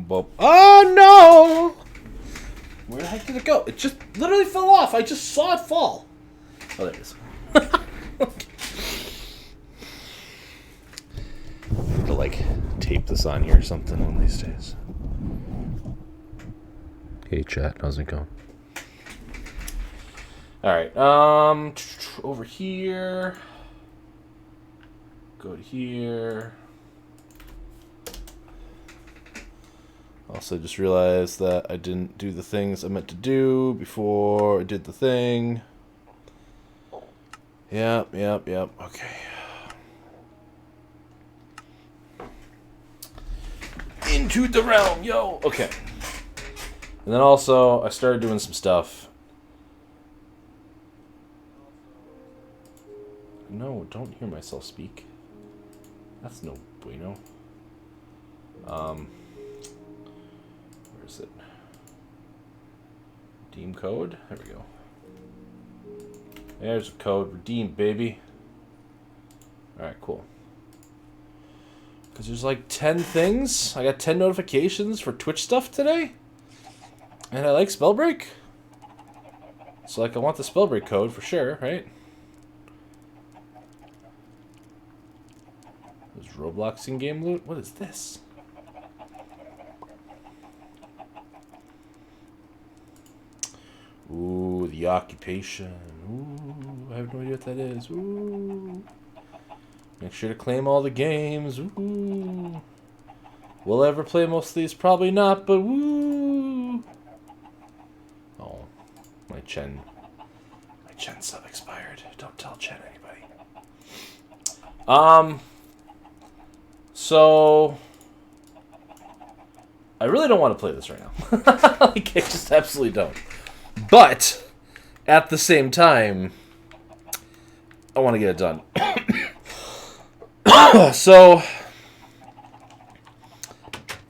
boop. Oh no! Where the heck did it go? It just literally fell off. I just saw it fall. Oh, there it is. I need to like tape this on here or something one of these days. Hey chat, how's it going? Alright, over here. Go to here. Also just realized that I didn't do the things I meant to do before I did the thing. Yep. Okay. Into the realm, yo! Okay. And then also, I started doing some stuff. No, don't hear myself speak. That's no bueno. Where is it? Redeem code? There we go. There's a code. Redeem, baby. Alright, cool. Because there's like 10 things. I got 10 notifications for Twitch stuff today. And I like Spellbreak. So, like, I want the Spellbreak code for sure, right? There's Roblox in-game loot? What is this? Ooh, the occupation. Ooh, I have no idea what that is. Ooh. Make sure to claim all the games. Ooh. Will I ever play most of these? Probably not, but woo. Oh, my Chen sub expired. Don't tell Chen anybody. So I really don't want to play this right now. Like, I just absolutely don't. But at the same time, I want to get it done. So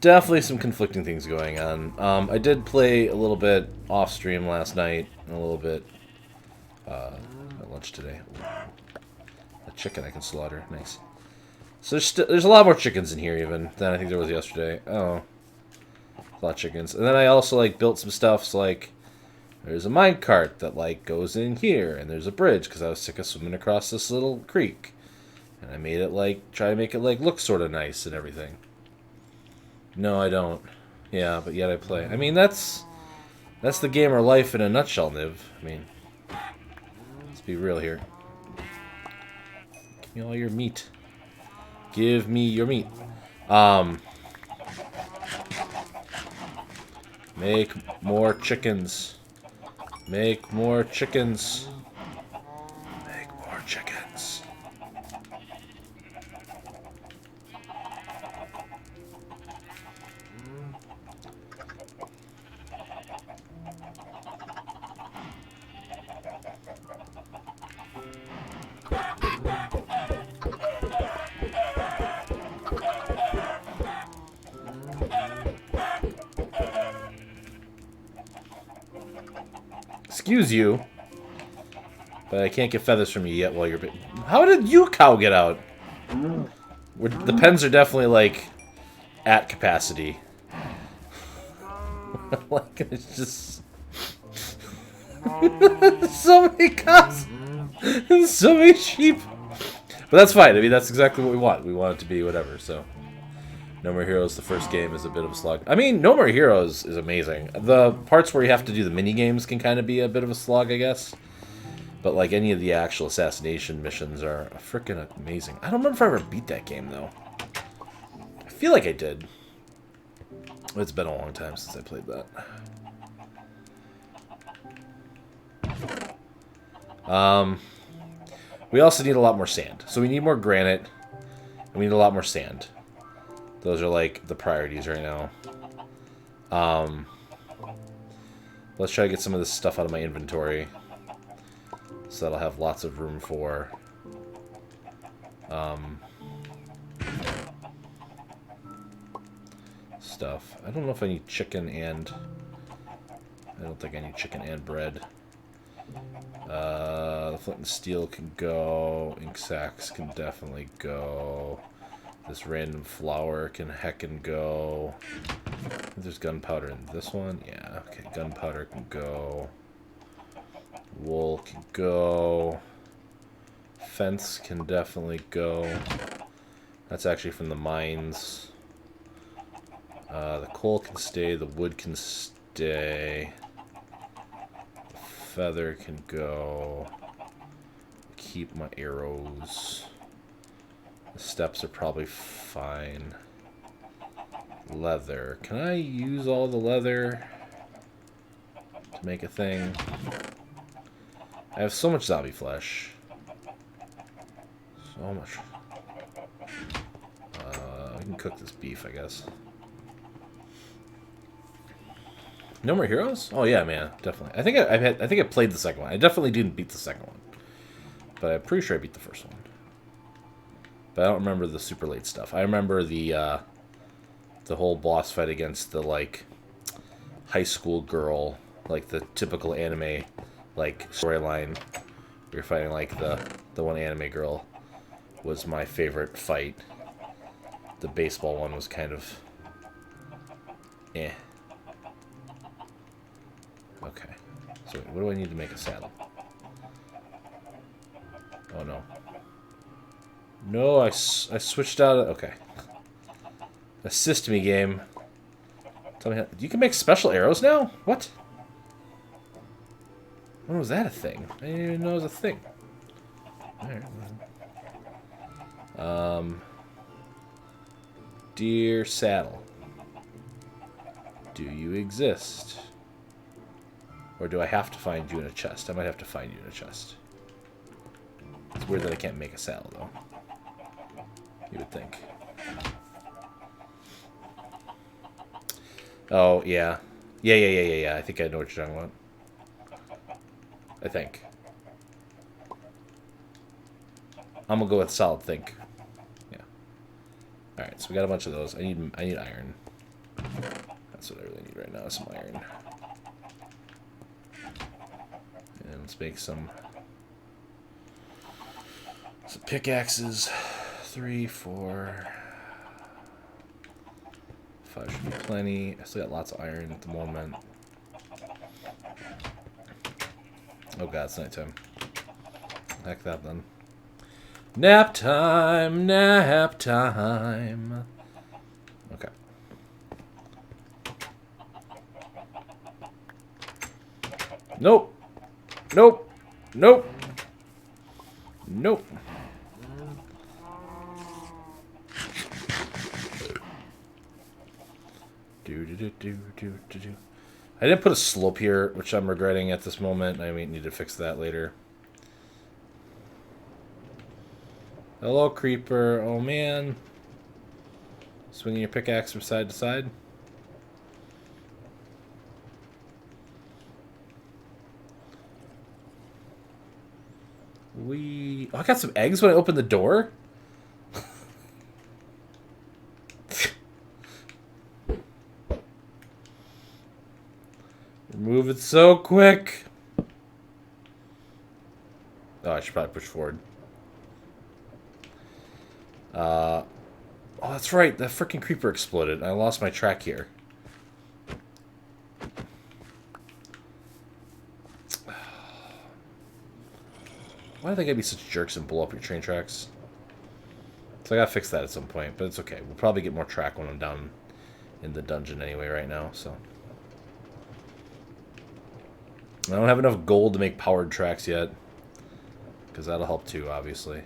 definitely some conflicting things going on. I did play a little bit off stream last night and a little bit at lunch today. A chicken I can slaughter. Nice. So there's a lot more chickens in here even than I think there was yesterday. Oh, a lot of chickens. And then I also like built some stuff. So like there's a minecart that like goes in here, and there's a bridge because I was sick of swimming across this little creek. And I made it like try to make it like look sort of nice and everything. No, I don't. Yeah, but yet I play. I mean, that's the gamer life in a nutshell, Niv. I mean, let's be real here. Give me all your meat. Give me your meat. Make more chickens. Make more chickens. Make more chickens. Excuse you, but I can't get feathers from you yet while you're... How did you cow get out? The pens are definitely, like, at capacity. Like, it's just... so many cows and so many sheep. But that's fine. I mean, that's exactly what we want. We want it to be whatever, so... No More Heroes, the first game, is a bit of a slog. I mean, No More Heroes is amazing. The parts where you have to do the mini-games can kind of be a bit of a slog, I guess. But, like, any of the actual assassination missions are freaking amazing. I don't remember if I ever beat that game, though. I feel like I did. It's been a long time since I played that. We also need a lot more sand. So we need more granite, and we need a lot more sand. Those are, like, the priorities right now. Let's try to get some of this stuff out of my inventory. So that'll have lots of room for... stuff. I don't know if I need chicken and... I don't think I need chicken and bread. The flint and steel can go. Ink sacks can definitely go. This random flower can heckin' go. There's gunpowder in this one. Yeah, okay. Gunpowder can go. Wool can go. Fence can definitely go. That's actually from the mines. The coal can stay. The wood can stay. The feather can go. Keep my arrows. The steps are probably fine. Leather. Can I use all the leather to make a thing? I have so much zombie flesh. So much. I can cook this beef, I guess. No more heroes? Oh yeah, man, definitely. I think I played the second one. I definitely didn't beat the second one, but I'm pretty sure I beat the first one. But I don't remember the super late stuff. I remember the whole boss fight against the like high school girl, like the typical anime like storyline. We were fighting like the one anime girl was my favorite fight. The baseball one was kind of eh. Okay. So wait, what do I need to make a saddle? Oh no. No, I switched out. Okay. Assist me, game. Tell me how. You can make special arrows now? What? When was that a thing? I didn't even know it was a thing. Alright. Dear Saddle. Do you exist? Or do I have to find you in a chest? I might have to find you in a chest. It's weird that I can't make a saddle, though. You would think. Oh, yeah. Yeah. I think I know what you're talking about. I think. I'm gonna go with solid think. Yeah. Alright, so we got a bunch of those. I need iron. That's what I really need right now, is some iron. And let's make some pickaxes. 3, 4, 5 should be plenty. I still got lots of iron at the moment. Oh god, it's nighttime. Heck that then. Nap time, nap time. Okay. Nope. Nope. Nope. Nope. I didn't put a slope here, which I'm regretting at this moment. I may need to fix that later. Hello, creeper. Oh, man. Swinging your pickaxe from side to side. Oh, I got some eggs when I opened the door? Move it so quick. Oh, I should probably push forward. Oh, that's right. The freaking creeper exploded. I lost my track here. Why do they gotta be such jerks and blow up your train tracks? So I gotta fix that at some point, but it's okay. We'll probably get more track when I'm down in the dungeon anyway right now, so. I don't have enough gold to make powered tracks yet. Because that'll help too, obviously.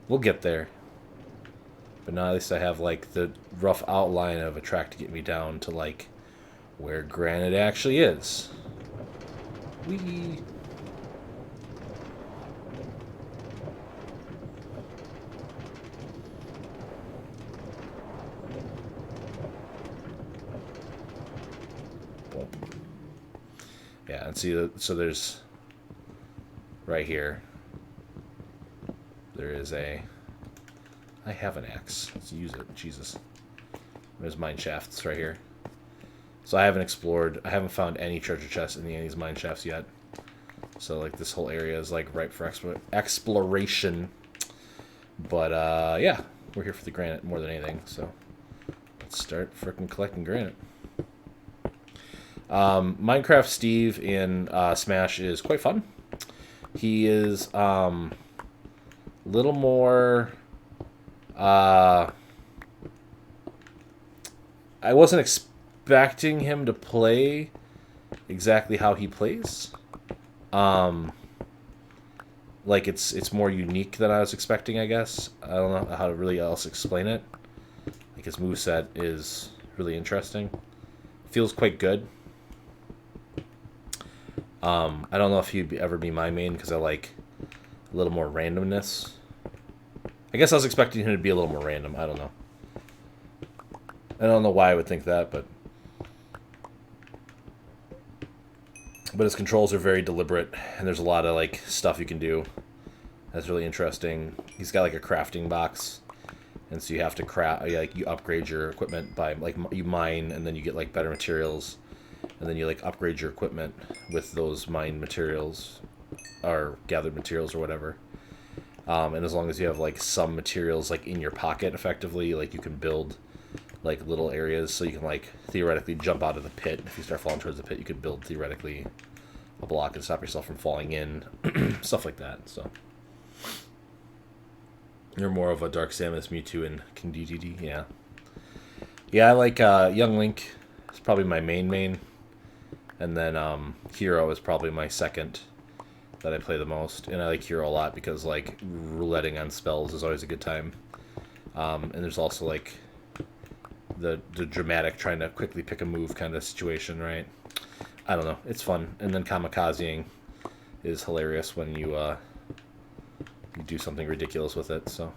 We'll get there. But now at least I have, like, the rough outline of a track to get me down to, like, where granite actually is. Whee! Yeah, and see, so there's right here. There is a. I have an axe. Let's use it. Jesus. There's mine shafts right here. So I haven't explored. I haven't found any treasure chests in any of these mine shafts yet. So like this whole area is like ripe for exploration. But yeah, we're here for the granite more than anything, so let's start frickin' collecting granite. Minecraft Steve in Smash is quite fun. He is a little more... I wasn't expecting him to play exactly how he plays. Like it's more unique than I was expecting, I guess. I don't know how to really else explain it. Like his moveset is really interesting. Feels quite good. I don't know if he'd ever be my main because I like a little more randomness. I guess I was expecting him to be a little more random. I don't know. I don't know why I would think that, but his controls are very deliberate, and there's a lot of like stuff you can do that's really interesting. He's got like a crafting box, and so you have to craft, like you upgrade your equipment by like you mine, and then you get like better materials, and then you like upgrade your equipment with those mined materials or gathered materials or whatever. And as long as you have like some materials like in your pocket, effectively, like you can build like little areas, so you can like theoretically jump out of the pit. If you start falling towards the pit, you could build theoretically a block and stop yourself from falling in, stuff like that. So you're more of a Dark Samus, Mewtwo, and King DDD. Yeah. I like Young Link. It's probably my main, and then Hero is probably my second that I play the most. And I like Hero a lot because like rouletting on spells is always a good time. And there's also like the dramatic trying to quickly pick a move kind of situation, right? I don't know. It's fun. And then kamikazing is hilarious when you do something ridiculous with it. So,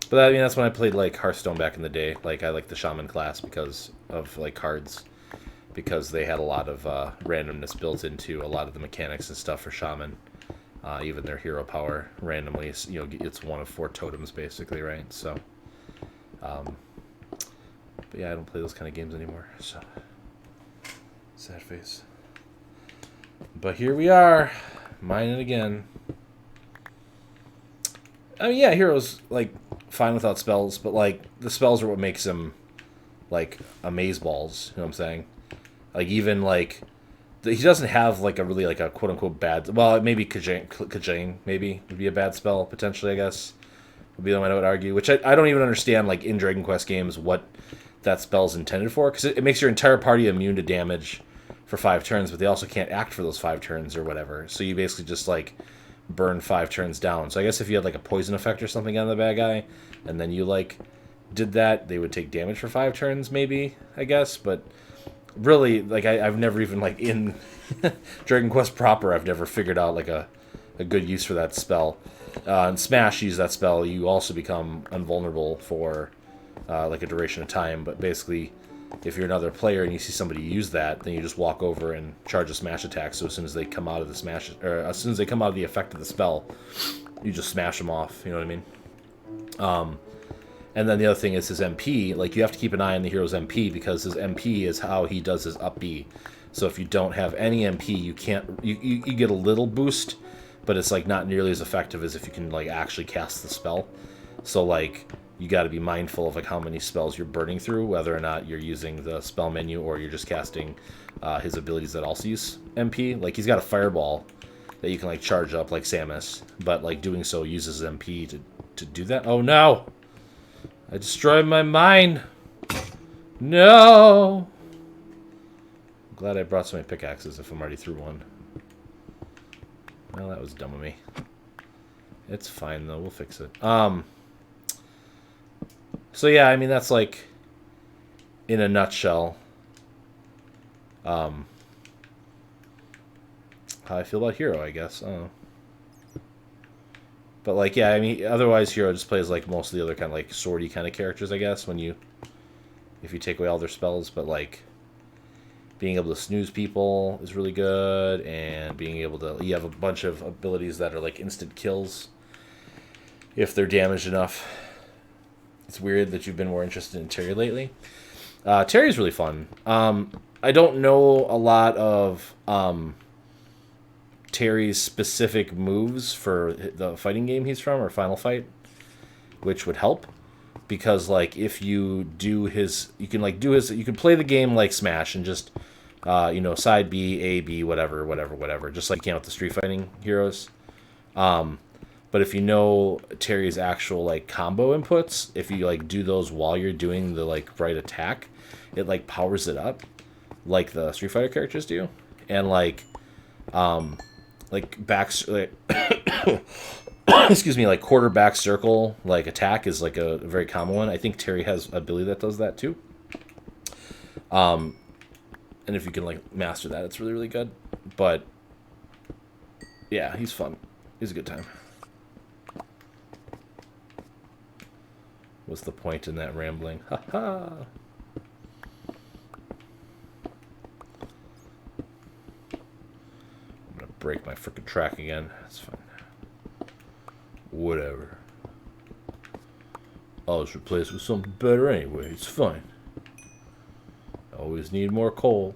but I mean that's when I played like Hearthstone back in the day. Like I like the Shaman class because of like cards, because they had a lot of randomness built into a lot of the mechanics and stuff for Shaman. Even their hero power randomly, it's one of 4 totems basically, right? So, but yeah, I don't play those kind of games anymore. So, sad face. But here we are, mining again. I mean, yeah, Hero's like fine without spells, but like the spells are what makes him like amazeballs. You know what I'm saying? Like even like he doesn't have like a really like a quote unquote bad. Well, maybe Kajang maybe would be a bad spell potentially. I guess would be the one I would argue. Which I don't even understand like in Dragon Quest games what that spell's intended for, because it makes your entire party immune to damage for 5 turns, but they also can't act for those 5 turns or whatever. So you basically just like burn 5 turns down. So I guess if you had like a poison effect or something on the bad guy, and then you like did that, they would take damage for 5 turns maybe, I guess. But really, like I've never even like in Dragon Quest proper, I've never figured out like a good use for that spell. In Smash, you use that spell, you also become invulnerable for like a duration of time. But basically, if you're another player and you see somebody use that, then you just walk over and charge a smash attack. So as soon as they come out of the smash, or as soon as they come out of the effect of the spell, you just smash them off. You know what I mean? And then the other thing is his MP. Like you have to keep an eye on the hero's MP, because his MP is how he does his up B. So if you don't have any MP, you can't. You get a little boost, but it's like not nearly as effective as if you can like actually cast the spell. So like you got to be mindful of like how many spells you're burning through, whether or not you're using the spell menu or you're just casting his abilities that also use MP. Like he's got a fireball that you can like charge up like Samus, but like doing so uses MP to do that. Oh no! I destroyed my mine! No! I'm glad I brought so many pickaxes if I'm already through one. Well, that was dumb of me. It's fine though, we'll fix it. So yeah, I mean that's like in a nutshell how I feel about Hero, I guess. I don't know. But like yeah, I mean otherwise Hero just plays like most of the other kind of like swordy kind of characters, I guess, if you take away all their spells. But like being able to snooze people is really good, and being able to, you have a bunch of abilities that are like instant kills if they're damaged enough. It's weird that you've been more interested in Terry lately. Terry's really fun. I don't know a lot of Terry's specific moves for the fighting game he's from, or Final Fight. which would help. Because, like, if you do his... You can, like, do his... You can play the game like Smash and just, you know, side B, A, B, whatever. Just like you can with the Street Fighting heroes. But if you know Terry's actual, like, combo inputs, if you, like, do those while you're doing the, like, right attack, it, like, powers it up, like the Street Fighter characters do. And, like excuse me, like, quarterback circle, like, attack is, like, a very common one. I think Terry has an ability that does that, too. And if you can, like, master that, it's really, really good. But, yeah, he's fun. He's a good time. What's the point in that rambling? Ha ha! I'm gonna break my frickin' track again. That's fine. Whatever. I'll just replace it with something better anyway. It's fine. Always need more coal.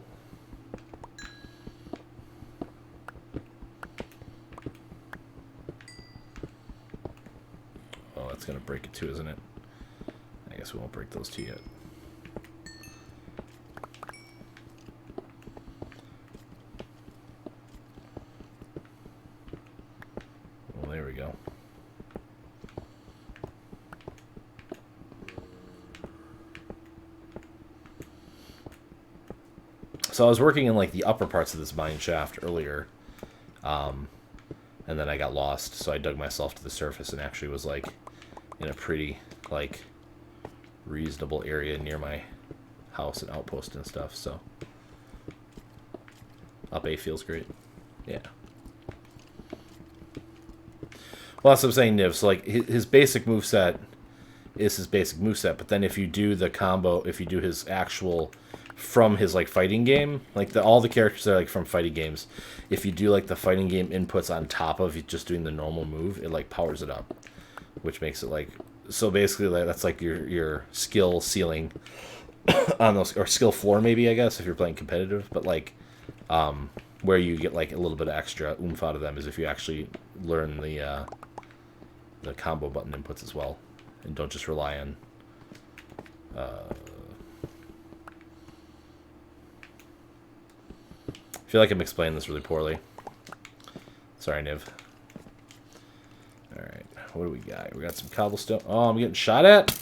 Oh, that's gonna break it too, isn't it? I guess we won't break those two yet. Well, there we go. So I was working in, like, the upper parts of this mine shaft earlier, and then I got lost, so I dug myself to the surface and actually was, like, in a pretty, like, reasonable area near my house and outpost and stuff, so up A feels great. Yeah. Well, that's what I'm saying, Niv. So, like, his basic moveset is his basic moveset, but then if you do the combo, if you do his actual from his, like, fighting game, like, all the characters are, like, from fighting games, if you do, like, the fighting game inputs on top of just doing the normal move, it, like, powers it up, which makes it, like, so basically, like, that's like your skill ceiling on those, or skill floor maybe, I guess, if you're playing competitive. But, like, where you get, like, a little bit of extra oomph out of them is if you actually learn the combo button inputs as well, and don't just rely on I feel like I'm explaining this really poorly. Sorry, Niv. Alright, what do we got? We got some cobblestone. Oh, I'm getting shot at.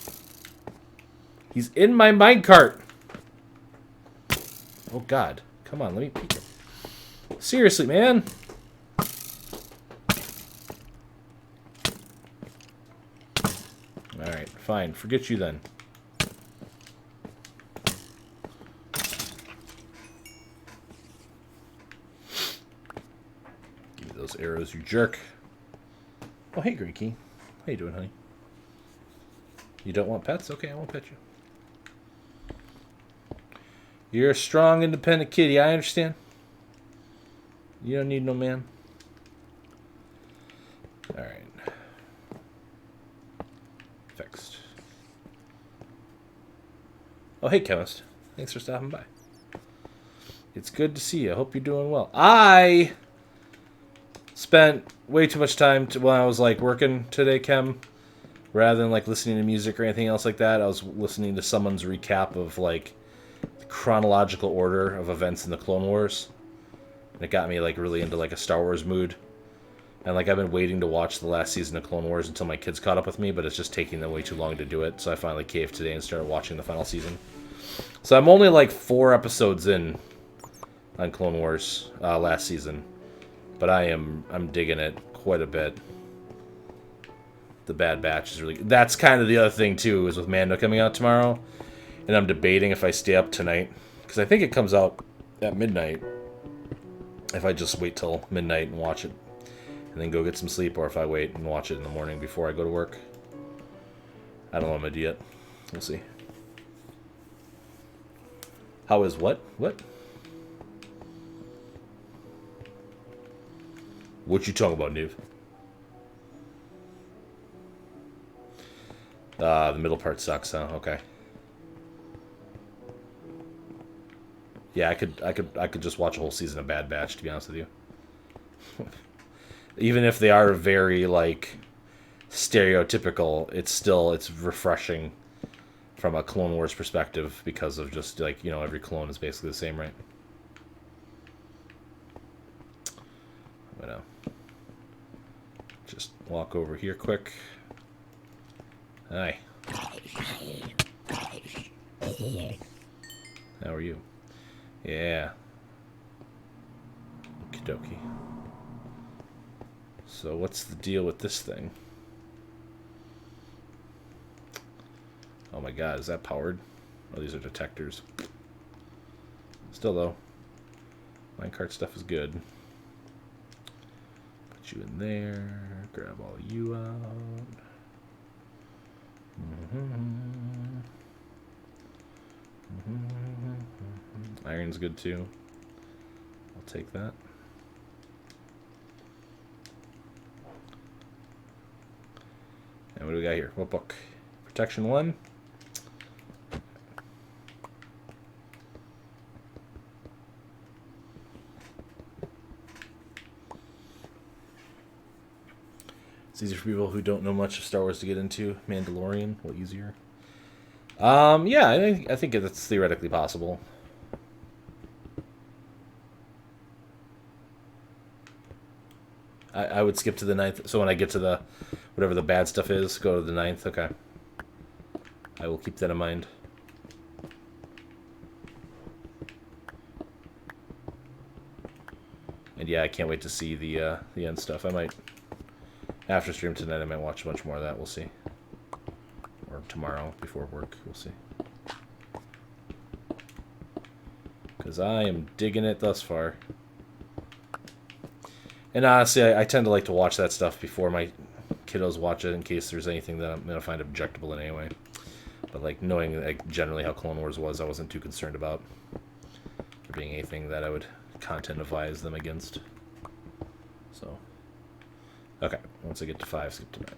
He's in my minecart. Oh, God. Come on, let me peek it. Seriously, man. Alright, fine. Forget you then. Give me those arrows, you jerk. Oh, hey, Greeky. How you doing, honey? You don't want pets? Okay, I won't pet you. You're a strong, independent kitty. I understand. You don't need no man. Alright. Fixed. Oh, hey, chemist. Thanks for stopping by. It's good to see you. I hope you're doing well. I spent way too much time when I was, like, working today, Chem. Rather than, like, listening to music or anything else like that, I was listening to someone's recap of, like, the chronological order of events in the Clone Wars. And it got me, like, really into, like, a Star Wars mood. And, like, I've been waiting to watch the last season of Clone Wars until my kids caught up with me, but it's just taking them way too long to do it. So I finally caved today and started watching the final season. So I'm only, like, 4 episodes in on Clone Wars last season. But I'm digging it quite a bit. The Bad Batch is really... That's kind of the other thing, too, is with Mando coming out tomorrow. And I'm debating if I stay up tonight. Because I think it comes out at midnight. If I just wait till midnight and watch it. And then go get some sleep. Or if I wait and watch it in the morning before I go to work. I don't know what I'm going to do yet. We'll see. How is what? What? What you talking about, Niv? The middle part sucks, huh? Okay. Yeah, I could just watch a whole season of Bad Batch, to be honest with you. Even if they are very, like, stereotypical, it's refreshing from a Clone Wars perspective because of just like, you know, every clone is basically the same, right? I'm gonna just walk over here quick. Hi. How are you? Yeah. Okie dokie. So what's the deal with this thing? Oh my god, is that powered? Oh, these are detectors. Still though, minecart stuff is good. Put you in there, grab all of you out. Iron's good too. I'll take that. And what do we got here? What book? Protection 1. It's easier for people who don't know much of Star Wars to get into. Mandalorian, what easier? Yeah, I think that's theoretically possible. I would skip to the 9th. So when I get to the whatever the bad stuff is, go to the 9th. Okay. I will keep that in mind. And yeah, I can't wait to see the end stuff. I might, after stream tonight, I might watch a bunch more of that. We'll see. Or tomorrow before work. We'll see. Because I am digging it thus far. And honestly, I tend to like to watch that stuff before my kiddos watch it in case there's anything that I'm going to find objectable in anyway. But like knowing like generally how Clone Wars was, I wasn't too concerned about there being anything that I would content advise them against. So, okay, once I get to 5, skip to 9.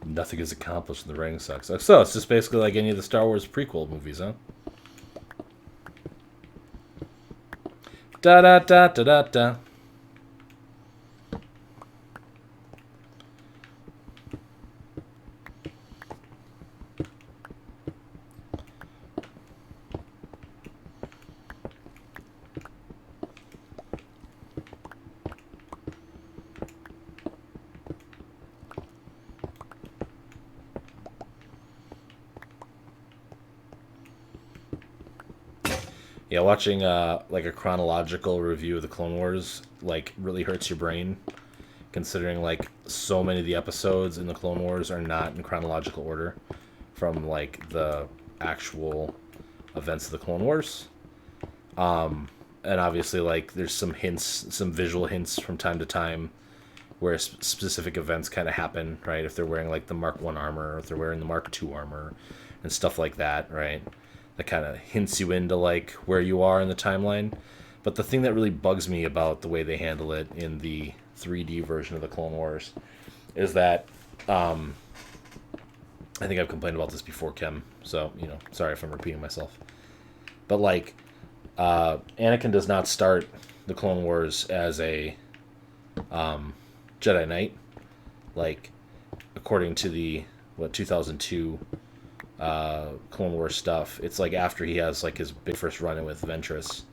Nothing is accomplished and the writing sucks. So it's just basically like any of the Star Wars prequel movies, huh? Da da da da da da. Yeah, watching like a chronological review of the Clone Wars like really hurts your brain, considering like so many of the episodes in the Clone Wars are not in chronological order from like the actual events of the Clone Wars. And obviously like there's some hints, some visual hints from time to time where specific events kind of happen, right? If they're wearing like the Mark 1 armor, or if they're wearing the Mark 2 armor and stuff like that, right? That kind of hints you into like where you are in the timeline. But the thing that really bugs me about the way they handle it in the 3D version of the Clone Wars is that I think I've complained about this before, Kim, so you know, sorry if I'm repeating myself, but like Anakin does not start the Clone Wars as a Jedi Knight, like according to the 2002 Clone Wars stuff. It's like after he has like his big first run-in with Ventress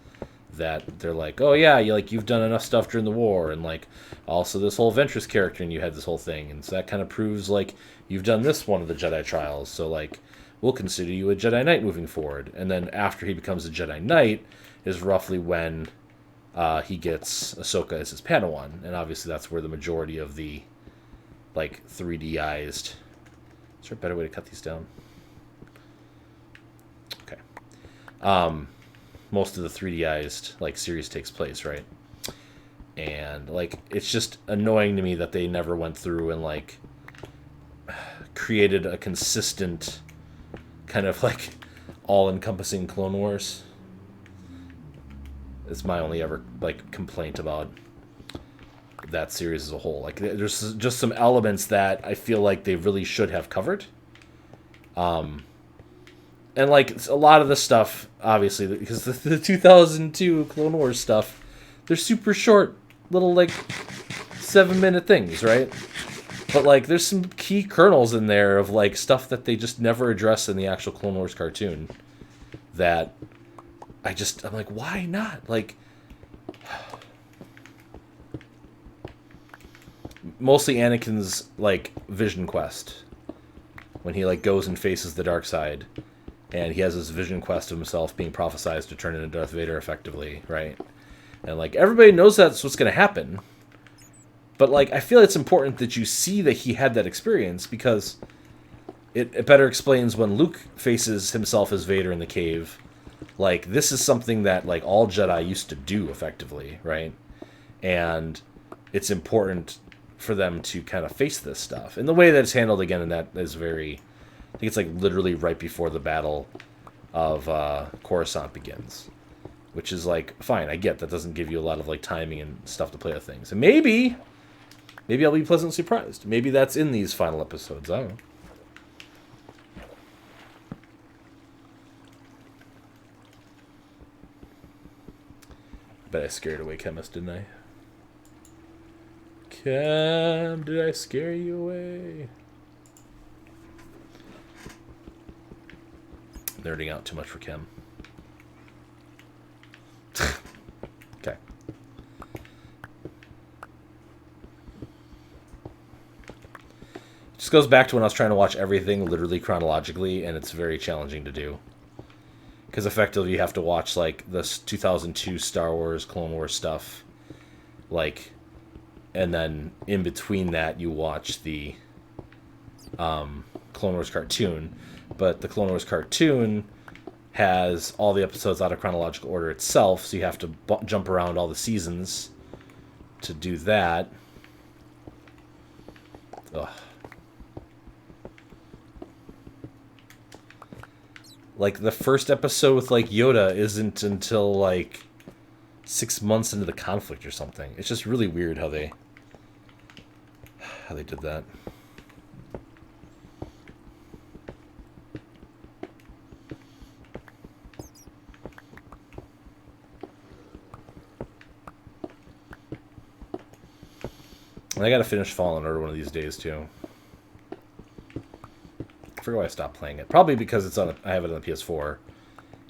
that they're like, oh yeah, you've done enough stuff during the war, and like also this whole Ventress character, and you had this whole thing, and so that kind of proves like you've done this one of the Jedi trials, so like we'll consider you a Jedi Knight moving forward. And then after he becomes a Jedi Knight is roughly when he gets Ahsoka as his Padawan, and obviously that's where the majority of the like 3D-ized. Is there a better way to cut these down? Okay. Most of the 3D-ized like series takes place, right? And like it's just annoying to me that they never went through and like created a consistent kind of like all-encompassing Clone Wars. It's my only ever like complaint about that series as a whole. Like there's just some elements that I feel like they really should have covered. And like a lot of the stuff, obviously, because the 2002 Clone Wars stuff, they're super short, little like 7-minute things, right? But like there's some key kernels in there of like stuff that they just never address in the actual Clone Wars cartoon. That I'm like, why not? Like, mostly Anakin's like vision quest when he like goes and faces the dark side, and he has this vision quest of himself being prophesized to turn into Darth Vader effectively, right? And like everybody knows that's what's going to happen, but like I feel it's important that you see that he had that experience, because it better explains when Luke faces himself as Vader in the cave. Like this is something that like all Jedi used to do effectively, right? And it's important for them to kind of face this stuff. And the way that it's handled again in that is very, I think it's like literally right before the battle of Coruscant begins, which is like fine. I get that doesn't give you a lot of like timing and stuff to play with things. And maybe I'll be pleasantly surprised. Maybe that's in these final episodes. I don't know. Bet I scared away Chemist, didn't I? Chem, did I scare you away? Nerding out too much for Chem. Okay. Just goes back to when I was trying to watch everything literally chronologically, and it's very challenging to do. Because effectively you have to watch like this 2002 Star Wars, Clone Wars stuff, like, and then in between that you watch the Clone Wars cartoon. But the Clone Wars cartoon has all the episodes out of chronological order itself, so you have to jump around all the seasons to do that. Ugh. Like, the first episode with, like, Yoda isn't until, like, 6 months into the conflict or something. It's just really weird how they did that. And I gotta finish Fallen Order one of these days, too. I forget why I stopped playing it. Probably because it's on. I have it on the PS4,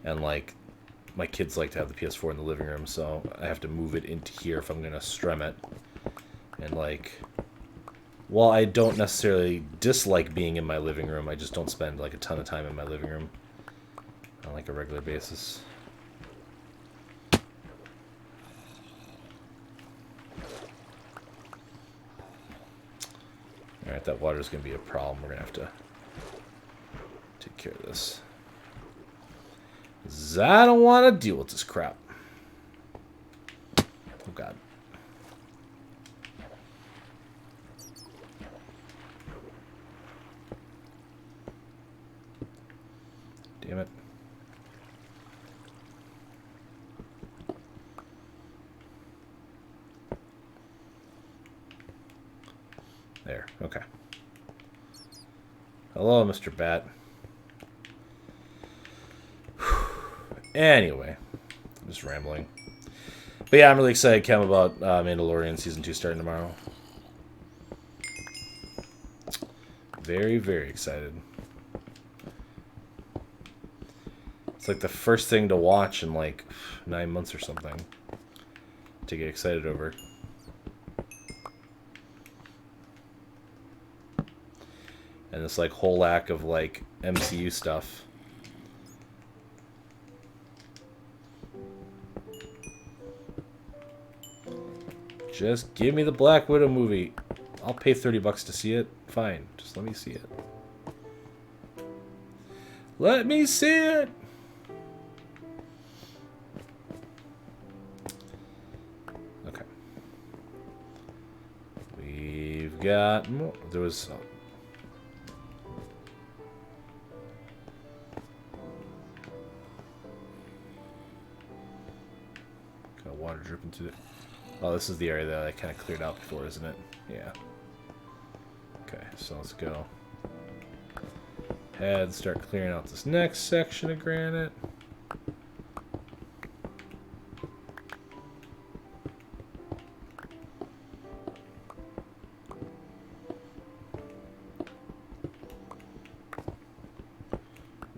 and like my kids like to have the PS4 in the living room, so I have to move it into here if I'm gonna stream it. And like, while I don't necessarily dislike being in my living room, I just don't spend like a ton of time in my living room on like a regular basis. Alright, that water is going to be a problem. We're going to have to take care of this. 'Cause I don't want to deal with this crap. Oh, God. Damn it. There. Okay. Hello, Mr. Bat. Anyway, I'm just rambling. But yeah, I'm really excited, Cam, about Mandalorian Season 2 starting tomorrow. Very, very excited. It's like the first thing to watch in like 9 months or something to get excited over. And this like whole lack of like MCU stuff. Just give me the Black Widow movie. I'll pay $30 to see it. Fine. Just let me see it. Let me see it! Okay. We've got more. There was... got water dripping through it. Oh, this is the area that I kind of cleared out before, isn't it? Yeah. Okay, so let's go ahead and start clearing out this next section of granite.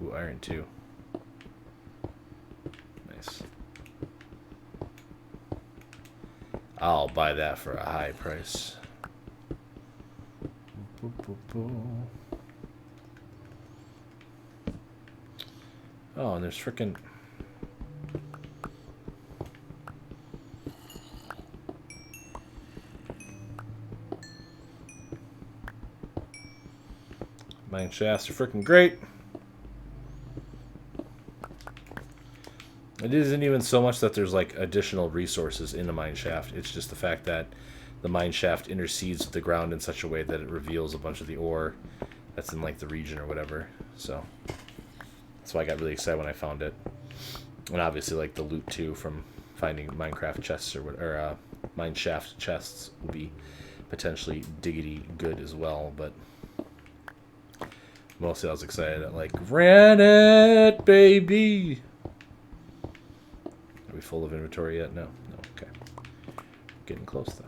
Ooh, iron too. Nice. I'll buy that for a high price. Oh, and there's frickin' mine shafts are freaking great. It isn't even so much that there's like additional resources in the mine shaft. It's just the fact that the mine shaft intercedes with the ground in such a way that it reveals a bunch of the ore that's in like the region or whatever. So that's why I got really excited when I found it. And obviously like the loot too from finding Minecraft chests or mine shaft chests will be potentially diggity good as well, but mostly I was excited at like granite, baby. Are we full of inventory yet? No. No. Okay. Getting close though.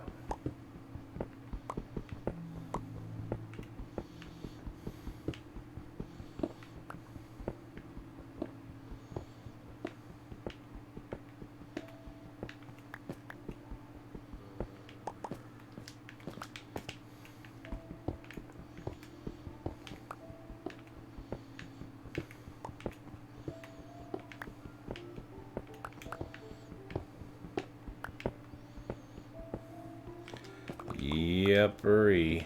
Yeppery.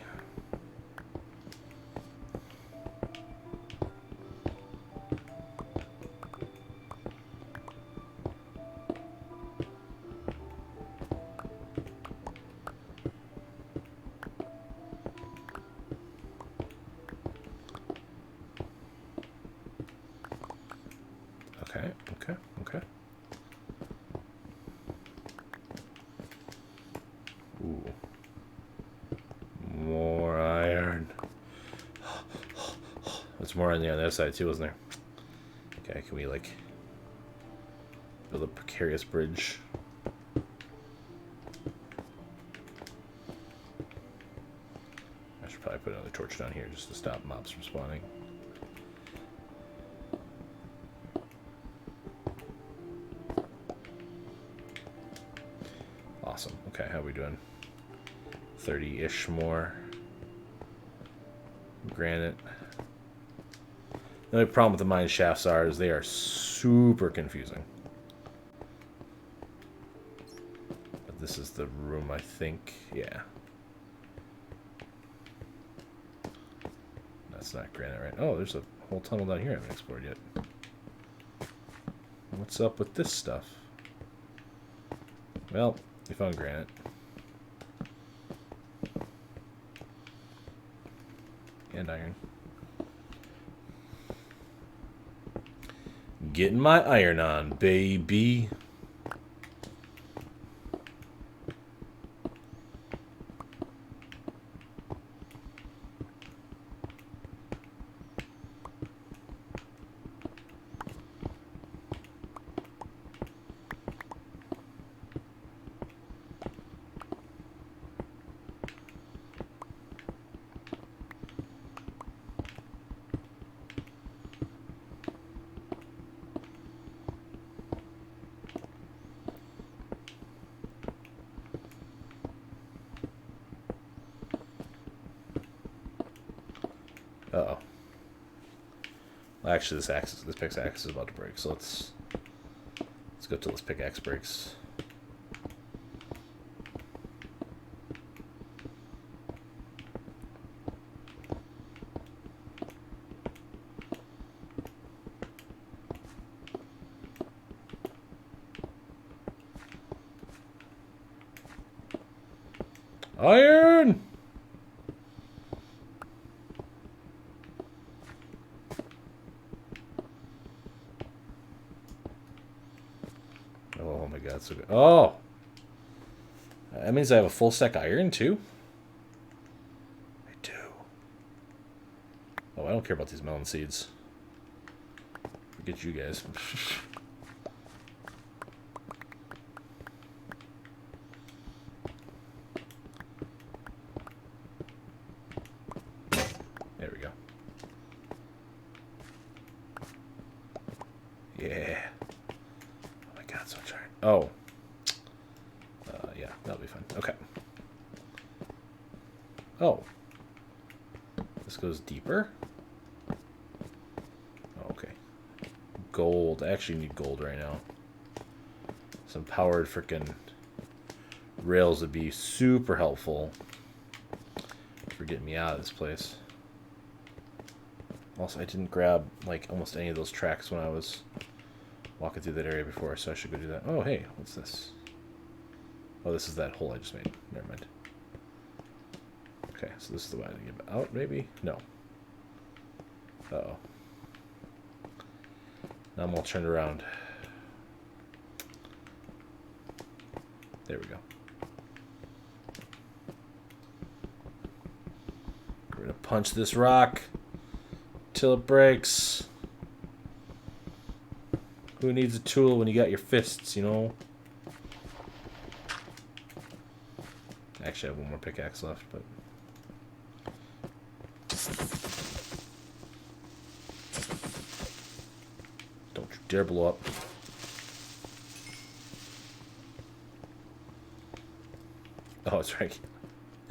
Okay, okay, okay. Ooh. More iron. There's more on the other side too, wasn't there? Okay, can we like build a precarious bridge? I should probably put another torch down here just to stop mobs from spawning. Awesome. Okay, how are we doing? 30-ish more. Granite. The only problem with the mine shafts is they are super confusing. But this is the room, I think. Yeah. That's not granite, right? Oh, there's a whole tunnel down here I haven't explored yet. What's up with this stuff? Well, we found granite. And iron. Getting my iron on, baby. Uh-oh. Well, actually, this pickaxe is about to break, so let's go till this pickaxe breaks. Iron! Oh my god, so good. Oh! That means I have a full stack of iron too? I do. Oh, I don't care about these melon seeds. Forget you guys. There we go. Yeah. Oh my god, so much iron. Oh. Yeah, that'll be fine. Okay. Oh. This goes deeper? Oh, okay. Gold. I actually need gold right now. Some powered frickin' rails would be super helpful for getting me out of this place. Also, I didn't grab, like, almost any of those tracks when I was walking through that area before, so I should go do that. Oh, hey, what's this? Oh, this is that hole I just made. Never mind. Okay, so this is the way to get out, maybe? No. Uh-oh. Now I'm all turned around. There we go. We're gonna punch this rock till it breaks. Who needs a tool when you got your fists, you know? Actually, I have one more pickaxe left, but... Don't you dare blow up. Oh, that's right.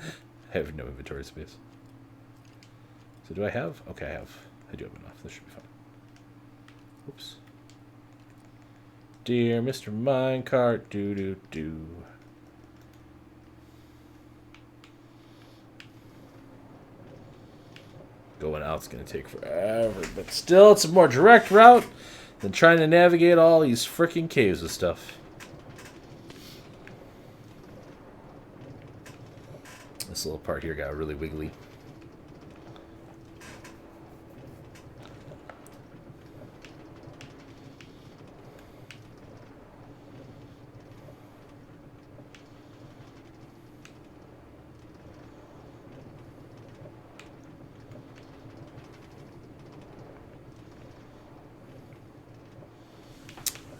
I have no inventory space. So do I have? Okay, I have. I do have enough. This should be fine. Oops. Dear Mr. Minecart, do-do-do. Going out's going to take forever, but still, it's a more direct route than trying to navigate all these freaking caves and stuff. This little part here got really wiggly.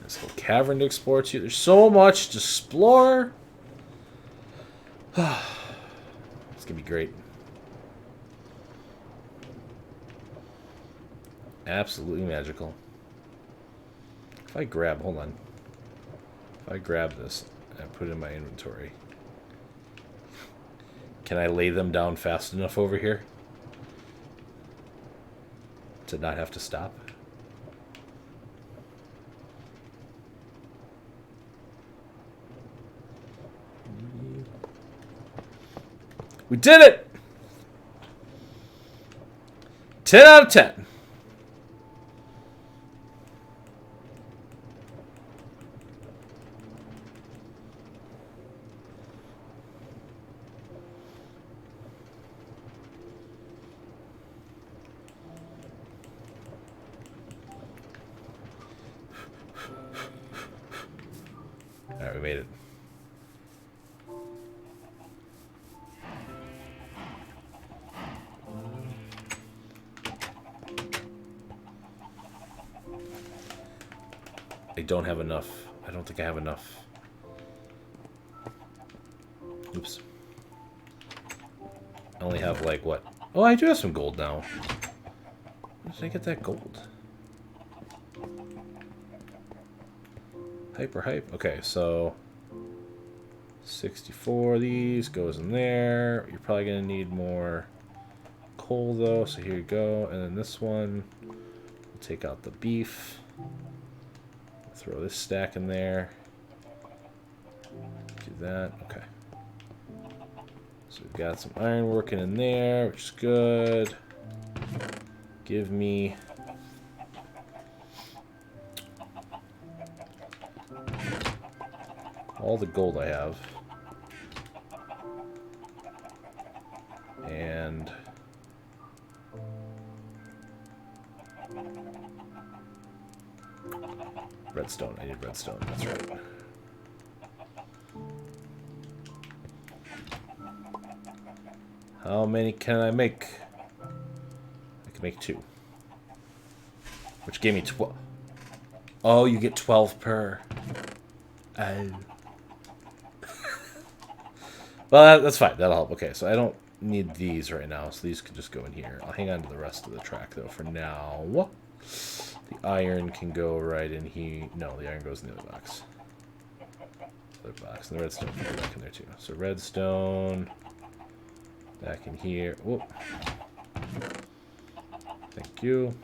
This little cavern to explore too. There's so much to explore. It's gonna be great. Absolutely magical. If I grab, hold on. If I grab this and put it in my inventory, can I lay them down fast enough over here to not have to stop? We did it! 10 out of 10. Alright, we made it. I don't have enough. I don't think I have enough. Oops. I only have, like, what? Oh, I do have some gold now. Where did I get that gold? Hyper hype. Okay, so 64 of these goes in there. You're probably going to need more coal, though, so here you go. And then this one, we'll take out the beef. Throw this stack in there. Do that. Okay. So we've got some iron working in there, which is good. Give me all the gold I have. And redstone. I need redstone. That's right. How many can I make? I can make 2. Which gave me 12. Oh, you get 12 per. Oh. Well, that's fine. That'll help. Okay, so I don't need these right now, so these could just go in here. I'll hang on to the rest of the track, though, for now. The iron can go right in here. No, the iron goes in the other box. Other box. And the redstone can go back in there, too. So redstone. Back in here. Whoop. Thank you.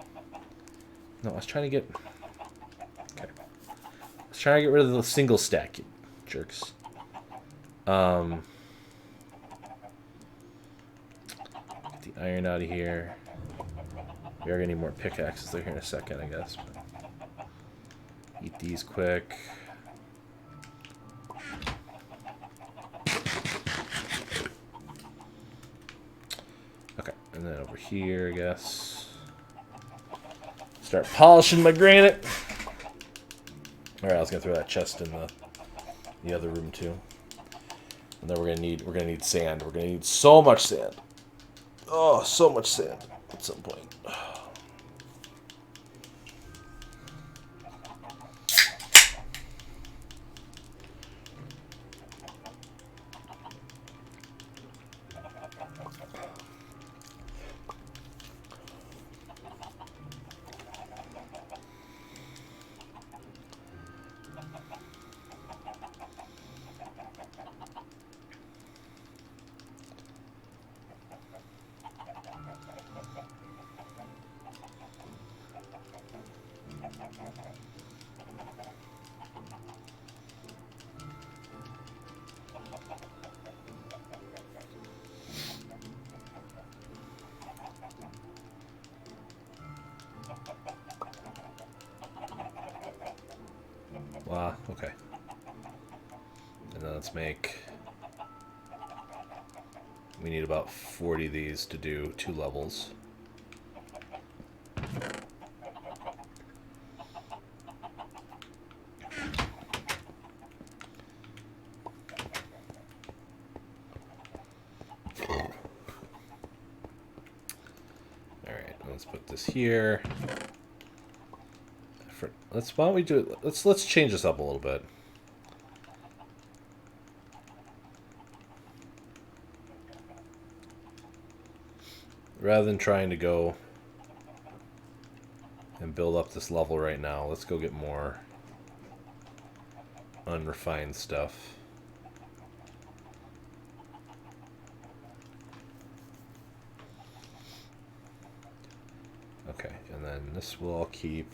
No, I was trying to get... Okay. I was trying to get rid of the single stack, you jerks. Get the iron out of here. We are going to need more pickaxes. They're here in a second, I guess. But eat these quick. Okay, and then over here, I guess. Start polishing my granite. All right, I was gonna throw that chest in the other room too. And then we're gonna need sand. We're gonna need so much sand. Oh, so much sand at some point. Wow, okay. And then let's make... We need about 40 of these to do 2 levels. Alright, let's put this here. Why don't we do it? Let's change this up a little bit. Rather than trying to go and build up this level right now, let's go get more unrefined stuff. Okay, and then this will all keep.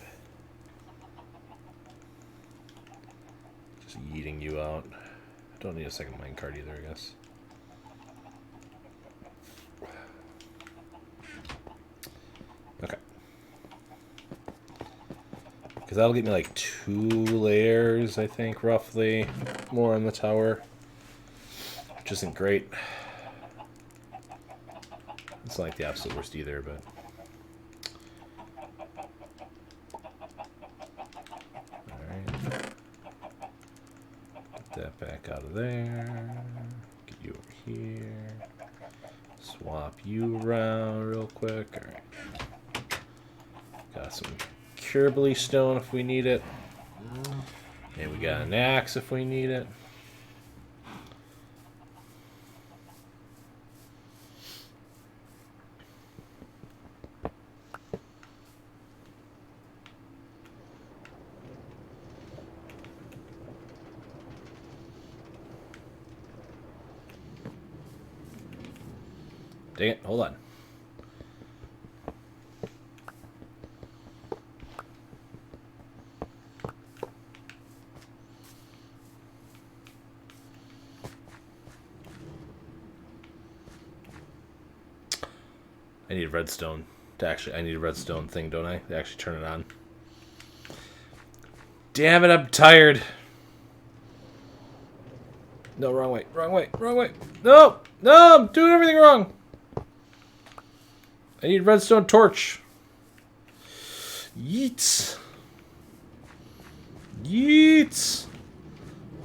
Just yeeting you out. Don't need a second minecart either, I guess. Okay. Because that'll get me like 2 layers, I think, roughly. More on the tower. Which isn't great. It's not like the absolute worst either, but... That back out of there. Get you over here. Swap you around real quick. Alright. Got some Kerbly stone if we need it. And we got an axe if we need it. Dang it, hold on. I need redstone to actually, I need a redstone thing, don't I? To actually turn it on. Damn it, I'm tired. No, wrong way, wrong way, wrong way. No, no, I'm doing everything wrong. I need redstone torch. Yeets. Yeets.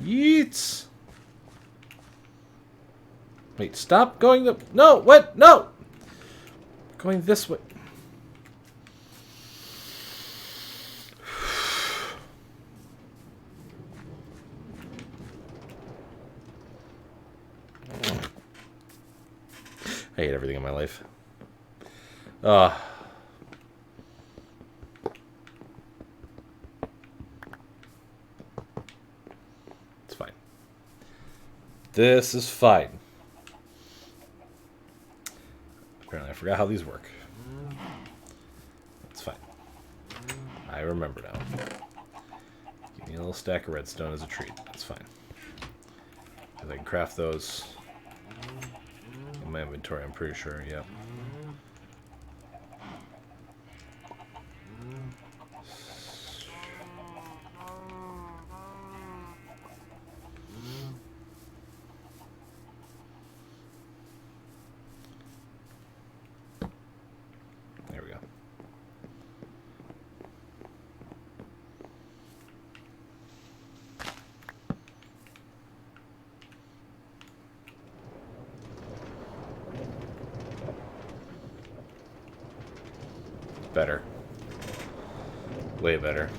Yeets. Wait, stop going the... No, what? No! Going this way. I hate everything in my life. It's fine. This is fine. Apparently I forgot how these work. It's fine. I remember now. Give me a little stack of redstone as a treat. That's fine. Because I can craft those in my inventory, I'm pretty sure, yep. There we go. Better. Way better.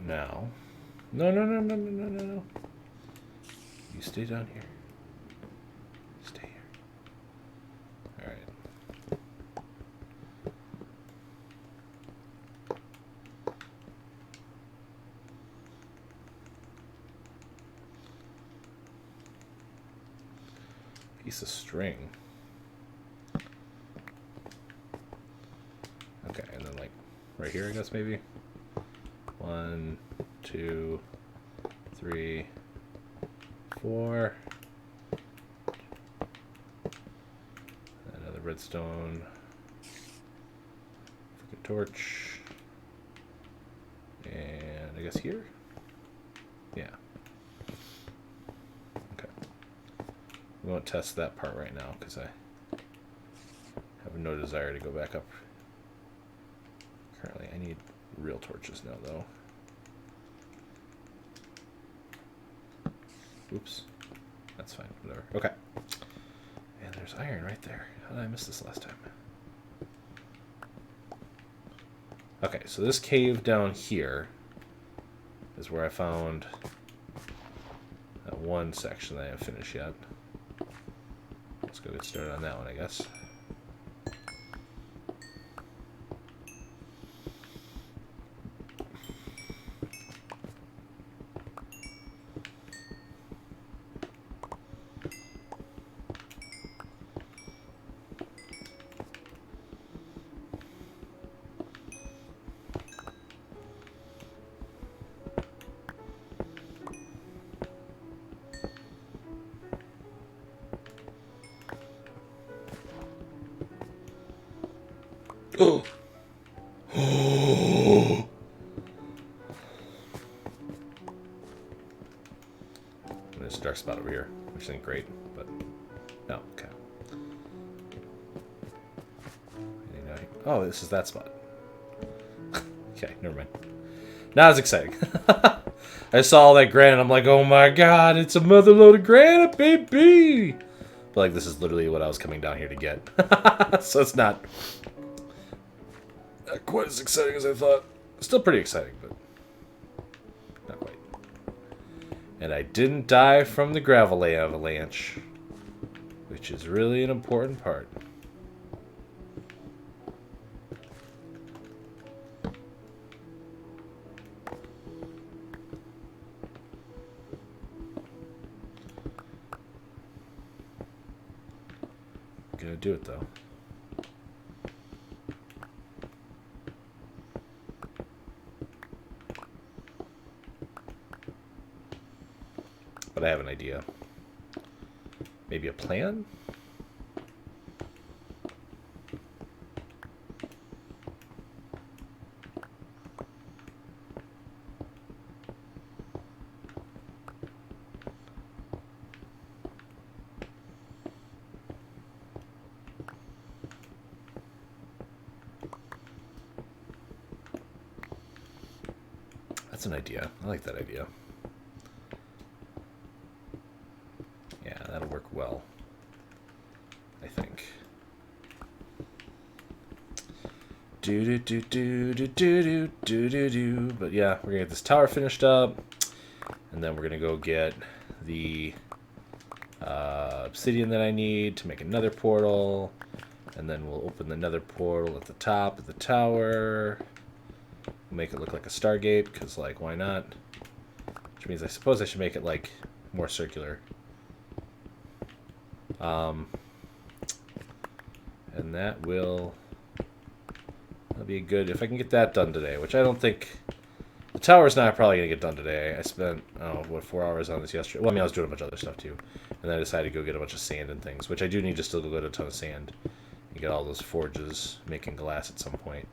Now, no. You stay down here. Stay here. All right. Piece of string. Okay, and then like right here, I guess maybe. 1, 2, 3, 4. Another redstone. Freaking torch. And I guess here? Yeah. Okay. We won't test that part right now because I have no desire to go back up. Currently, I need real torches now, though. Oops. That's fine. Whatever. Okay. And there's iron right there. How did I miss this last time? Okay, so this cave down here is where I found that one section that I haven't finished yet. Let's go get started on that one, I guess. Oh. There's a dark spot over here, which isn't great, but no, okay. Oh, this is that spot. Okay, never mind. Not as exciting. I saw all that granite, I'm like, oh my god, it's a mother load of granite, baby! But like, this is literally what I was coming down here to get. So it's not quite as exciting as I thought. Still pretty exciting, but not quite. And I didn't die from the gravel avalanche, which is really an important part. Gonna do it though. But I have an idea. Maybe a plan? That's an idea. I like that idea. Yeah, that'll work well, I think. Do do do do do do do do do. But yeah, we're gonna get this tower finished up, and then we're gonna go get the obsidian that I need to make another portal, and then we'll open another portal at the top of the tower. Make it look like a Stargate, because, like, why not? Which means I suppose I should make it, like, more circular. And that will... That'll be good if I can get that done today, which I don't think... The tower's not probably going to get done today. I spent, 4 hours on this yesterday. Well, I mean, I was doing a bunch of other stuff, too. And then I decided to go get a bunch of sand and things, which I do need to still go get a ton of sand. And get all those forges making glass at some point.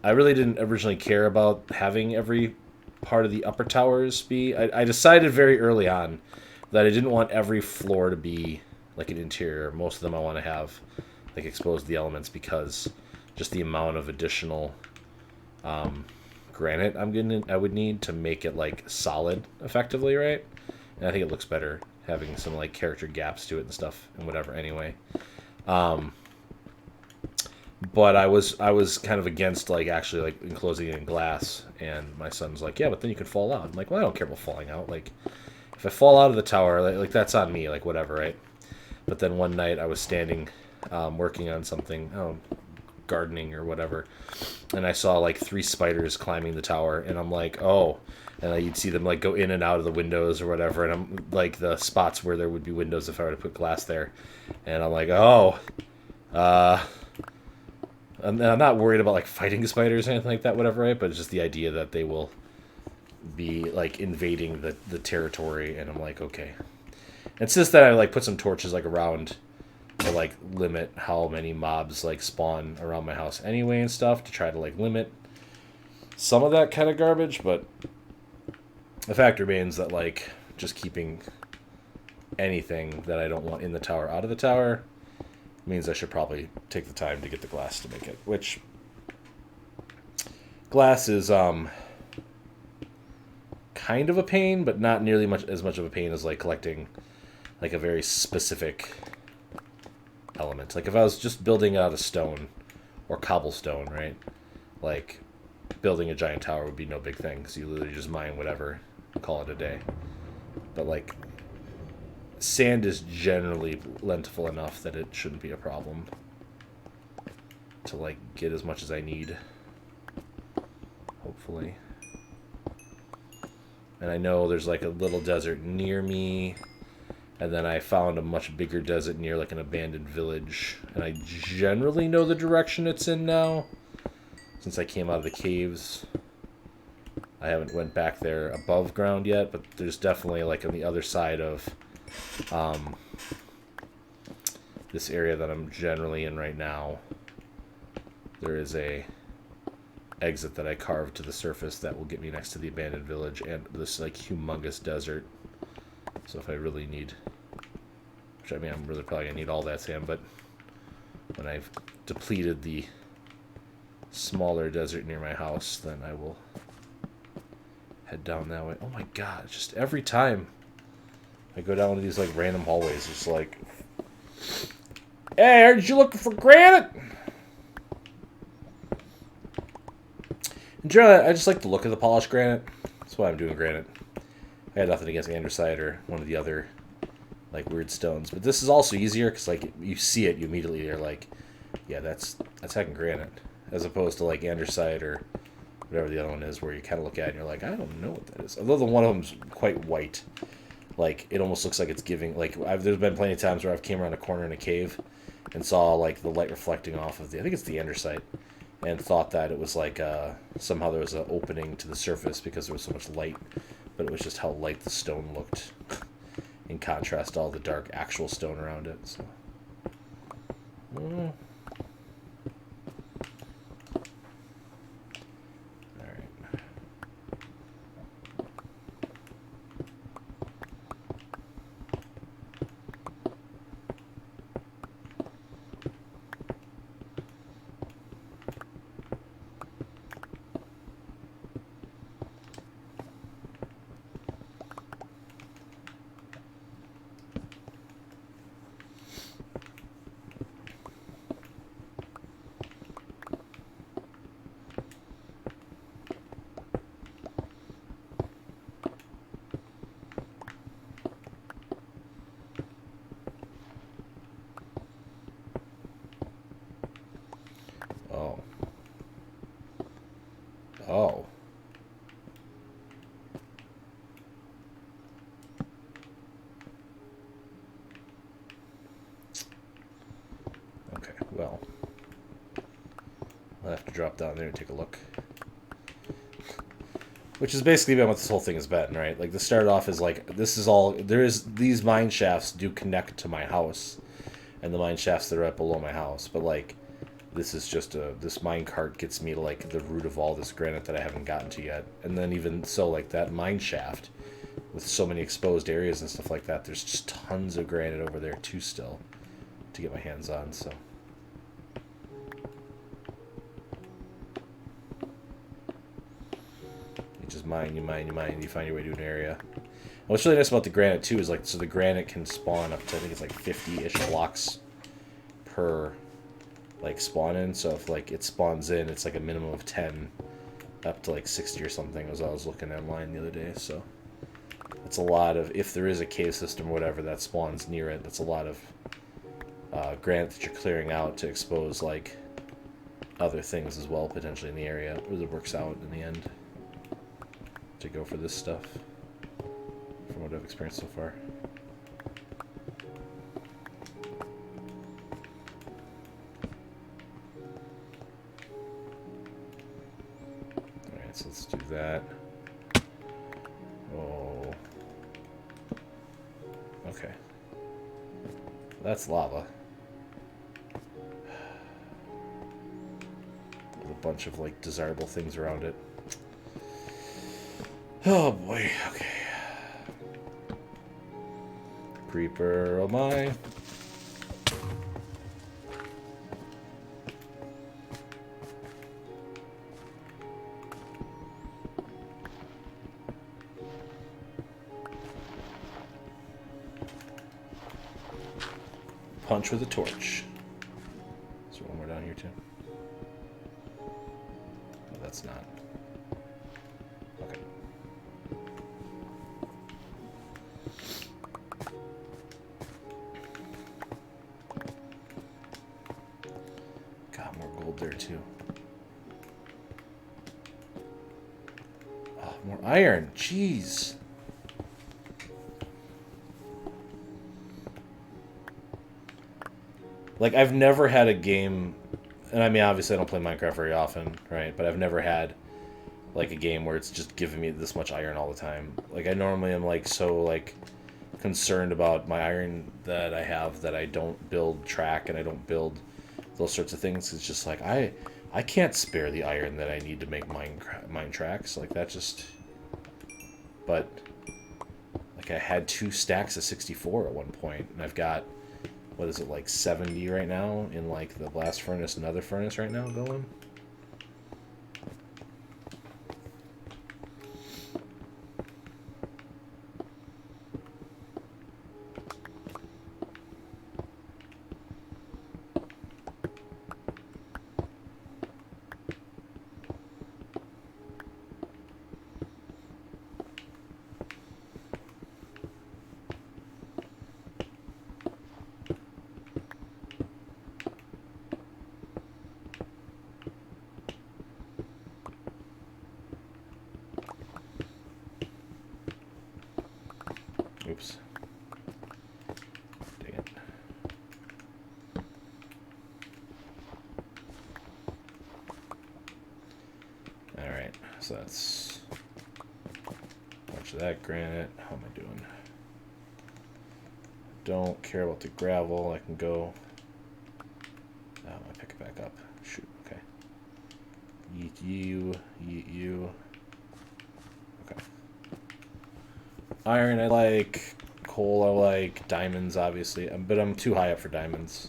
I really didn't originally care about having every part of the upper towers be... I decided very early on that I didn't want every floor to be like an interior. Most of them I want to have like expose the elements, because just the amount of additional granite I would need to make it like solid effectively, right? And I think it looks better having some like character gaps to it and stuff and whatever anyway. But I was kind of against like actually like enclosing it in glass, and my son's like, yeah, but then you could fall out. I'm like, well, I don't care about falling out. Like, if I fall out of the tower, like that's on me, like whatever, right? But then one night I was standing, working on something, gardening or whatever, and I saw like 3 spiders climbing the tower, and I'm like, oh, and you'd see them like go in and out of the windows or whatever, and I'm like the spots where there would be windows if I were to put glass there, and I'm like, oh, I'm not worried about like fighting spiders or anything like that, whatever, right? But it's just the idea that they will be like invading the territory, and I'm like, okay. And since then, I like put some torches like around to like limit how many mobs like spawn around my house anyway and stuff, to try to like limit some of that kind of garbage. But the fact remains that like just keeping anything that I don't want in the tower out of the tower means I should probably take the time to get the glass to make it, which glass is kind of a pain, but not nearly as much of a pain as like collecting like a very specific element. Like if I was just building out of stone or cobblestone, right? Like building a giant tower would be no big thing, because you literally just mine whatever and call it a day. But like sand is generally plentiful enough that it shouldn't be a problem to like get as much as I need, hopefully. And I know there's like a little desert near me, and then I found a much bigger desert near like an abandoned village, and I generally know the direction it's in now since I came out of the caves. I haven't went back there above ground yet, but there's definitely like on the other side of this area that I'm generally in right now, there is a exit that I carved to the surface that will get me next to the abandoned village and this like humongous desert. So if I really need, which I mean I'm really probably gonna need all that sand, but when I've depleted the smaller desert near my house, then I will head down that way. Oh my god, just every time I go down to these like random hallways, it's like, hey, aren't you looking for granite? And generally, I just like the look of the polished granite. That's why I'm doing granite. I had nothing against andesite or one of the other like weird stones, but this is also easier because like you see it, you immediately are like, yeah, that's heckin' granite, as opposed to like andesite or whatever the other one is, where you kind of look at it and you're like, I don't know what that is. Although the one of them's quite white. Like, it almost looks like it's giving, like, there's been plenty of times where I've came around a corner in a cave and saw, like, the light reflecting off of I think it's the andesite, and thought that it was, like, somehow there was an opening to the surface because there was so much light, but it was just how light the stone looked in contrast to all the dark actual stone around it, so. Oh. Okay, well. I'll have to drop down there and take a look. Which is basically been what this whole thing has been, right? Like, this started off as like, this is all, these mine shafts do connect to my house. And the mine shafts that are right below my house. But, like, this is just this mine cart gets me to, like, the root of all this granite that I haven't gotten to yet. And then even so, like, that mine shaft, with so many exposed areas and stuff like that, there's just tons of granite over there, too, still, to get my hands on, so. Just mine, you find your way to an area. And what's really nice about the granite too is like, so the granite can spawn up to, I think it's like 50-ish blocks per like spawn in. So if like it spawns in, it's like a minimum of 10 up to like 60 or something, as I was looking online the other day. So that's a lot of, if there is a cave system or whatever that spawns near it, that's a lot of granite that you're clearing out to expose like other things as well potentially in the area. It really works out in the end to go for this stuff, from what I've experienced so far. Alright, so let's do that. Oh. Okay. That's lava. With a bunch of, like, desirable things around it. Oh boy, okay. Creeper, oh my. Punch with a torch. Is there one more down here too? No, that's not. Okay. Got more gold there too. Oh, more iron. Jeez. Like, I've never had a game, and I mean, obviously I don't play Minecraft very often, right? But I've never had, like, a game where it's just giving me this much iron all the time. Like, I normally am, like, so, like, concerned about my iron that I have that I don't build track and I don't build those sorts of things. It's just, like, I can't spare the iron that I need to make mine tracks. Like, that just... But, like, I had 2 stacks of 64 at one point, and I've got... What is it, like 70 right now in like the blast furnace and other furnace right now going? Oops. Dang it. Alright, so that's a bunch of that granite. How am I doing? Don't care about the gravel. I can go... Oh, I pick it back up. Shoot, okay. Yeet you, yeet you. Okay. Iron I like, coal I like, diamonds obviously, but I'm too high up for diamonds.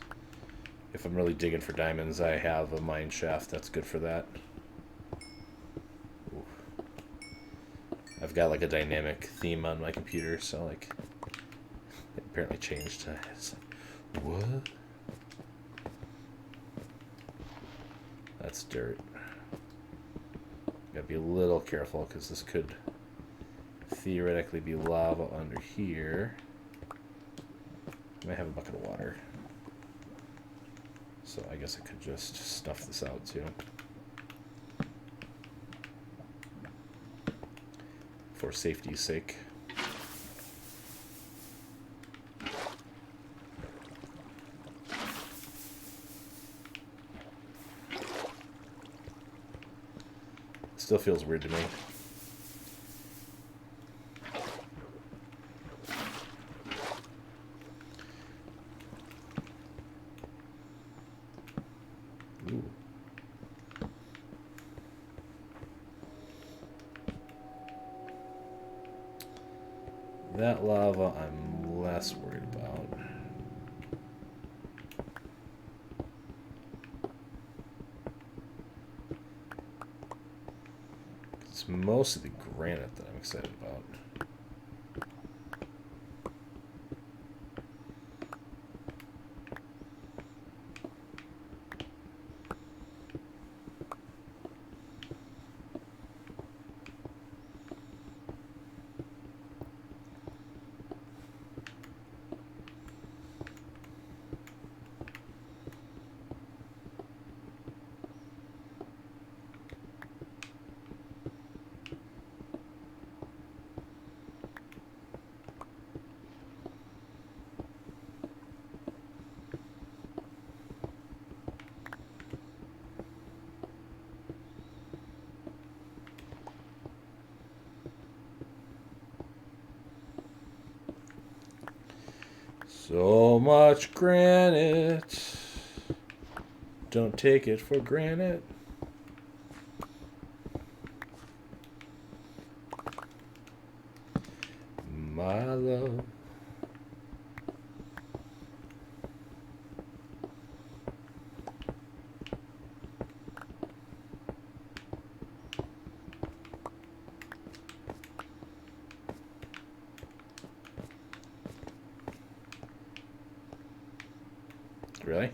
If I'm really digging for diamonds, I have a mine shaft that's good for that. Ooh. I've got like a dynamic theme on my computer, so like, it apparently changed. It's like, what? That's dirt. Gotta be a little careful because this could theoretically be lava under here. I might have a bucket of water. So I guess I could just stuff this out too. for safety's sake. Still feels weird to me. Ooh. That lava I'm less worried about. It's mostly the granite that I'm excited about. So much granite. Don't take it for granted. My love. Really?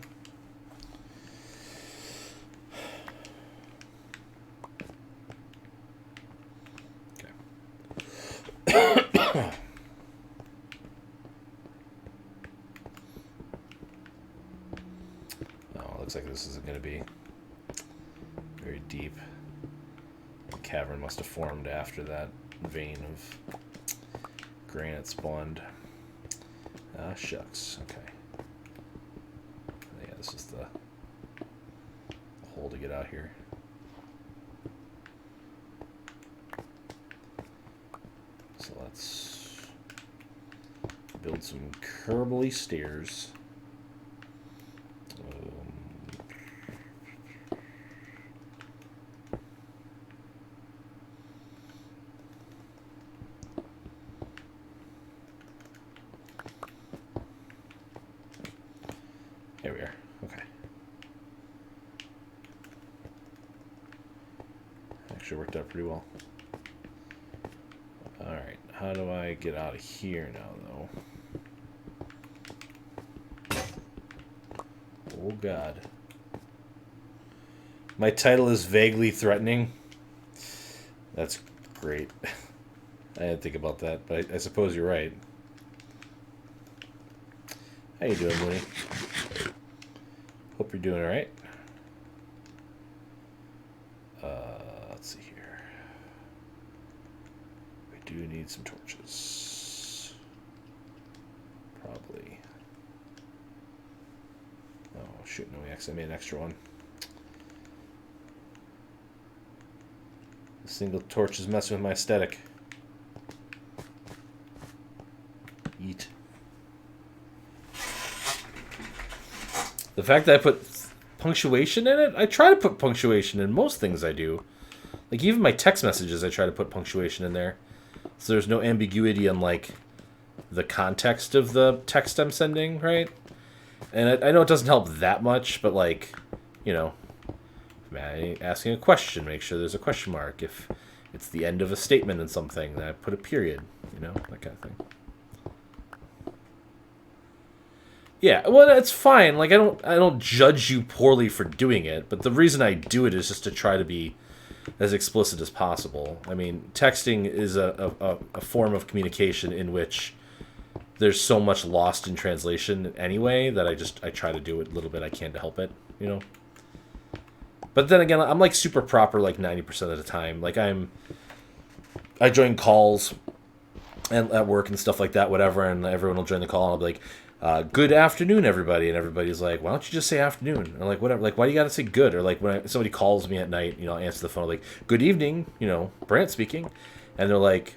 Okay. Oh, looks like this isn't going to be very deep. The cavern must have formed after that vein of granite spawned. Ah, shucks. Okay. Yeah, this is the hole to get out here. So let's build some curbly stairs. Here we are. Okay. Actually worked out pretty well. Alright, how do I get out of here now, though? Oh, God. My title is vaguely threatening. That's great. I didn't think about that, but I suppose you're right. How you doing, Mooney? Hope you're doing all right. Let's see here. We do need some torches. Probably. Oh, shoot, no, I made an extra one. The single torch is messing with my aesthetic. Eat. The fact that I put punctuation in it, I try to put punctuation in most things I do. Like, even my text messages, I try to put punctuation in there. So there's no ambiguity on, like, the context of the text I'm sending, right? And I know it doesn't help that much, but, like, you know, asking a question, make sure there's a question mark. If it's the end of a statement in something, then I put a period, you know, that kind of thing. Yeah, well, that's fine. Like, I don't judge you poorly for doing it, but the reason I do it is just to try to be as explicit as possible. I mean, texting is a form of communication in which there's so much lost in translation anyway that I try to do it a little bit I can to help it, you know? But then again, I'm, like, super proper, like, 90% of the time. Like, I'm I join calls and at work and stuff like that, whatever, and everyone will join the call, and I'll be like, "Good afternoon, everybody," and everybody's like, "Why don't you just say afternoon?" And I'm like, "Whatever." Like, why do you got to say good? Or like when somebody calls me at night, I'll answer the phone like, "Good evening," Brant speaking, and they're like,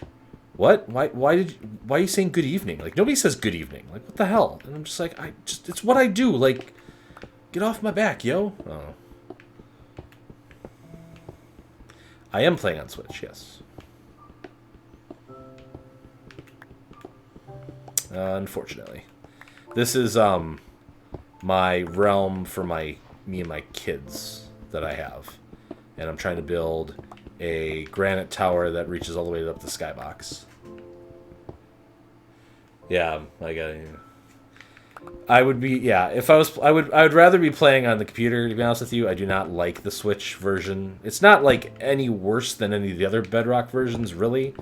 "What? Why are you saying good evening? Like nobody says good evening. Like what the hell?" And I'm just like, it's what I do. Like, get off my back, yo. Oh. I am playing on Switch, yes. Unfortunately. This is my realm for me and my kids that I have. And I'm trying to build a granite tower that reaches all the way up the skybox. Yeah, I would be if I would rather be playing on the computer, to be honest with you. I do not like the Switch version. It's not like any worse than any of the other Bedrock versions, really.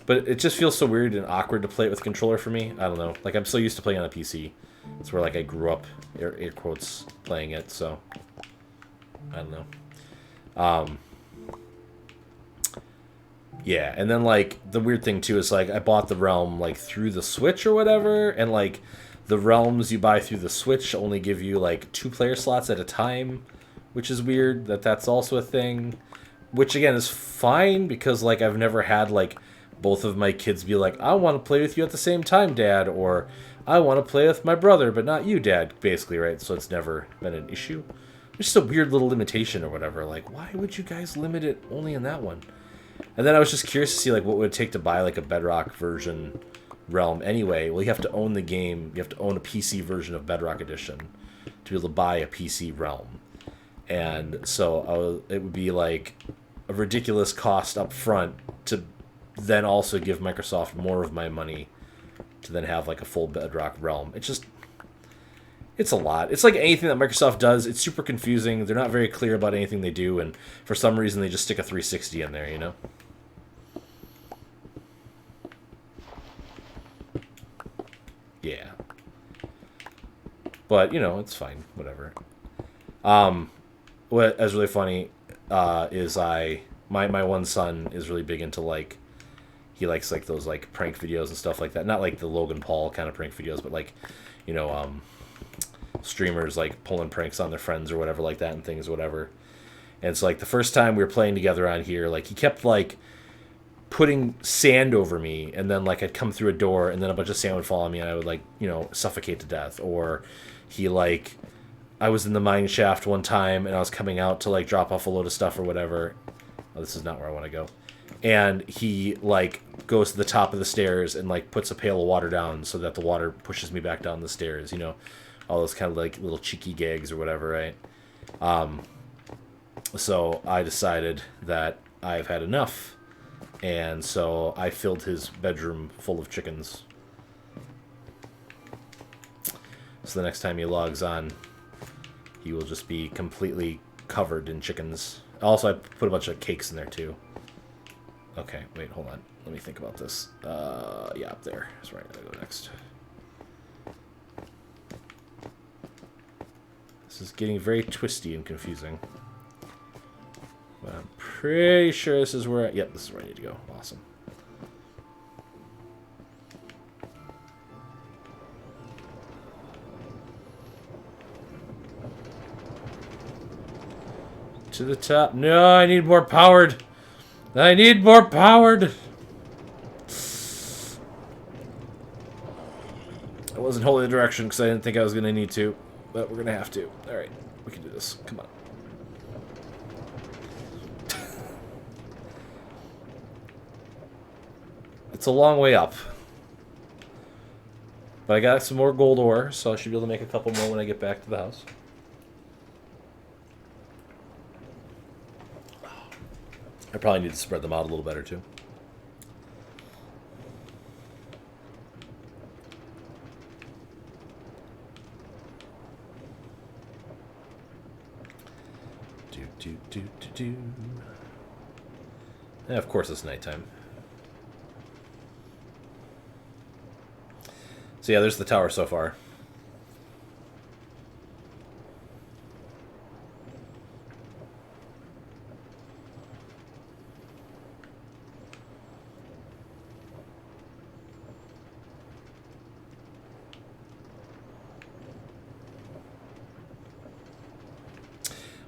But it just feels so weird and awkward to play it with a controller for me. I don't know. Like I'm so used to playing on a PC. It's where like I grew up, air quotes, playing it. So I don't know. Um, yeah, and then like the weird thing too is like I bought the Realm like through the Switch or whatever, and like the Realms you buy through the Switch only give you like 2 player slots at a time, which is weird. That's also a thing. Which again is fine because like I've never had like both of my kids be like, I want to play with you at the same time, Dad, or I want to play with my brother, but not you, Dad, basically, right? So it's never been an issue. It's just a weird little limitation or whatever. Like, why would you guys limit it only in that one? And then I was just curious to see like what would it take to buy like a Bedrock version Realm anyway. Well, you have to own the game. You have to own a PC version of Bedrock Edition to be able to buy a PC Realm. And so it would be like a ridiculous cost up front to then also give Microsoft more of my money to then have like a full Bedrock Realm. It's a lot. It's like anything that Microsoft does. It's super confusing. They're not very clear about anything they do, and for some reason they just stick a 360 in there, Yeah. But, it's fine. Whatever. What is really funny is my one son is really big into like he likes like those like prank videos and stuff like that. Not like the Logan Paul kind of prank videos, but like you know streamers like pulling pranks on their friends or whatever like that and things whatever. And it's like the first time we were playing together on here, like he kept like putting sand over me, and then like I'd come through a door, and then a bunch of sand would fall on me, and I would like suffocate to death. Or he like I was in the mine shaft one time, and I was coming out to like drop off a load of stuff or whatever. Oh, this is not where I want to go. And he like goes to the top of the stairs and like puts a pail of water down so that the water pushes me back down the stairs. All those kind of like little cheeky gags or whatever, right? So I decided that I've had enough, and so I filled his bedroom full of chickens. So the next time he logs on, he will just be completely covered in chickens. Also, I put a bunch of cakes in there too. Okay, wait, hold on. Let me think about this. Yeah, up there. That's right. I gotta go next. This is getting very twisty and confusing. But I'm pretty sure this is where yep, this is where I need to go. Awesome. To the top. No, I need more powered. I need more powered. I wasn't holding the direction because I didn't think I was going to need to. But we're going to have to. Alright, we can do this. Come on. It's a long way up. But I got some more gold ore, so I should be able to make a couple more when I get back to the house. I probably need to spread them out a little better, too. Do. And of course, it's nighttime. So yeah, there's the tower so far.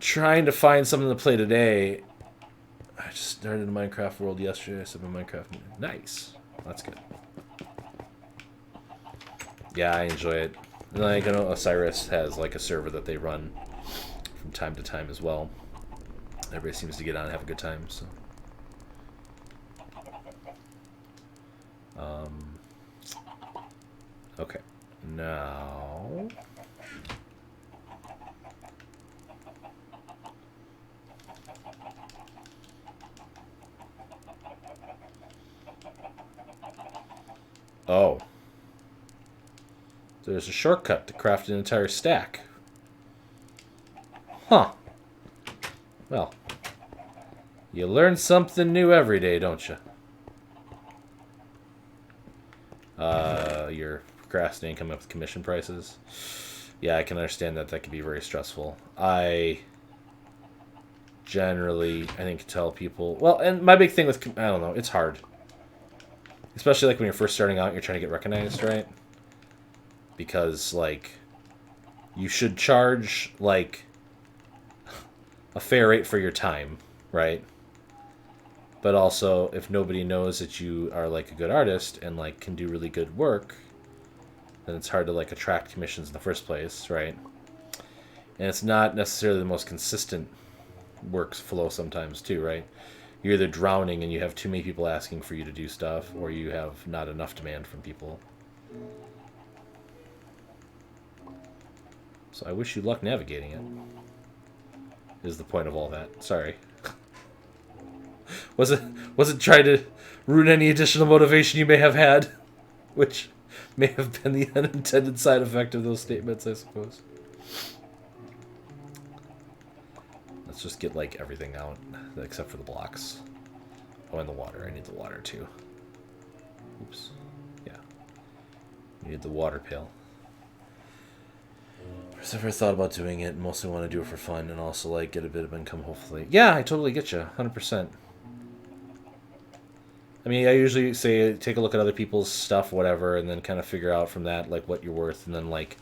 trying to find something to play today. I just started a Minecraft world yesterday. I said my Minecraft. Nice. That's good. Yeah, I enjoy it. And like, I know Osiris has like a server that they run from time to time as well. Everybody seems to get on and have a good time. So, okay, now. Oh. There's a shortcut to craft an entire stack. Huh. Well, you learn something new every day, don't you? You're procrastinating coming up with commission prices. Yeah, I can understand that. That can be very stressful. I generally, I think, tell people... Well, and my big thing with... I don't know, it's hard. Especially like when you're first starting out and you're trying to get recognized, right? Because, like, you should charge, like, a fair rate for your time, right? But also, if nobody knows that you are, like, a good artist and, like, can do really good work, then it's hard to, like, attract commissions in the first place, right? And it's not necessarily the most consistent work flow sometimes, too, right? You're either drowning and you have too many people asking for you to do stuff, or you have not enough demand from people. So I wish you luck navigating it, is the point of all that. Sorry. Was it trying to ruin any additional motivation you may have had? Which may have been the unintended side effect of those statements, I suppose. Let's just get, like, everything out, except for the blocks. Oh, and the water. I need the water, too. Oops. Yeah. You need the water pail. I've never thought about doing it. Mostly want to do it for fun and also, like, get a bit of income, hopefully. Yeah, I totally get you. 100%. I mean, I usually say take a look at other people's stuff, whatever, and then kind of figure out from that, like, what you're worth. And then, like,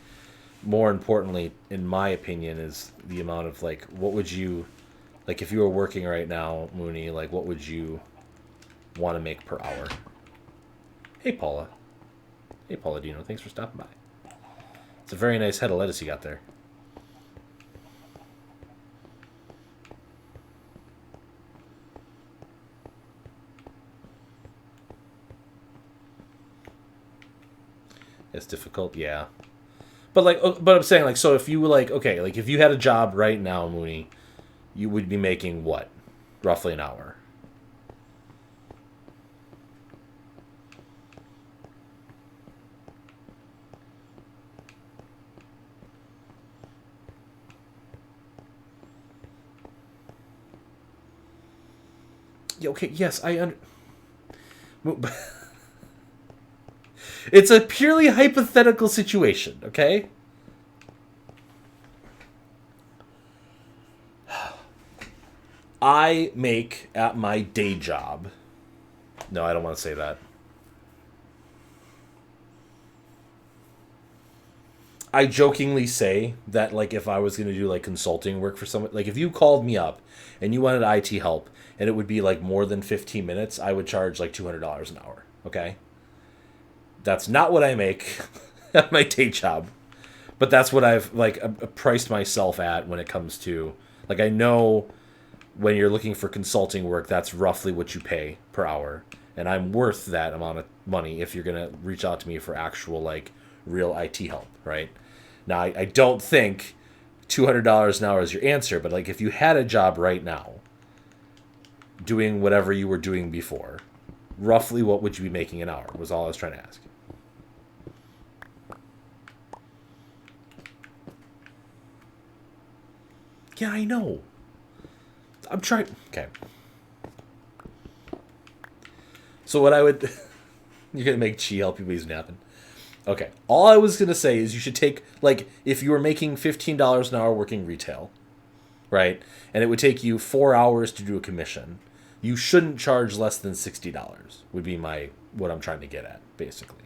more importantly, in my opinion, is the amount of, like, what would you... Like, if you were working right now, Mooney, like, what would you want to make per hour? Hey, Paula. Hey, Paula Dino. Thanks for stopping by. It's a very nice head of lettuce you got there. It's difficult, yeah. But, like, but I'm saying, like, so if you were, like, okay, like, if you had a job right now, Mooney, you would be making what? Roughly an hour. Okay, yes, it's a purely hypothetical situation, okay? I make at my day job... No, I don't want to say that. I jokingly say that, like, if I was going to do, like, consulting work for someone... Like, if you called me up and you wanted IT help, and it would be, like, more than 15 minutes, I would charge, like, $200 an hour, okay? That's not what I make at my day job. But that's what I've, like, priced myself at when it comes to... Like, I know when you're looking for consulting work, that's roughly what you pay per hour. And I'm worth that amount of money if you're going to reach out to me for actual, like, real IT help, right? Now, I don't think $200 an hour is your answer, but, like, if you had a job right now doing whatever you were doing before, roughly what would you be making an hour was all I was trying to ask. Yeah, I know. I'm trying... Okay. So what I would... You're going to make Chi help you, but he's napping. Okay. All I was going to say is you should take... Like, if you were making $15 an hour working retail, right? And it would take you 4 hours to do a commission. You shouldn't charge less than $60, would be what I'm trying to get at, basically.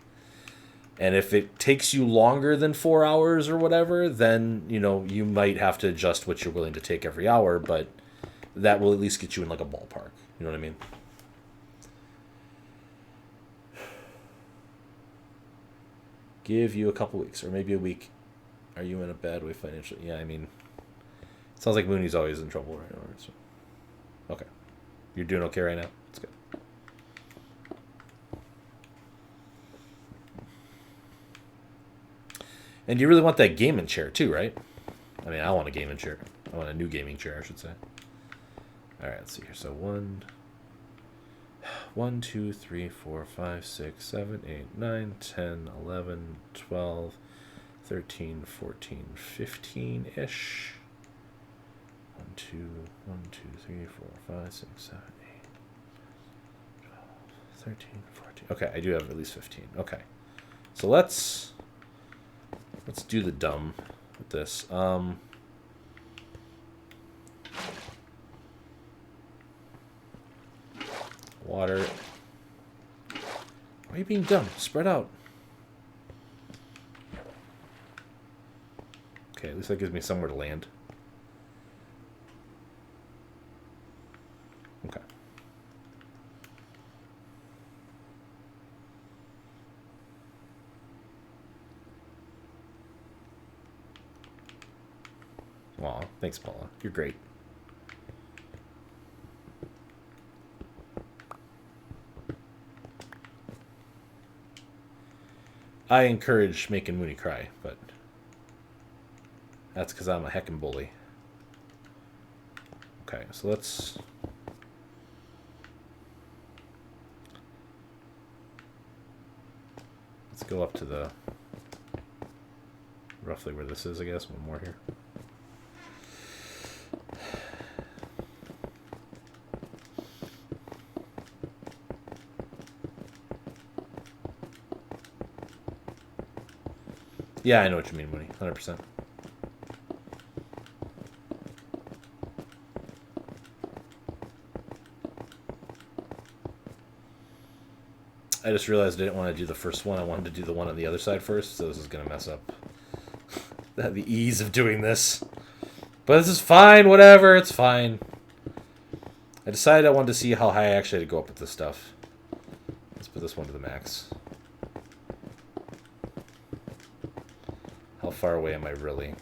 And if it takes you longer than 4 hours or whatever, then, you know, you might have to adjust what you're willing to take every hour, but that will at least get you in like a ballpark. You know what I mean? Give you a couple weeks, or maybe a week. Are you in a bad way financially? Yeah, I mean, it sounds like Mooney's always in trouble right now. So. Okay. You're doing okay right now? That's good. And you really want that gaming chair too, right? I mean, I want a gaming chair. I want a new gaming chair, I should say. All right, let's see here. So 1, 2, 3, 4, 5, 6, 7, 8, 9, 10, 11, 12, 13, 14, 15-ish. 1, 2, 3, 4, 5, 6, 7, 8, 12, 13, 14. Okay, I do have at least 15. Okay. So let's do the dumb with this. Water. Why are you being dumb? Spread out. Okay, at least that gives me somewhere to land. Okay. Aw, thanks, Paula. You're great. I encourage making Mooney cry, but that's because I'm a heckin' bully. Okay, so let's go up to the roughly where this is, I guess. One more here. Yeah, I know what you mean, Mooney. 100%. I just realized I didn't want to do the first one. I wanted to do the one on the other side first, so this is going to mess up the ease of doing this. But this is fine, whatever, it's fine. I decided I wanted to see how high I actually had to go up with this stuff. Let's put this one to the max. How far away am I really?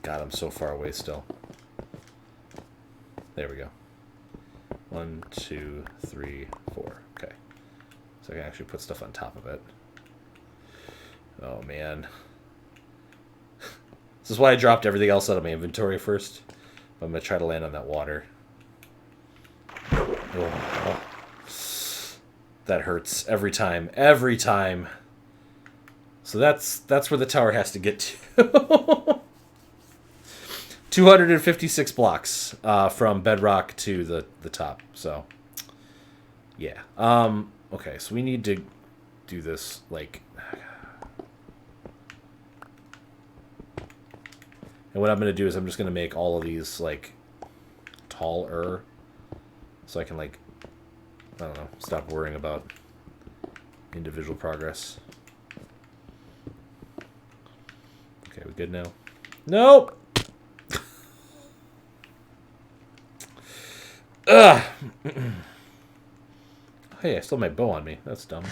God, I'm so far away still. There we go. 1, 2, 3, 4. Okay. So I can actually put stuff on top of it. Oh, man. This is why I dropped everything else out of my inventory first. I'm going to try to land on that water. Oh. That hurts every time. Every time. So that's where the tower has to get to. 256 blocks from bedrock to the top. So, yeah. Okay, so we need to do this, like... And what I'm going to do is I'm just going to make all of these, like, taller. So I can, like, I don't know, stop worrying about individual progress. Okay, we good now? Nope! Ugh! Hey, I still have my bow on me. That's dumb.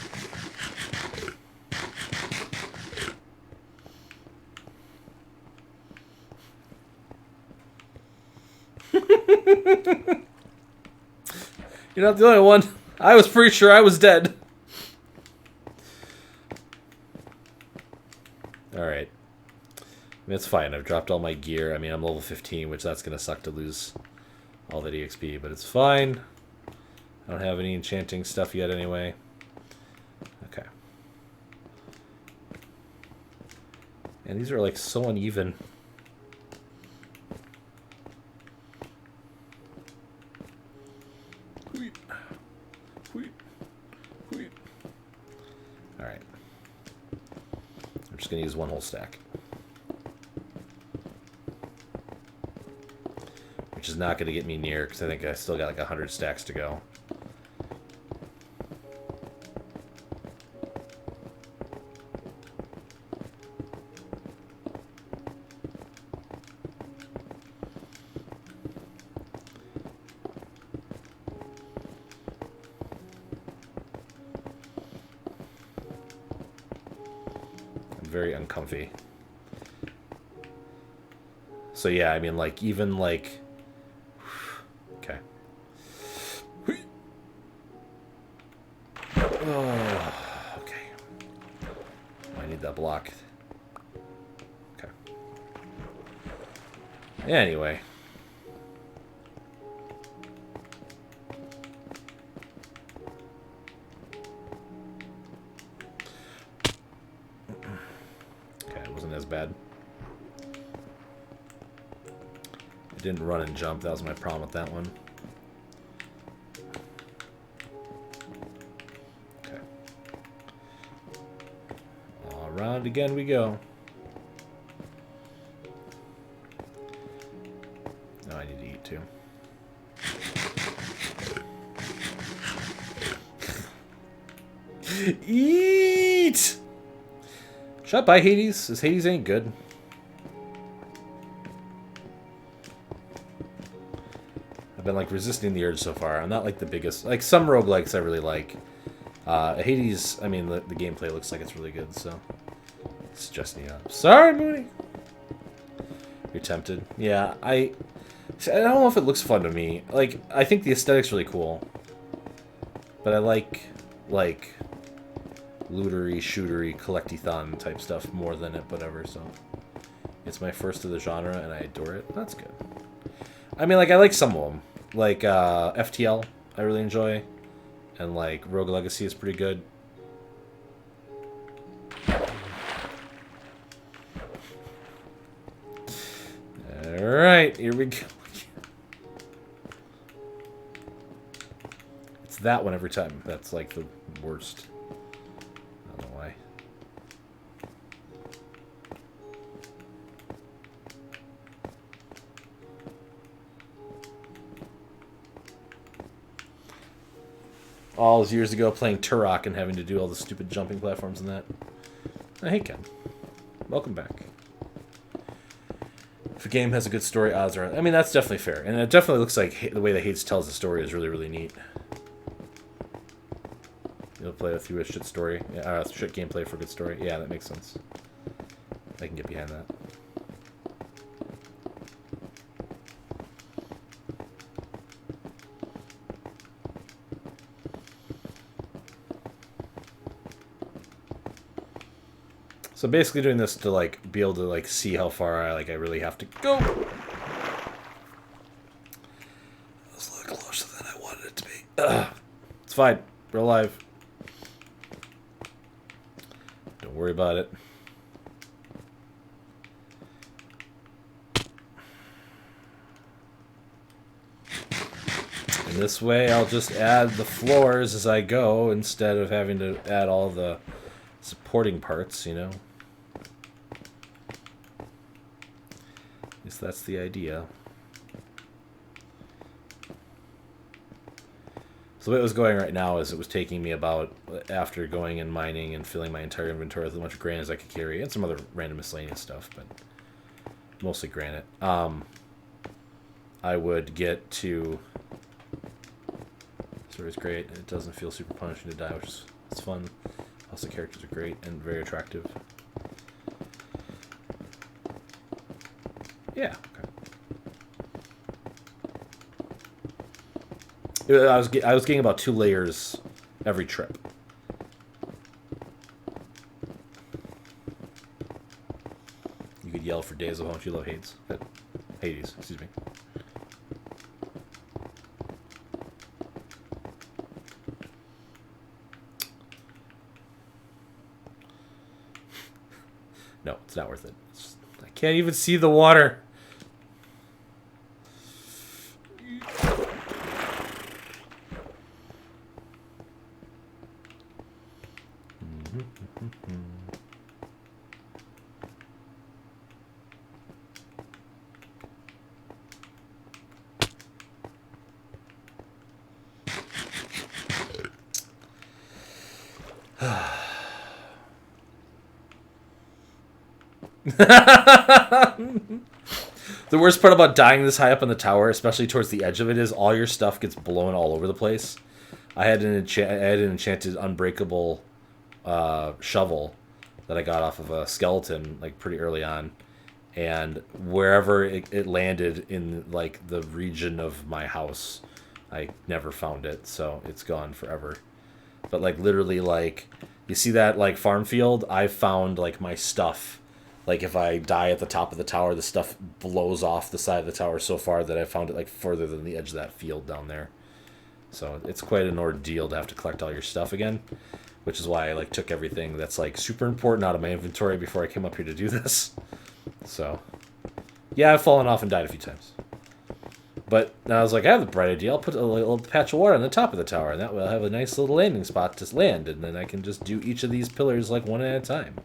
You're not the only one. I was pretty sure I was dead. Alright. I mean, it's fine. I've dropped all my gear. I mean, I'm level 15, which that's going to suck to lose all that EXP, but it's fine. I don't have any enchanting stuff yet anyway. Okay. And these are like so uneven. Alright. I'm just going to use one whole stack. Which is not going to get me near, because I think I still got like 100 stacks to go. very uncomfy. So yeah, I mean, like, even, like... Okay. Oh, okay. I need that block. Okay. Anyway. Okay, it wasn't as bad. I didn't run and jump. That was my problem with that one. Okay. Around again we go. Oh, I need to eat too. Eat! Should I buy Hades? This Hades ain't good. I've been like resisting the urge so far. I'm not like the biggest, like some roguelikes I really like. Hades, I mean the gameplay looks like it's really good, so it's just me up. Sorry, Mooney. You're tempted. Yeah, I don't know if it looks fun to me. Like, I think the aesthetic's really cool, but I like lootery, shootery, collecty-thon type stuff more than it, whatever. So it's my first of the genre, and I adore it. That's good. I mean, like, I like some of them. Like, FTL, I really enjoy. And, like, Rogue Legacy is pretty good. Alright, here we go. It's that one every time. That's, like, the worst. I don't know why. All those years ago playing Turok and having to do all the stupid jumping platforms and that. Oh, hey, Ken. Welcome back. If a game has a good story, odds are... I mean, that's definitely fair. And it definitely looks like the way that Hades tells the story is really, really neat. You'll play through a shit story. Shit gameplay for a good story. Yeah, that makes sense. I can get behind that. So basically doing this to, like, be able to, like, see how far I really have to go. That was a little closer than I wanted it to be. It's fine. We're alive. Don't worry about it. And this way I'll just add the floors as I go instead of having to add all the supporting parts, you know? At least that's the idea. So the way it was going right now is it was taking me about, after going and mining and filling my entire inventory with as much granite as I could carry, and some other random miscellaneous stuff, but mostly granite. I would get to... So it's great, and it doesn't feel super punishing to die, which is it's fun. Also, the characters are great and very attractive. Yeah, okay. I was getting about 2 layers every trip. You could yell for days of how much you love Hades. Hades, excuse me. No, it's not worth it. I can't even see the water. The worst part about dying this high up in the tower, especially towards the edge of it, is all your stuff gets blown all over the place. I had an enchanted unbreakable shovel, that I got off of a skeleton like pretty early on, and wherever it landed in like the region of my house, I never found it, so it's gone forever. But like literally, like you see that like farm field, I found like my stuff. Like if I die at the top of the tower, the stuff blows off the side of the tower so far that I found it like further than the edge of that field down there. So it's quite an ordeal to have to collect all your stuff again, which is why I like took everything that's like super important out of my inventory before I came up here to do this. So yeah, I've fallen off and died a few times. But I was like, I have the bright idea. I'll put a little patch of water on the top of the tower, and that way I'll have a nice little landing spot to land, and then I can just do each of these pillars like one at a time.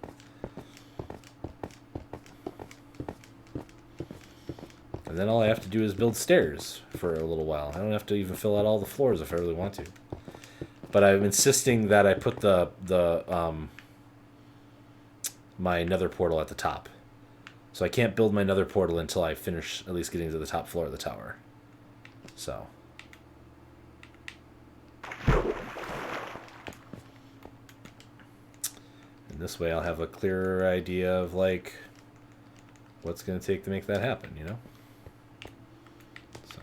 And then all I have to do is build stairs for a little while. I don't have to even fill out all the floors if I really want to. But I'm insisting that I put my nether portal at the top. So I can't build my nether portal until I finish at least getting to the top floor of the tower. So. And this way I'll have a clearer idea of, like, what's going to take to make that happen, you know? So.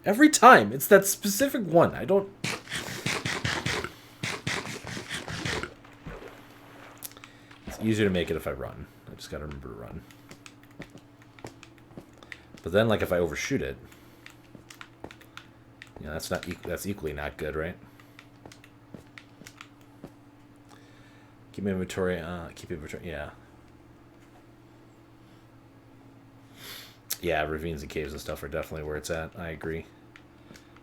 Every time. It's that specific one. I don't... Easier to make it if I run. I just gotta remember to run. But then, like, if I overshoot it, you know, that's equally not good, right? Keep inventory. Keep inventory. Yeah. Yeah, ravines and caves and stuff are definitely where it's at. I agree.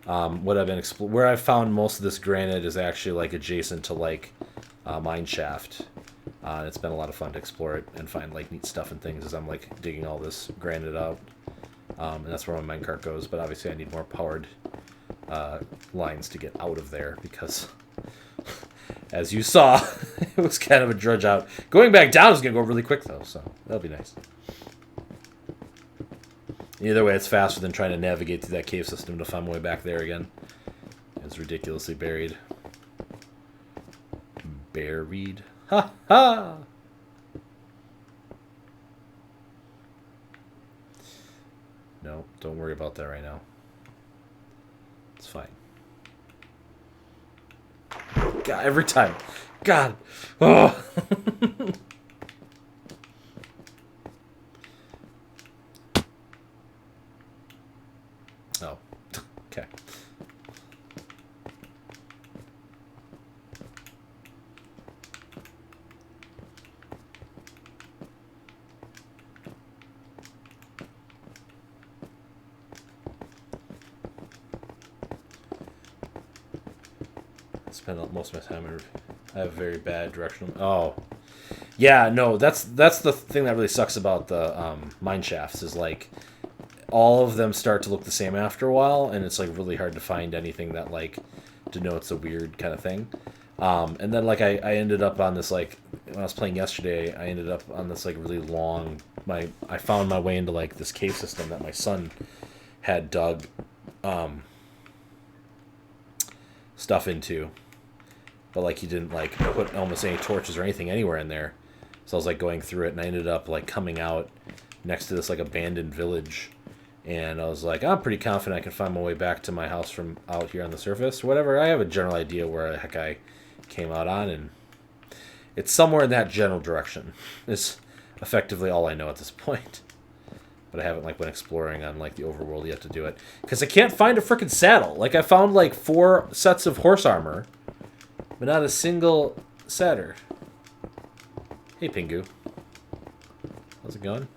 What I've been where I've found most of this granite is actually like adjacent to like mine shaft. It's been a lot of fun to explore it and find like neat stuff and things as I'm like digging all this granite out. And that's where my minecart goes, but obviously I need more powered lines to get out of there because, as you saw, it was kind of a drudge out. Going back down is going to go really quick though, so that'll be nice. Either way, it's faster than trying to navigate through that cave system to find my way back there again. It's ridiculously buried. Buried? Ha ha! No, don't worry about that right now. It's fine. God, every time. God! Oh! Oh. Okay. Spend most of my time. I have very bad directional. Oh, yeah. No, that's the thing that really sucks about the mine shafts is like all of them start to look the same after a while, and it's like really hard to find anything that like denotes a weird kind of thing. And then like I ended up on this like when I was playing yesterday, I ended up on this like really long. I found my way into like this cave system that my son had dug stuff into. But like he didn't like put almost any torches or anything anywhere in there. So I was like going through it and I ended up like coming out next to this like abandoned village. And I was like, I'm pretty confident I can find my way back to my house from out here on the surface or whatever. I have a general idea where the heck I came out on, and it's somewhere in that general direction. It's effectively all I know at this point. But I haven't like been exploring on like the overworld yet to do it. Because I can't find a frickin' saddle. Like I found like 4 sets of horse armor. But not a single satyr. Hey, Pingu. How's it going?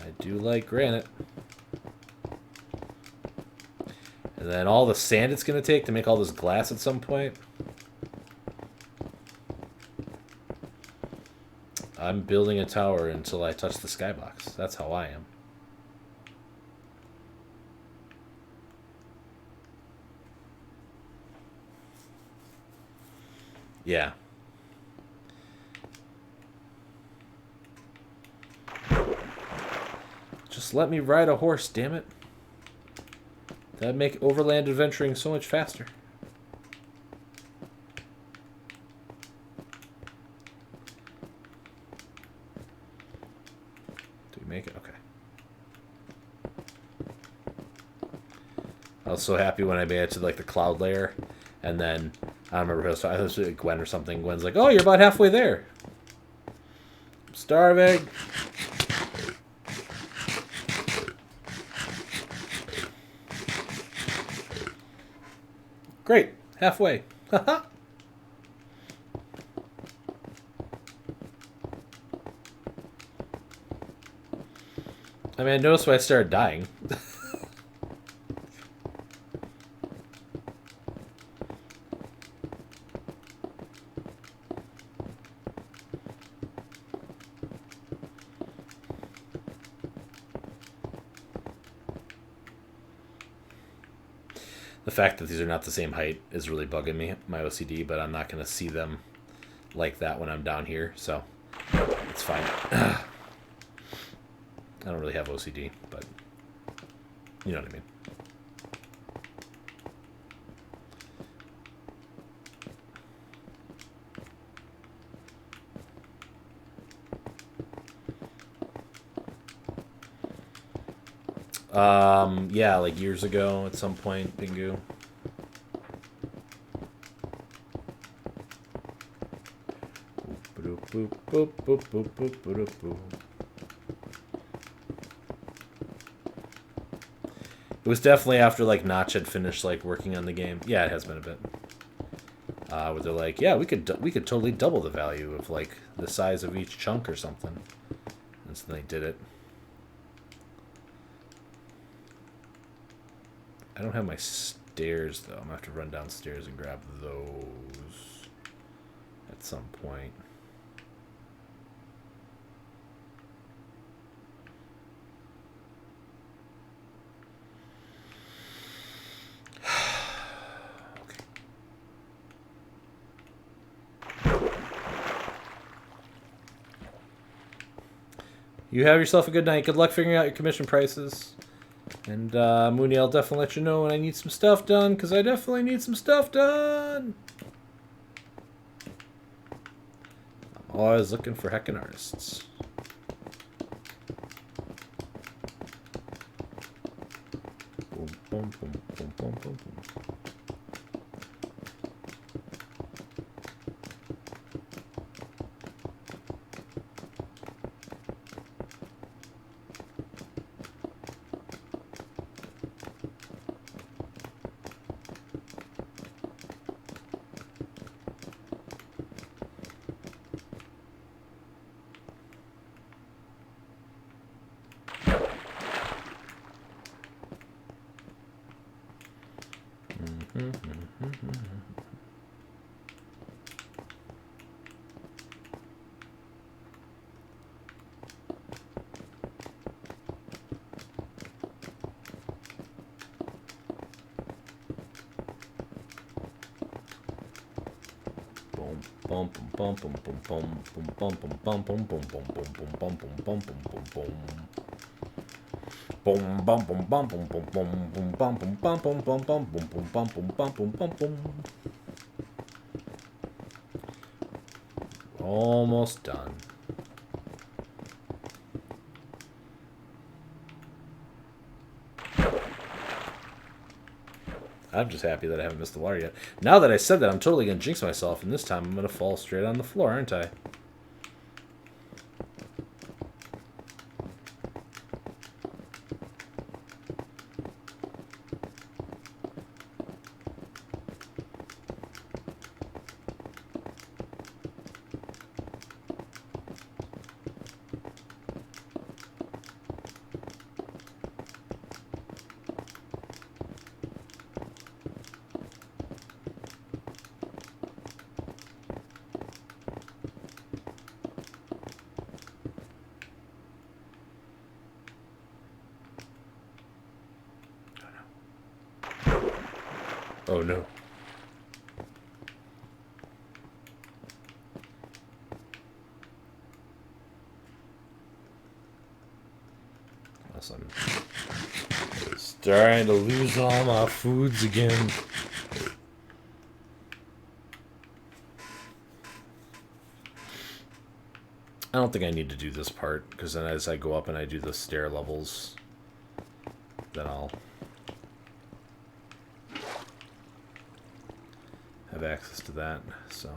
I do like granite. And then all the sand it's going to take to make all this glass at some point. I'm building a tower until I touch the skybox. That's how I am. Yeah. Just let me ride a horse, damn it. That'd make overland adventuring so much faster. Do we make it? Okay. I was so happy when I made it to like the cloud layer, and then I don't remember who I was like Gwen or something. Gwen's like, "Oh, you're about halfway there." I'm starving. Great, halfway. Haha. I mean, I noticed when I started dying. The fact that these are not the same height is really bugging me, my OCD, but I'm not going to see them like that when I'm down here, so it's fine. I don't really have OCD, but you know what I mean. Yeah, like years ago at some point, Pingu. It was definitely after like Notch had finished like working on the game. Yeah, it has been a bit. Where they're like, yeah, we could totally double the value of like the size of each chunk or something, and so they did it. I don't have my stairs though. I'm gonna have to run downstairs and grab those at some point. You have yourself a good night. Good luck figuring out your commission prices. And Mooney, I'll definitely let you know when I need some stuff done, because I definitely need some stuff done. I'm always looking for heckin' artists. Boom, boom, boom, boom, boom, boom, boom. Bum bum bum bum bum bum bum bum bum bum bum bum bum bum bum bum bum bum. Boom bum bum bum bum bum bum bum bum bum bum bum bum bum bum bum bum bum bum bum. Almost done. I'm just happy that I haven't missed the water yet. Now that I said that, I'm totally going to jinx myself, and this time I'm going to fall straight on the floor, aren't I? Oh no. Unless I'm starting to lose all my foods again. I don't think I need to do this part, because then as I go up and I do the stair levels, then I'll have access to that, so...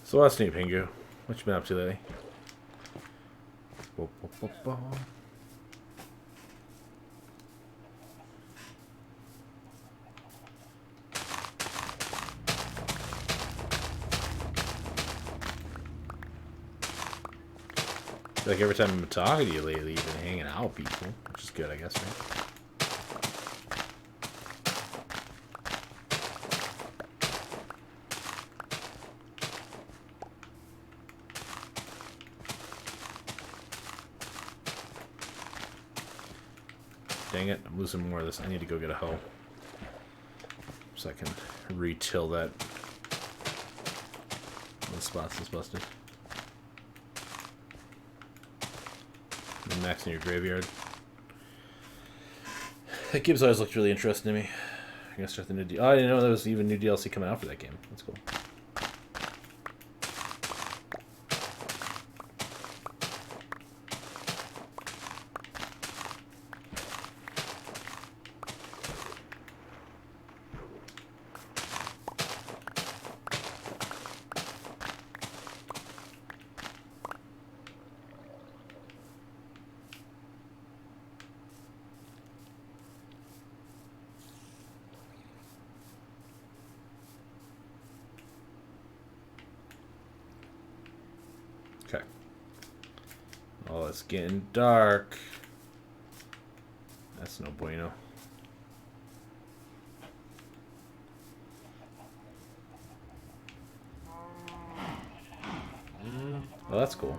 So what's new, Pingu? What you been up to lately? Bo, bo, bo, bo. Like every time I'm talking to you lately, you've been hanging out with people, which is good, I guess, right? Dang it, I'm losing more of this. I need to go get a hoe. So I can re-till that. One spots is busted. And Max in your graveyard. That Gibbs always looked really interesting to me. I gotta start the new Oh, I didn't know there was even new DLC coming out for that game. That's cool. Okay. Oh, it's getting dark. That's no bueno. Oh, that's cool.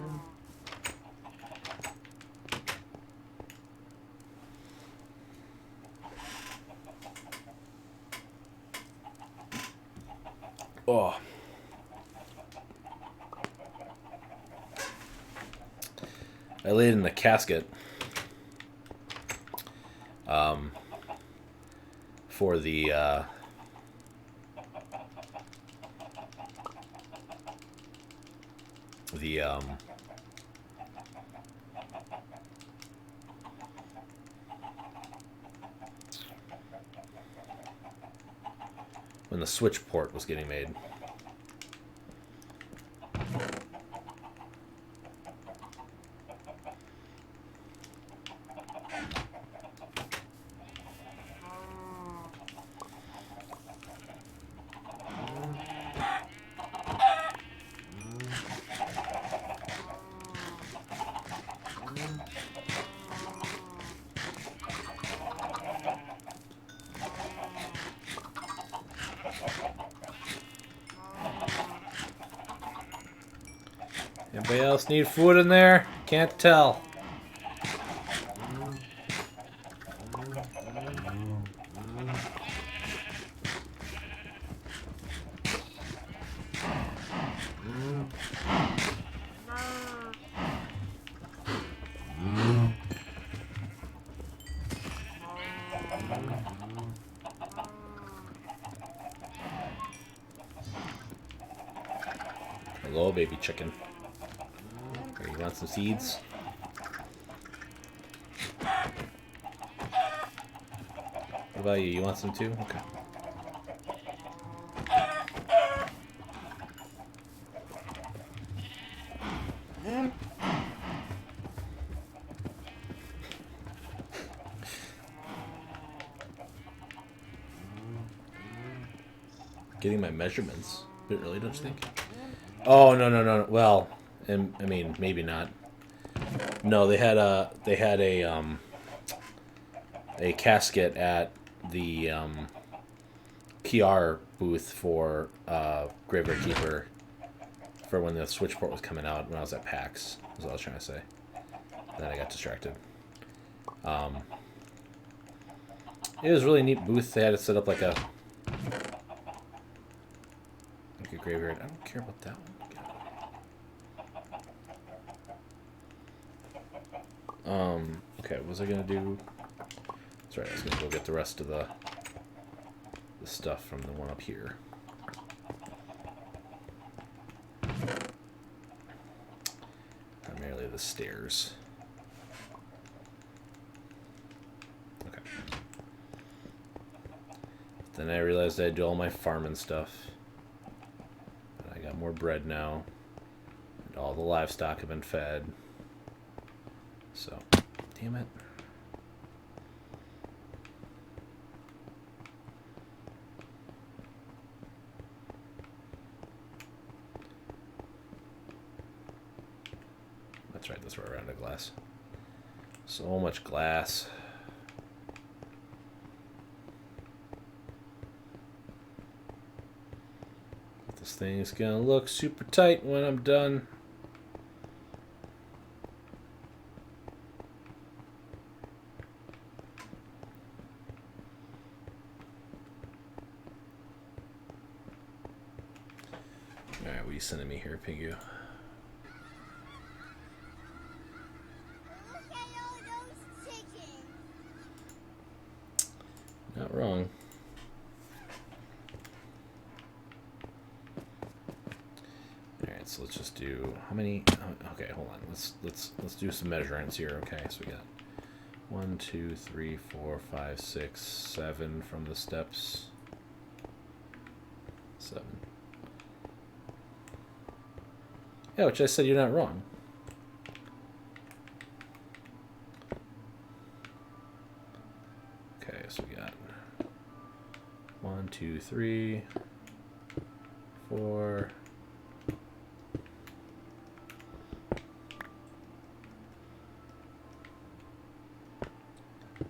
Oh. I laid in the casket for the when the Switch port was getting made. Anybody else need food in there? Can't tell. Hello, baby chicken. Here, you want some seeds? What about you? You want some too? Okay. Getting my measurements. A bit early, don't you think? Oh, no, no, no. Well, I mean, maybe not. No, they had a casket at the PR booth for Graveyard Keeper for when the Switch port was coming out when I was at PAX. Is what I was trying to say. Then I got distracted. It was a really neat booth. They had it set up like a graveyard. I don't care about that one. Okay, what was I gonna do? That's right, I was gonna go get the rest of the stuff from the one up here. Primarily the stairs. Okay. Then I realized I'd do all my farming stuff. I got more bread now. And all the livestock have been fed. So, damn it. That's right, that's where I ran out of glass. So much glass. This thing's gonna look super tight when I'm done. Alright, what are you sending me here, Pingu? Not wrong. Alright, so let's just do how many okay, hold on. Let's do some measurements here. Okay, so we got 1, 2, 3, 4, 5, 6, 7 from the steps. 7. Yeah, which I said you're not wrong. Okay, so we got 1, 2, 3, 4.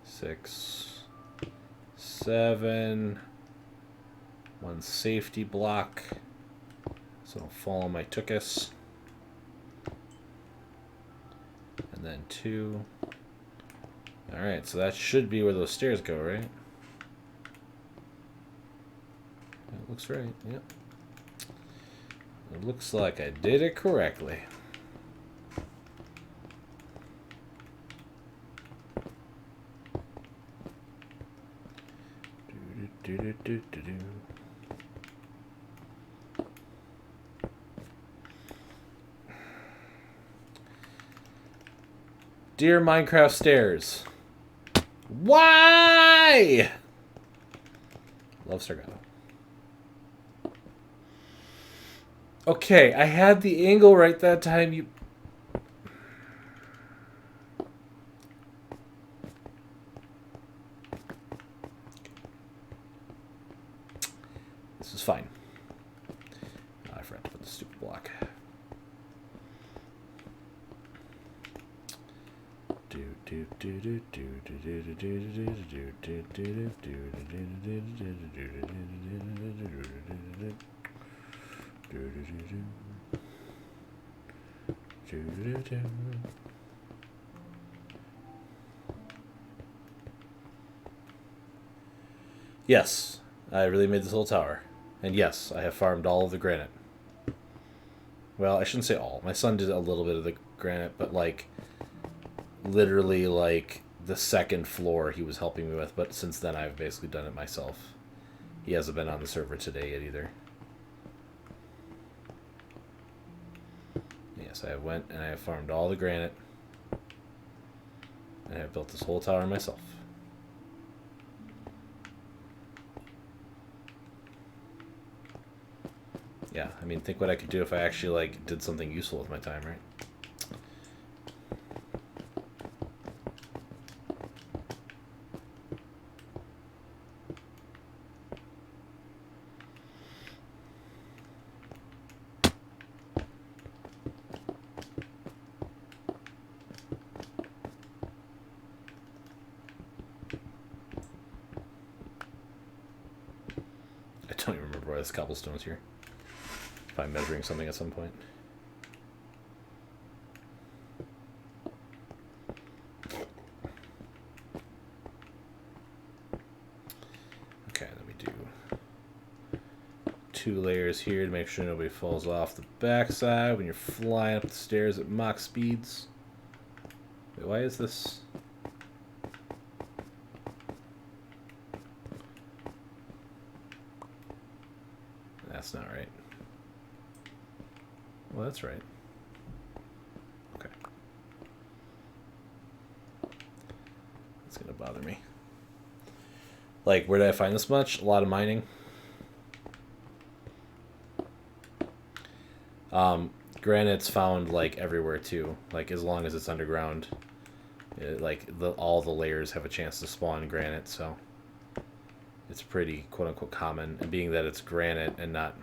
6, 7. 1 safety block, so don't fall on my tuchus. And then 2. Alright, so that should be where those stairs go, right? That looks right, yep. It looks like I did it correctly. Dear Minecraft Stairs, why? Love Sargato. Okay, I had the angle right that time. You. This is fine. Oh, I forgot to put the stupid block. Yes, I really made this whole tower. And yes, I have farmed all of the granite. Well, I shouldn't say all. My son did a little bit of the granite, but like literally like the second floor he was helping me with. But since then, I've basically done it myself. He hasn't been on the server today yet either. Yes, I went and I farmed all the granite, and I built this whole tower myself. Yeah, I mean, think what I could do if I actually like did something useful with my time, right? I don't even remember why this cobblestone's here. If I'm measuring something at some point. Okay, let me do 2 layers here to make sure nobody falls off the backside when you're flying up the stairs at Mach speeds. Wait, why is this? That's not right. Well, that's right. Okay. That's gonna bother me. Like, where did I find this much? A lot of mining. Granite's found like everywhere too. Like as long as it's underground, like all the layers have a chance to spawn granite. So it's pretty quote unquote common. And being that it's granite and not,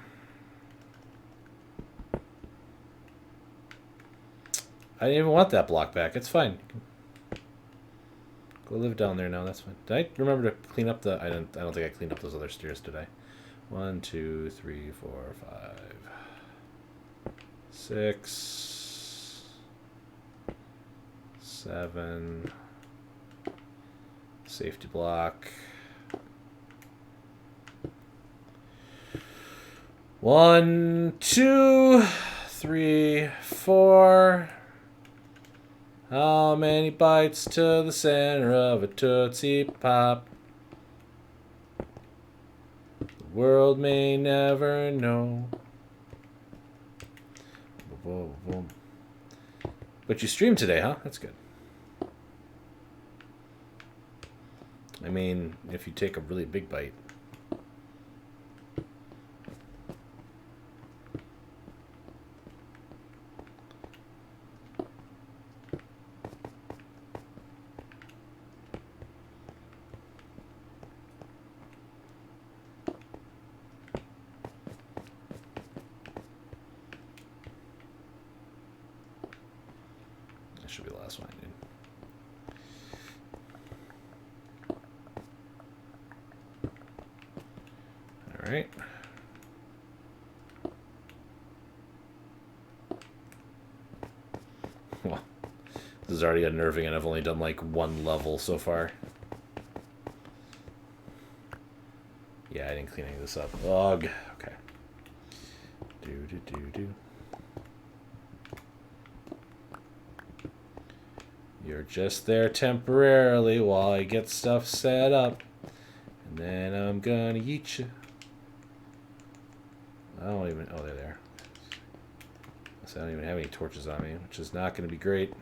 I didn't even want that block back. It's fine. Go live down there now. That's fine. Did I remember to clean up the? I don't think I cleaned up those other stairs. Did I? 1, 2, 3, 4, 5, 6, 7. Safety block. 1, 2, 3, 4. How many bites to the center of a Tootsie Pop? The world may never know. But you streamed today, huh? That's good. I mean, if you take a really big bite. That should be the last one, dude. Alright. Well, this is already unnerving and I've only done like 1 level so far. Yeah, I didn't clean any of this up. Ugh. Okay. Do. You're just there temporarily while I get stuff set up. And then I'm gonna eat you. I don't even... Oh, they're there. So I don't even have any torches on me, which is not going to be great.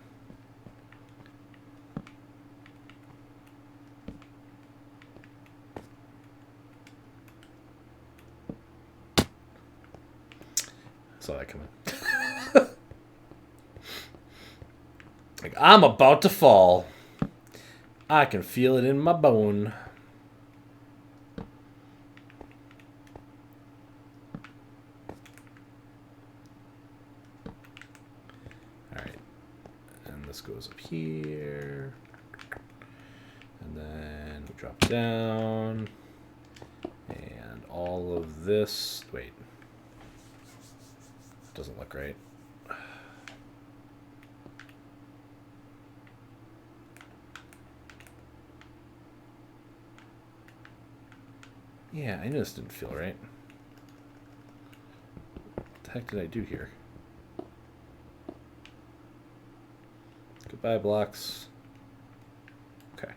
I saw that coming. Like, I'm about to fall. I can feel it in my bone. Alright. And this goes up here. And then we drop down. And all of this... Wait. Doesn't look right. Yeah, I knew this didn't feel right. What the heck did I do here? Goodbye, blocks. Okay.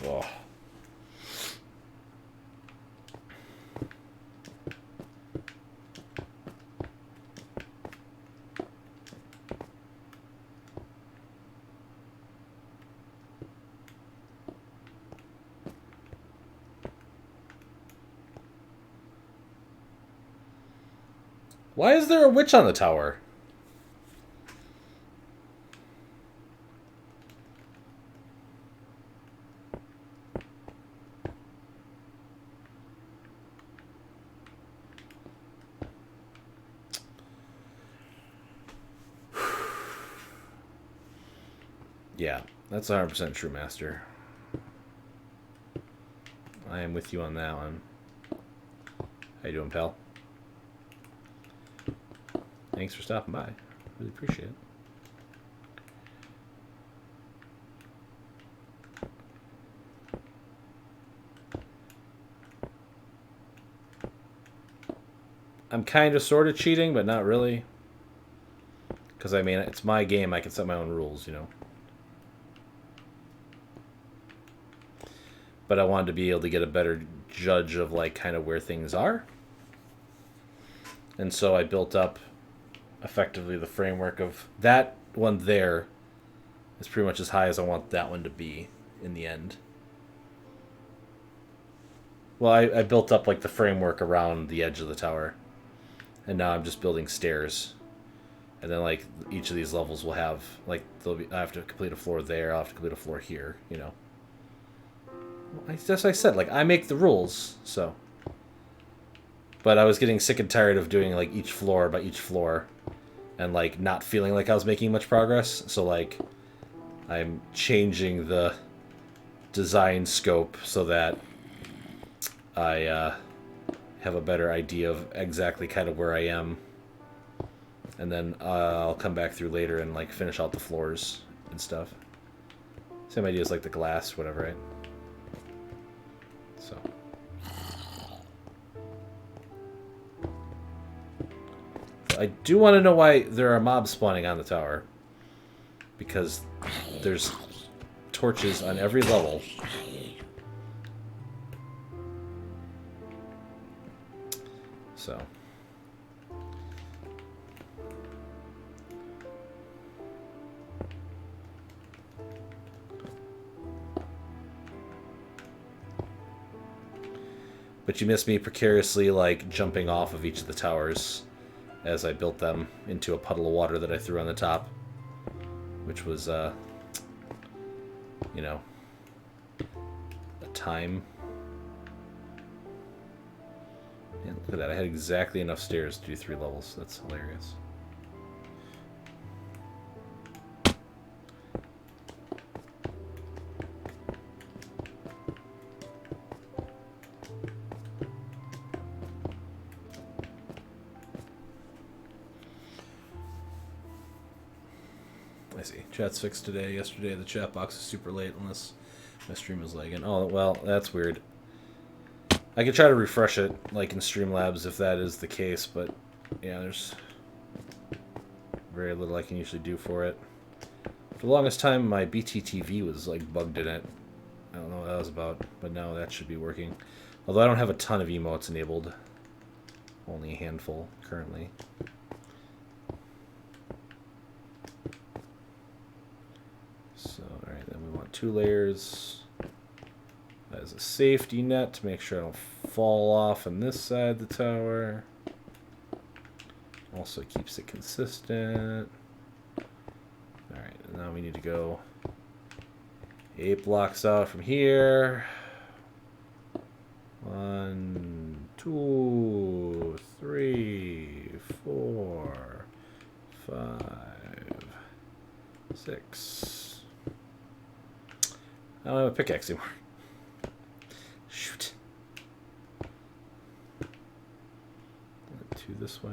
Oh. Why is there a witch on the tower? Yeah, that's 100% true, Master. I am with you on that one. How you doing, pal? Thanks for stopping by. Really appreciate it. I'm kind of sort of cheating, but not really. Because, I mean, it's my game. I can set my own rules, you know. But I wanted to be able to get a better judge of, like, kind of where things are. And so I built up, effectively, the framework of that one there is pretty much as high as I want that one to be in the end. Well, I built up, like, the framework around the edge of the tower. And now I'm just building stairs. And then, like, each of these levels will have, like, I have to complete a floor there, I'll have to complete a floor here, you know. That's what I said, like, I make the rules, so. But I was getting sick and tired of doing, like, each floor by each floor. And, like, not feeling like I was making much progress. So, like, I'm changing the design scope so that I have a better idea of exactly kind of where I am. And then I'll come back through later and, like, finish out the floors and stuff. Same idea as, like, the glass, whatever, right? So. I do want to know why there are mobs spawning on the tower. Because there's torches on every level. So. But you missed me precariously, like, jumping off of each of the towers as I built them into a puddle of water that I threw on the top. Which was, you know, a time. Yeah, look at that. I had exactly enough stairs to do 3 levels. That's hilarious. I see. Chat's fixed today. Yesterday the chat box is super late unless my stream is lagging. Oh, well, that's weird. I could try to refresh it, like in Streamlabs, if that is the case, but yeah, there's very little I can usually do for it. For the longest time, my BTTV was, like, bugged in it. I don't know what that was about, but now that should be working. Although I don't have a ton of emotes enabled. Only a handful, currently. So, alright, then we want 2 layers. As a safety net to make sure I don't fall off on this side of the tower. Also keeps it consistent. Alright, now we need to go 8 blocks out from here. 1, 2, 3, 4, 5, 6. I don't have a pickaxe anymore. Shoot. 2 this way.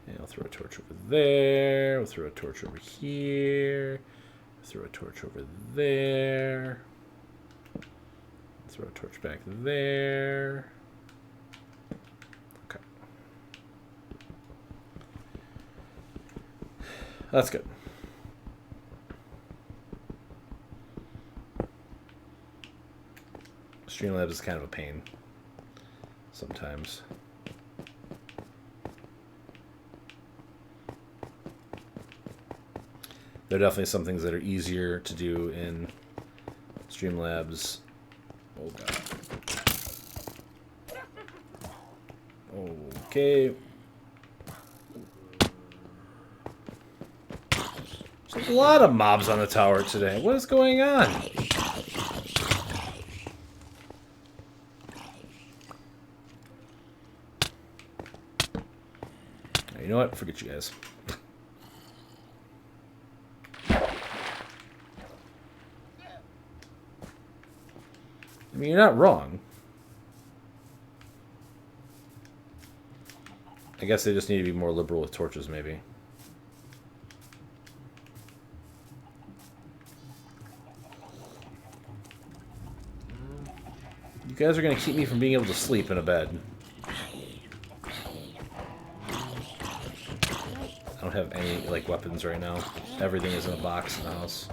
And I'll throw a torch over there. We'll throw a torch over here. Throw a torch over there. Throw a torch back there. Okay. That's good. Streamlabs is kind of a pain sometimes. There are definitely some things that are easier to do in Streamlabs. Oh god. Okay. There's a lot of mobs on the tower today. What is going on? You know what? Forget you guys. I mean, you're not wrong. I guess they just need to be more liberal with torches, maybe. You guys are going to keep me from being able to sleep in a bed. I don't have any, like, weapons right now. Everything is in a box in the house.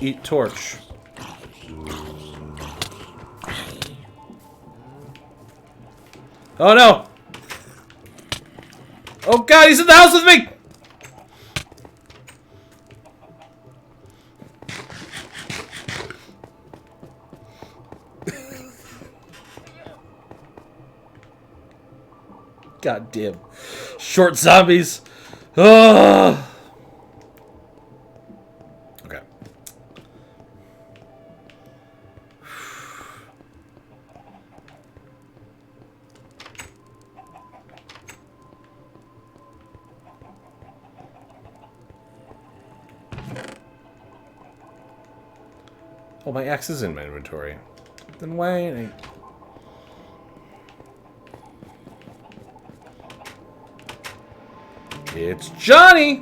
Eat torch. Oh no! Oh god, he's in the house with me! God damn. Short zombies. Ugh. Okay. Oh, my axe is in my inventory. Then why ain't I... It's Johnny!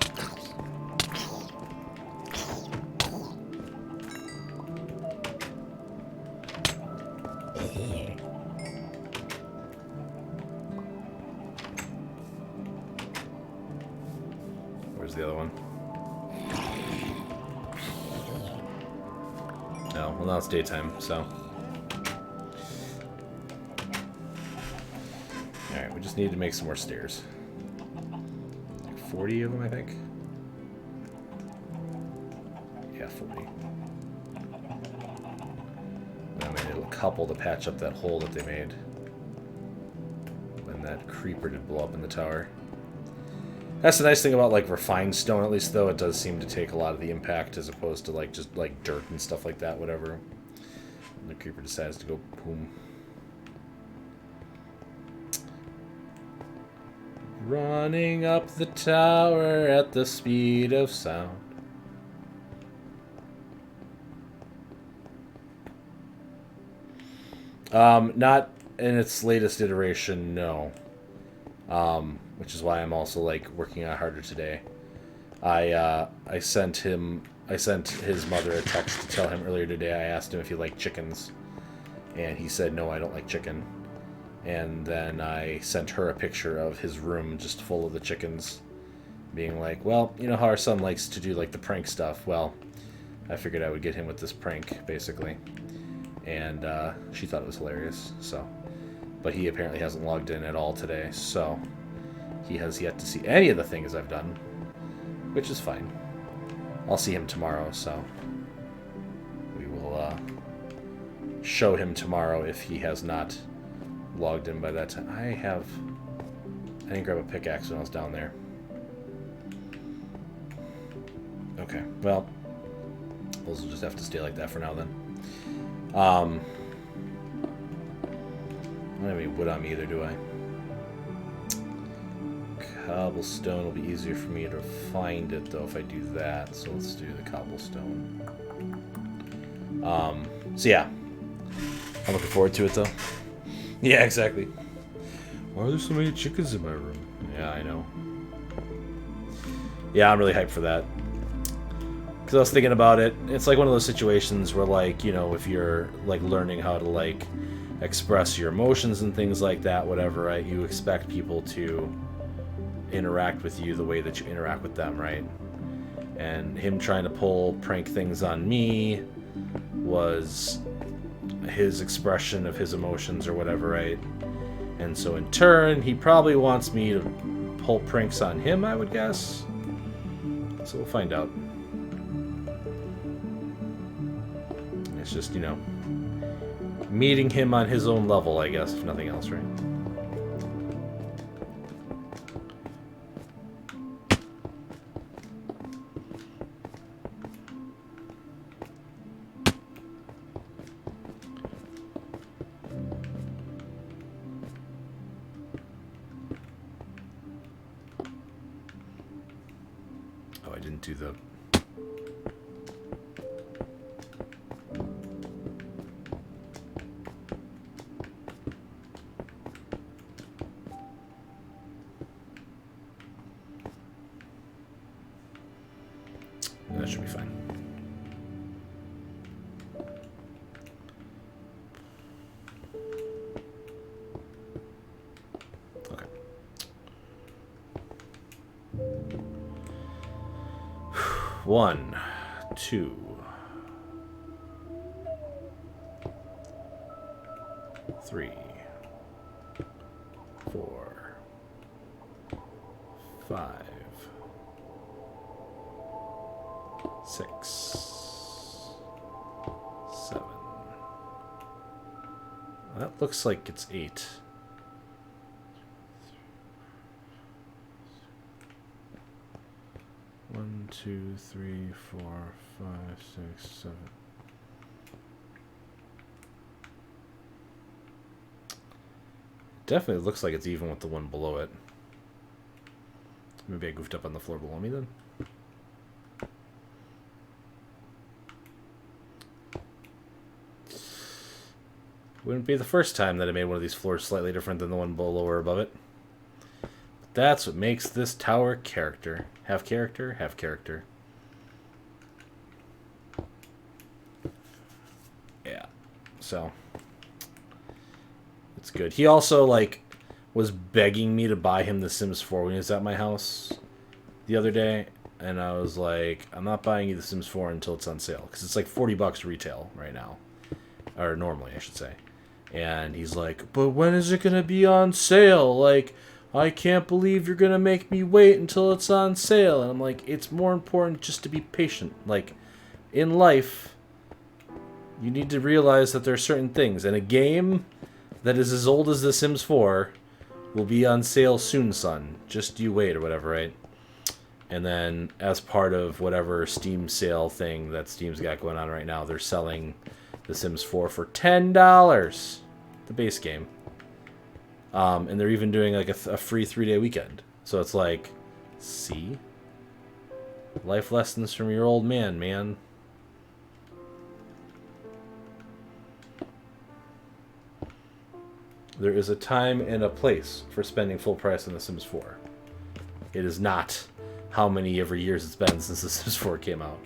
Where's the other one? No, well now it's daytime, so... Alright, we just need to make some more stairs. 40 of them, I think. Yeah, 40. I made a little couple to patch up that hole that they made when that creeper did blow up in the tower. That's the nice thing about, like, refined stone, at least, though. It does seem to take a lot of the impact as opposed to, like, just, like, dirt and stuff like that, whatever. And the creeper decides to go boom. Running up the tower at the speed of sound. Not in its latest iteration, no. Which is why I'm also, like, working out harder today. I sent his mother a text to tell him earlier today. I asked him if he liked chickens, and he said, no, I don't like chicken. And then I sent her a picture of his room just full of the chickens, being like, well, you know how our son likes to do, like, the prank stuff? Well, I figured I would get him with this prank, basically. And she thought it was hilarious, so. But he apparently hasn't logged in at all today, so he has yet to see any of the things I've done, which is fine. I'll see him tomorrow, so we will show him tomorrow if he has not logged in by that time. I didn't grab a pickaxe when I was down there. Okay, well, those will just have to stay like that for now then. don't have any wood on me either, do I? Cobblestone will be easier for me to find it, though, if I do that. So let's do the cobblestone. So yeah. I'm looking forward to it, though. Yeah, exactly. Why are there so many chickens in my room? Yeah, I know. Yeah, I'm really hyped for that. Because I was thinking about it. It's like one of those situations where, like, you know, if you're, like, learning how to, like, express your emotions and things like that, whatever, right? You expect people to interact with you the way that you interact with them, right? And him trying to pull prank things on me was his expression of his emotions or whatever, right? And so in turn, he probably wants me to pull pranks on him, I would guess. So we'll find out. It's just, you know, meeting him on his own level, I guess, if nothing else, right? Oh, I didn't do the... That should be fine. Okay. One, two, three, 4, 5, 6, 7. That looks like it's 8. One, 2, 3, 4, 5, 6, 7. Definitely looks like it's even with the one below it. Maybe I goofed up on the floor below me then. Wouldn't be the first time that I made one of these floors slightly different than the one below or above it. But that's what makes this tower character. Have character, have character. Yeah. So it's good. He also, like, was begging me to buy him The Sims 4 when he was at my house the other day. And I was like, I'm not buying you The Sims 4 until it's on sale. Because it's like $40 retail right now. Or normally, I should say. And he's like, but when is it going to be on sale? Like, I can't believe you're going to make me wait until it's on sale. And I'm like, it's more important just to be patient. Like, in life, you need to realize that there are certain things. And a game that is as old as The Sims 4 will be on sale soon, son. Just you wait or whatever, right? And then as part of whatever Steam sale thing that Steam's got going on right now, they're selling The Sims 4 for $10. The base game. And they're even doing like a free 3-day weekend. So it's like, see? Life lessons from your old man, man. There is a time and a place for spending full price on The Sims 4. It is not how many every years it's been since The Sims 4 came out.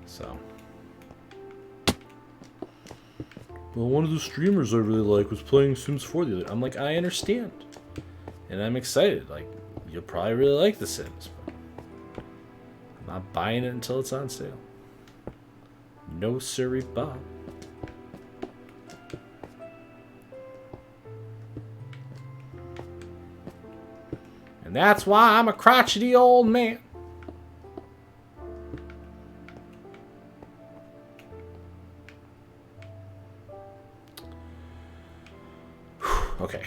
So. Well, one of the streamers I really like was playing Sims 4 the other day. I'm like, I understand. And I'm excited. Like, you'll probably really like The Sims. But I'm not buying it until it's on sale. No siree, Bob. And that's why I'm a crotchety old man. Okay.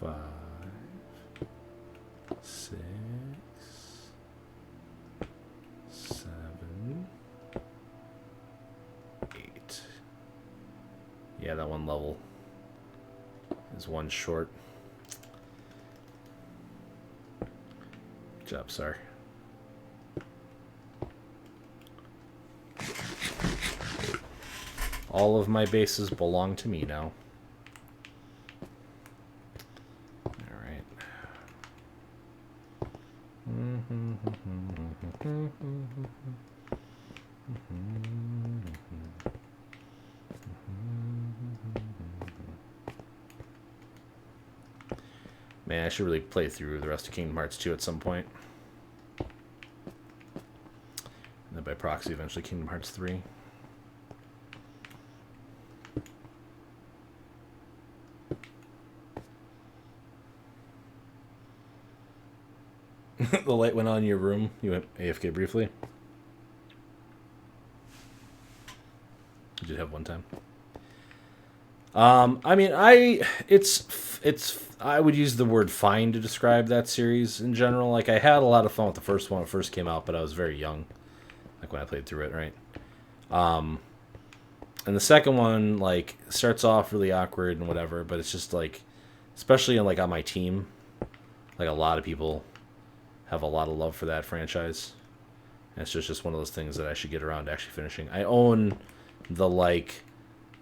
5, 6, 7, 8. Yeah, that one level is one short. Good job, sir. All of my bases belong to me now. Alright. Man, I should really play through the rest of Kingdom Hearts 2 at some point. And then by proxy, eventually Kingdom Hearts 3. The light went on in your room. You went AFK briefly. You did have one time. I mean, I would use the word fine to describe that series in general. Like, I had a lot of fun with the first one when it first came out, but I was very young, like when I played through it, right? And the second one, like, starts off really awkward and whatever, but it's just like, especially like on my team, like a lot of people have a lot of love for that franchise. And it's just one of those things that I should get around to actually finishing. I own the, like,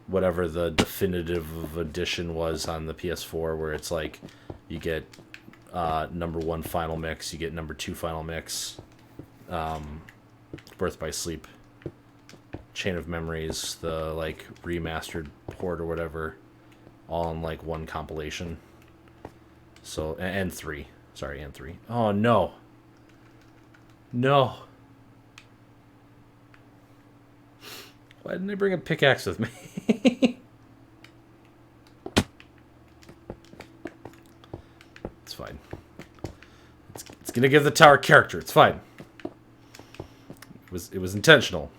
whatever the definitive edition was on the PS4, where it's like you get number 1 final mix, you get number 2 final mix, Birth by Sleep, Chain of Memories, the like remastered port or whatever, all in like one compilation. So, and 3. Sorry, and 3. Oh, no. No. Why didn't I bring a pickaxe with me? It's fine. It's gonna give the tower character. It's fine. It was intentional.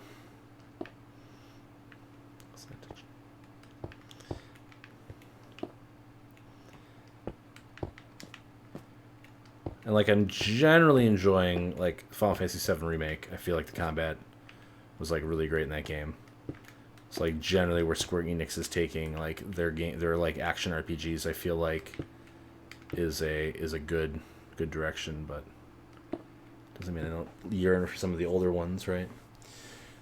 And like, I'm generally enjoying like Final Fantasy VII Remake. I feel like the combat was like really great in that game. It's like generally where Square Enix is taking like their like action RPGs. I feel like is a good direction, but doesn't mean I don't yearn for some of the older ones, right?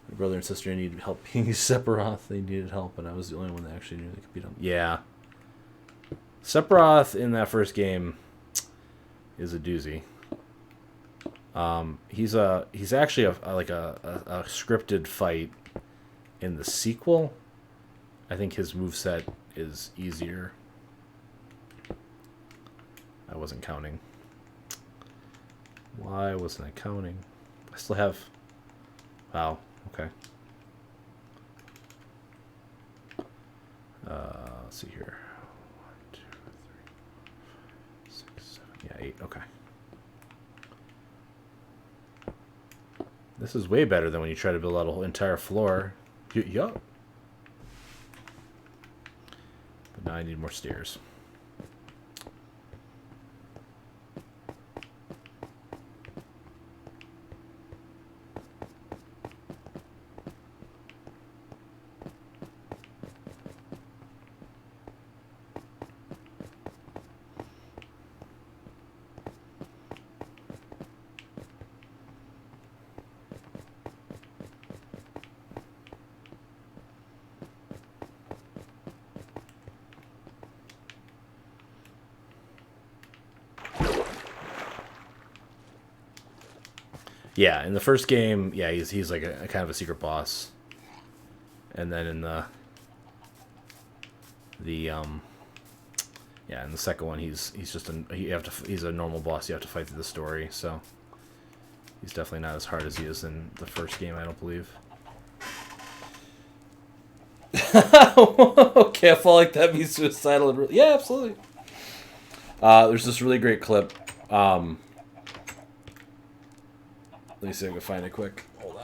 My brother and sister needed help being Sephiroth. They needed help, and I was the only one that actually knew they could beat them. Yeah, Sephiroth in that first game is a doozy. He's actually a scripted fight in the sequel. I think his moveset is easier. I wasn't counting. Why wasn't I counting? I still have... Wow, okay. Let's see here. 1, 2, 3, 4, 5, 6, 7... Yeah, 8, okay. This is way better than when you try to build out a whole entire floor. Yup. But now I need more stairs. Yeah, in the first game, yeah, he's like a kind of a secret boss, and then in the yeah, in the second one, he's just he's a normal boss. You have to fight through the story, so he's definitely not as hard as he is in the first game, I don't believe. Okay, I feel like that'd be suicidal. Yeah, absolutely. There's this really great clip. Let me see if I can find it quick. Hold on.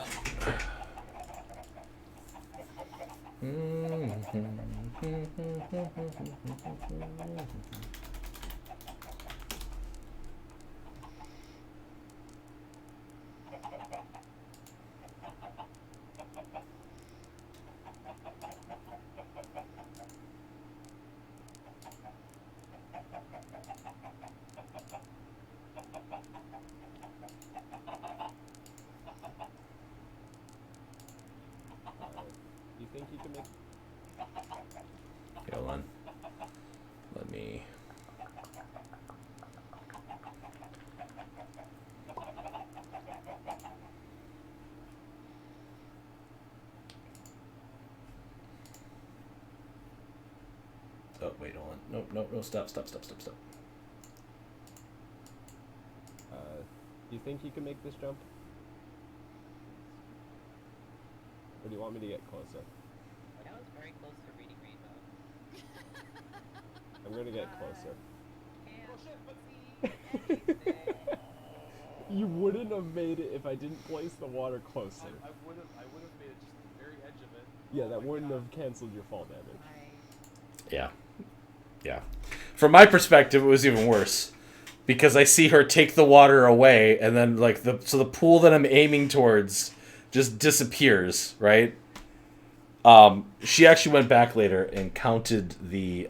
think you can make? Okay, hold on. Let me... Oh, wait, hold on. No, stop. Do you think you can make this jump? Or do you want me to get closer? That was very close to reading Rainbow. I'm gonna get closer. Can't see anything. You wouldn't have made it if I didn't place the water closer. I would have made it just the very edge of it. Yeah, that wouldn't have canceled your fall damage. Yeah. From my perspective, it was even worse. Because I see her take the water away, and then, like, the pool that I'm aiming towards just disappears, right? She actually went back later and counted the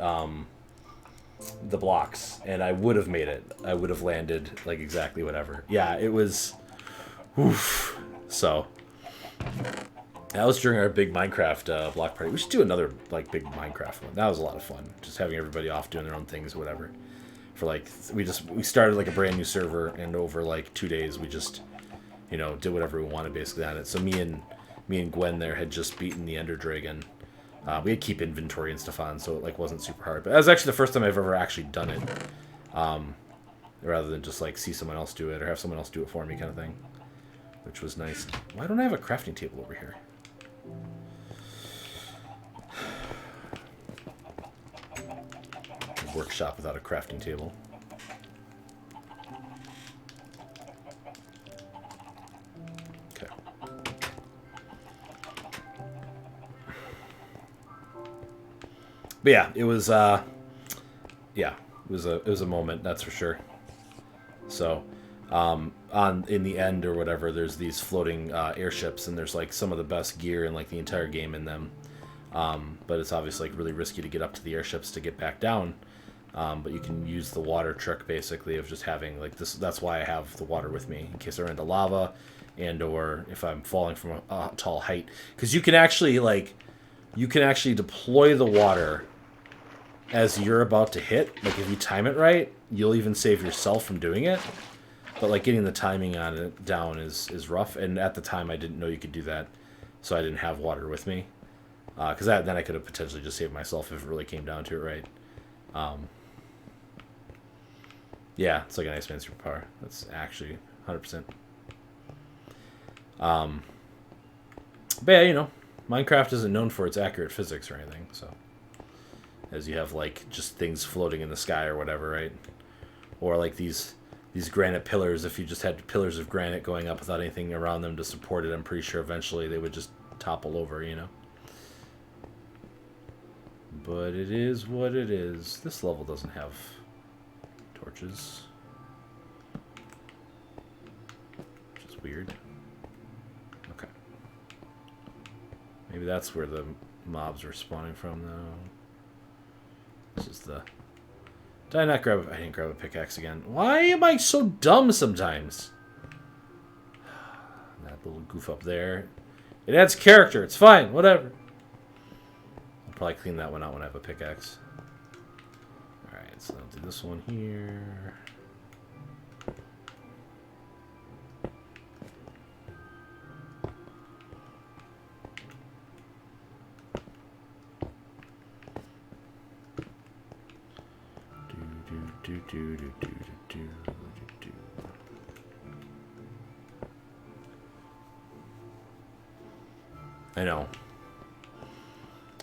blocks, and I would have made it. I would have landed, like, exactly whatever. Yeah, it was... Oof. So... That was during our big Minecraft block party. We should do another, like, big Minecraft one. That was a lot of fun. Just having everybody off doing their own things or whatever. For, like, we started, like, a brand new server, and over, like, 2 days, we just, you know, did whatever we wanted, basically, on it. So me and Gwen there had just beaten the Ender Dragon. We had keep inventory and stuff on, so it, like, wasn't super hard. But that was actually the first time I've ever actually done it. Rather than just, like, see someone else do it, or have someone else do it for me kind of thing. Which was nice. Why don't I have a crafting table over here? Workshop without a crafting table. Okay. But yeah, it was it was a moment, that's for sure. So, in the end or whatever, there's these floating airships, and there's like some of the best gear in like the entire game in them. But it's obviously like really risky to get up to the airships to get back down. But you can use the water trick basically of just having like this. That's why I have the water with me in case I run into lava, and or if I'm falling from a tall height. Because you can actually deploy the water as you're about to hit. Like if you time it right, you'll even save yourself from doing it. But like getting the timing on it down is rough. And at the time, I didn't know you could do that, so I didn't have water with me. Because then I could have potentially just saved myself if it really came down to it, right? Yeah, it's like an Iceman superpower. That's actually 100%. But yeah, you know, Minecraft isn't known for its accurate physics or anything, so... As you have, like, just things floating in the sky or whatever, right? Or, like, these granite pillars, if you just had pillars of granite going up without anything around them to support it, I'm pretty sure eventually they would just topple over, you know? But it is what it is. This level doesn't have torches, which is weird. Okay. Maybe that's where the mobs are spawning from, though. This is the... Did I not grab... I didn't grab a pickaxe again. Why am I so dumb sometimes? That little goof up there. It adds character. It's fine. Whatever. I'll probably clean that one out when I have a pickaxe. Alright, so I'll do this one here. I know.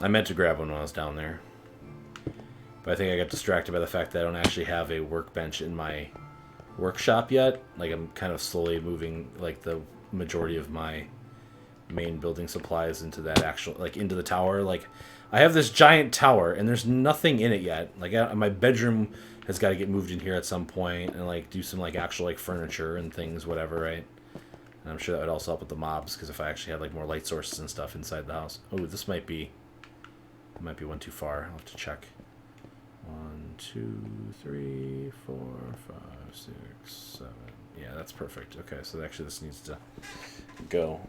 I meant to grab one when I was down there. But I think I got distracted by the fact that I don't actually have a workbench in my workshop yet. Like, I'm kind of slowly moving, like, the majority of my main building supplies into that actual, like, into the tower. Like, I have this giant tower, and there's nothing in it yet. Like, my bedroom has got to get moved in here at some point, and, like, do some, like, actual, like, furniture and things, whatever, right? And I'm sure that would also help with the mobs, because if I actually had, like, more light sources and stuff inside the house. Oh, this might be... It might be one too far. I'll have to check. 1, 2, 3, 4, 5, 6, 7. Yeah, that's perfect. Okay, so actually this needs to go.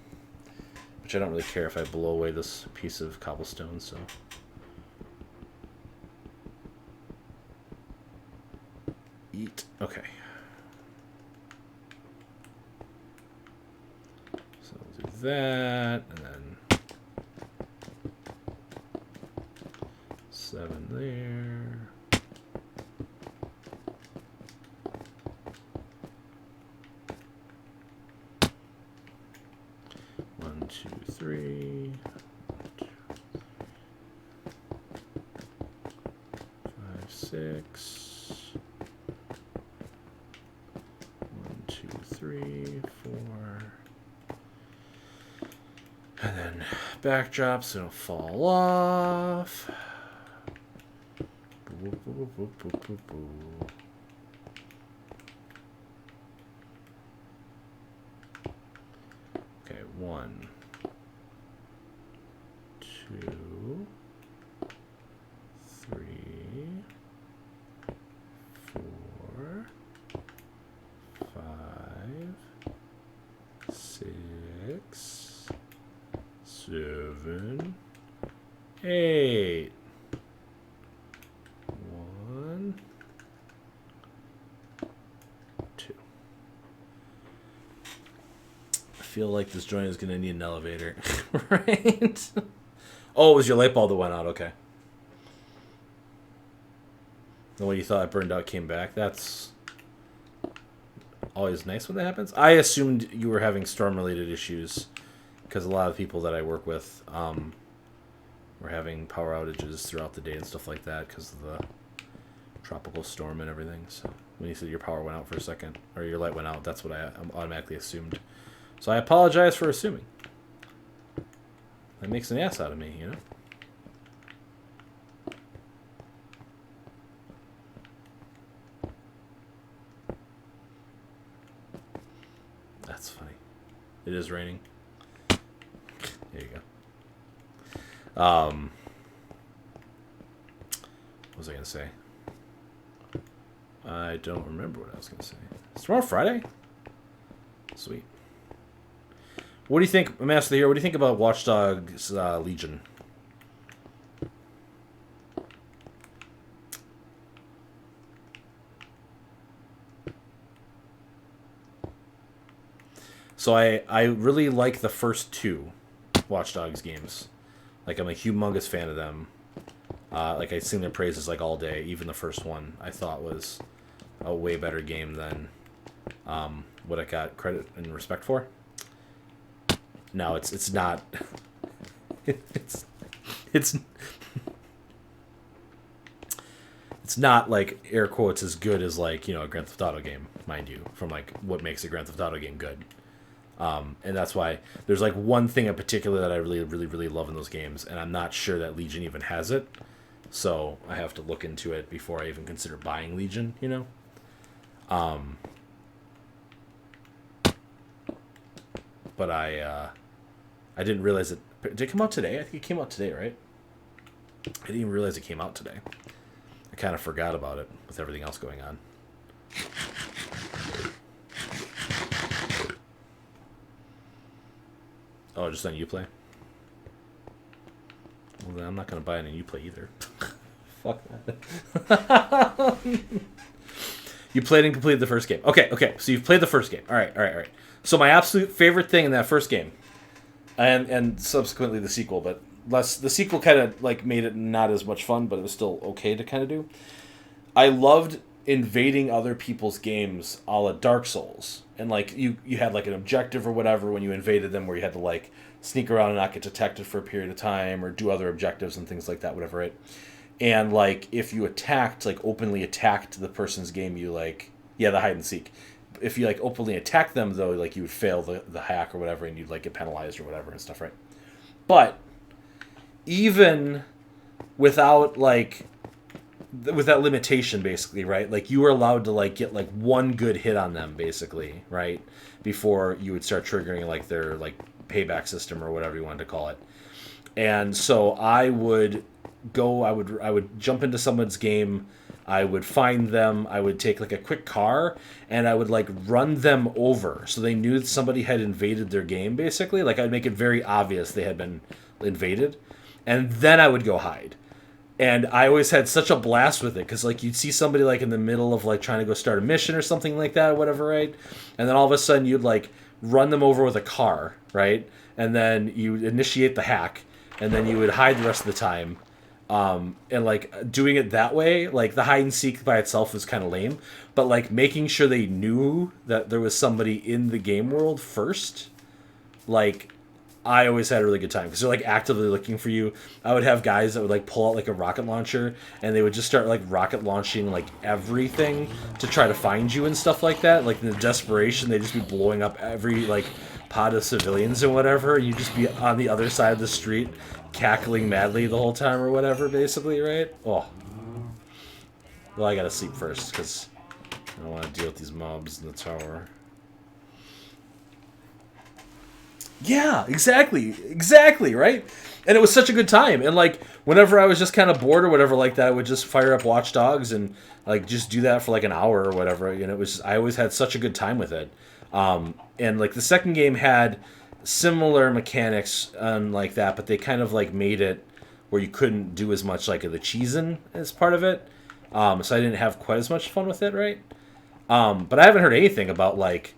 which I don't really care if I blow away this piece of cobblestone, so. Eat. Okay. So we'll do that, and then 7 there. One, two, three. 5, 6. 1, 2, 3, 4. And then backdrop so it'll fall off. Boo, boo, boo, boo, boo, boo. Okay, 1, 2, 3, 4, 5, 6, 7, 8. 1, 2. I feel like this joint is gonna need an elevator, right? Oh, it was your light bulb that went out. Okay. The one you thought I burned out came back. That's always nice when that happens. I assumed you were having storm-related issues because a lot of people that I work with were having power outages throughout the day and stuff like that because of the tropical storm and everything. So when you said your power went out for a second, or your light went out, that's what I automatically assumed. So I apologize for assuming. That makes an ass out of me, you know? That's funny. It is raining. There you go. What was I going to say? I don't remember what I was going to say. Is tomorrow Friday? Sweet. What do you think, Master here? What do you think about Watch Dogs Legion? So I really like the first 2 Watch Dogs games. Like, I'm a humongous fan of them. Like, I sing their praises like all day. Even the first one I thought was a way better game than what I got credit and respect for. No, it's not. It's not like air quotes as good as like, you know, a Grand Theft Auto game, mind you, from like what makes a Grand Theft Auto game good. And that's why there's like one thing in particular that I really love in those games, and I'm not sure that Legion even has it. So I have to look into it before I even consider buying Legion, you know. But I didn't realize it. Did it come out today? I think it came out today, right? I didn't even realize it came out today. I kind of forgot about it with everything else going on. Oh, just on Uplay? Well, then I'm not going to buy it on Uplay either. Fuck that. You played and completed the first game. Okay. So you've played the first game. All right. So my absolute favorite thing in that first game, and subsequently the sequel, but the sequel kind of like made it not as much fun, but it was still okay to kind of do. I loved invading other people's games a la Dark Souls. And like you had like an objective or whatever when you invaded them where you had to like sneak around and not get detected for a period of time or do other objectives and things like that, whatever, right? And like if you attacked, like openly attacked the person's game, you like, yeah, the hide and seek. If you like openly attacked them though, like you would fail the hack or whatever and you'd like get penalized or whatever and stuff, right? But even without like with that limitation basically, right, like you were allowed to like get like one good hit on them basically, right, before you would start triggering like their like payback system or whatever you wanted to call it. And so I would jump into someone's game I would find them, I would take like a quick car, and I would like run them over so they knew that somebody had invaded their game, basically. Like I'd make it very obvious they had been invaded, and then I would go hide. And I always had such a blast with it because like you'd see somebody like in the middle of like trying to go start a mission or something like that or whatever, right? And then all of a sudden you'd like run them over with a car, right? And then you initiate the hack, and then you would hide the rest of the time. And like doing it that way, like the hide and seek by itself was kind of lame, but like making sure they knew that there was somebody in the game world first, like I always had a really good time because they're like actively looking for you. I would have guys that would like pull out like a rocket launcher, and they would just start like rocket launching like everything to try to find you and stuff like that. Like in the desperation, they'd just be blowing up every like pod of civilians and whatever, and you'd just be on the other side of the street cackling madly the whole time or whatever, basically, right? Oh. Well, I gotta sleep first because I don't want to deal with these mobs in the tower. Yeah, exactly, right? And it was such a good time. And like whenever I was just kind of bored or whatever like that, I would just fire up Watch Dogs and like just do that for like an hour or whatever. You know, it was I always had such a good time with it. And like the second game had similar mechanics and like that, but they kind of like made it where you couldn't do as much like of the cheesing as part of it. So I didn't have quite as much fun with it, right? But I haven't heard anything about like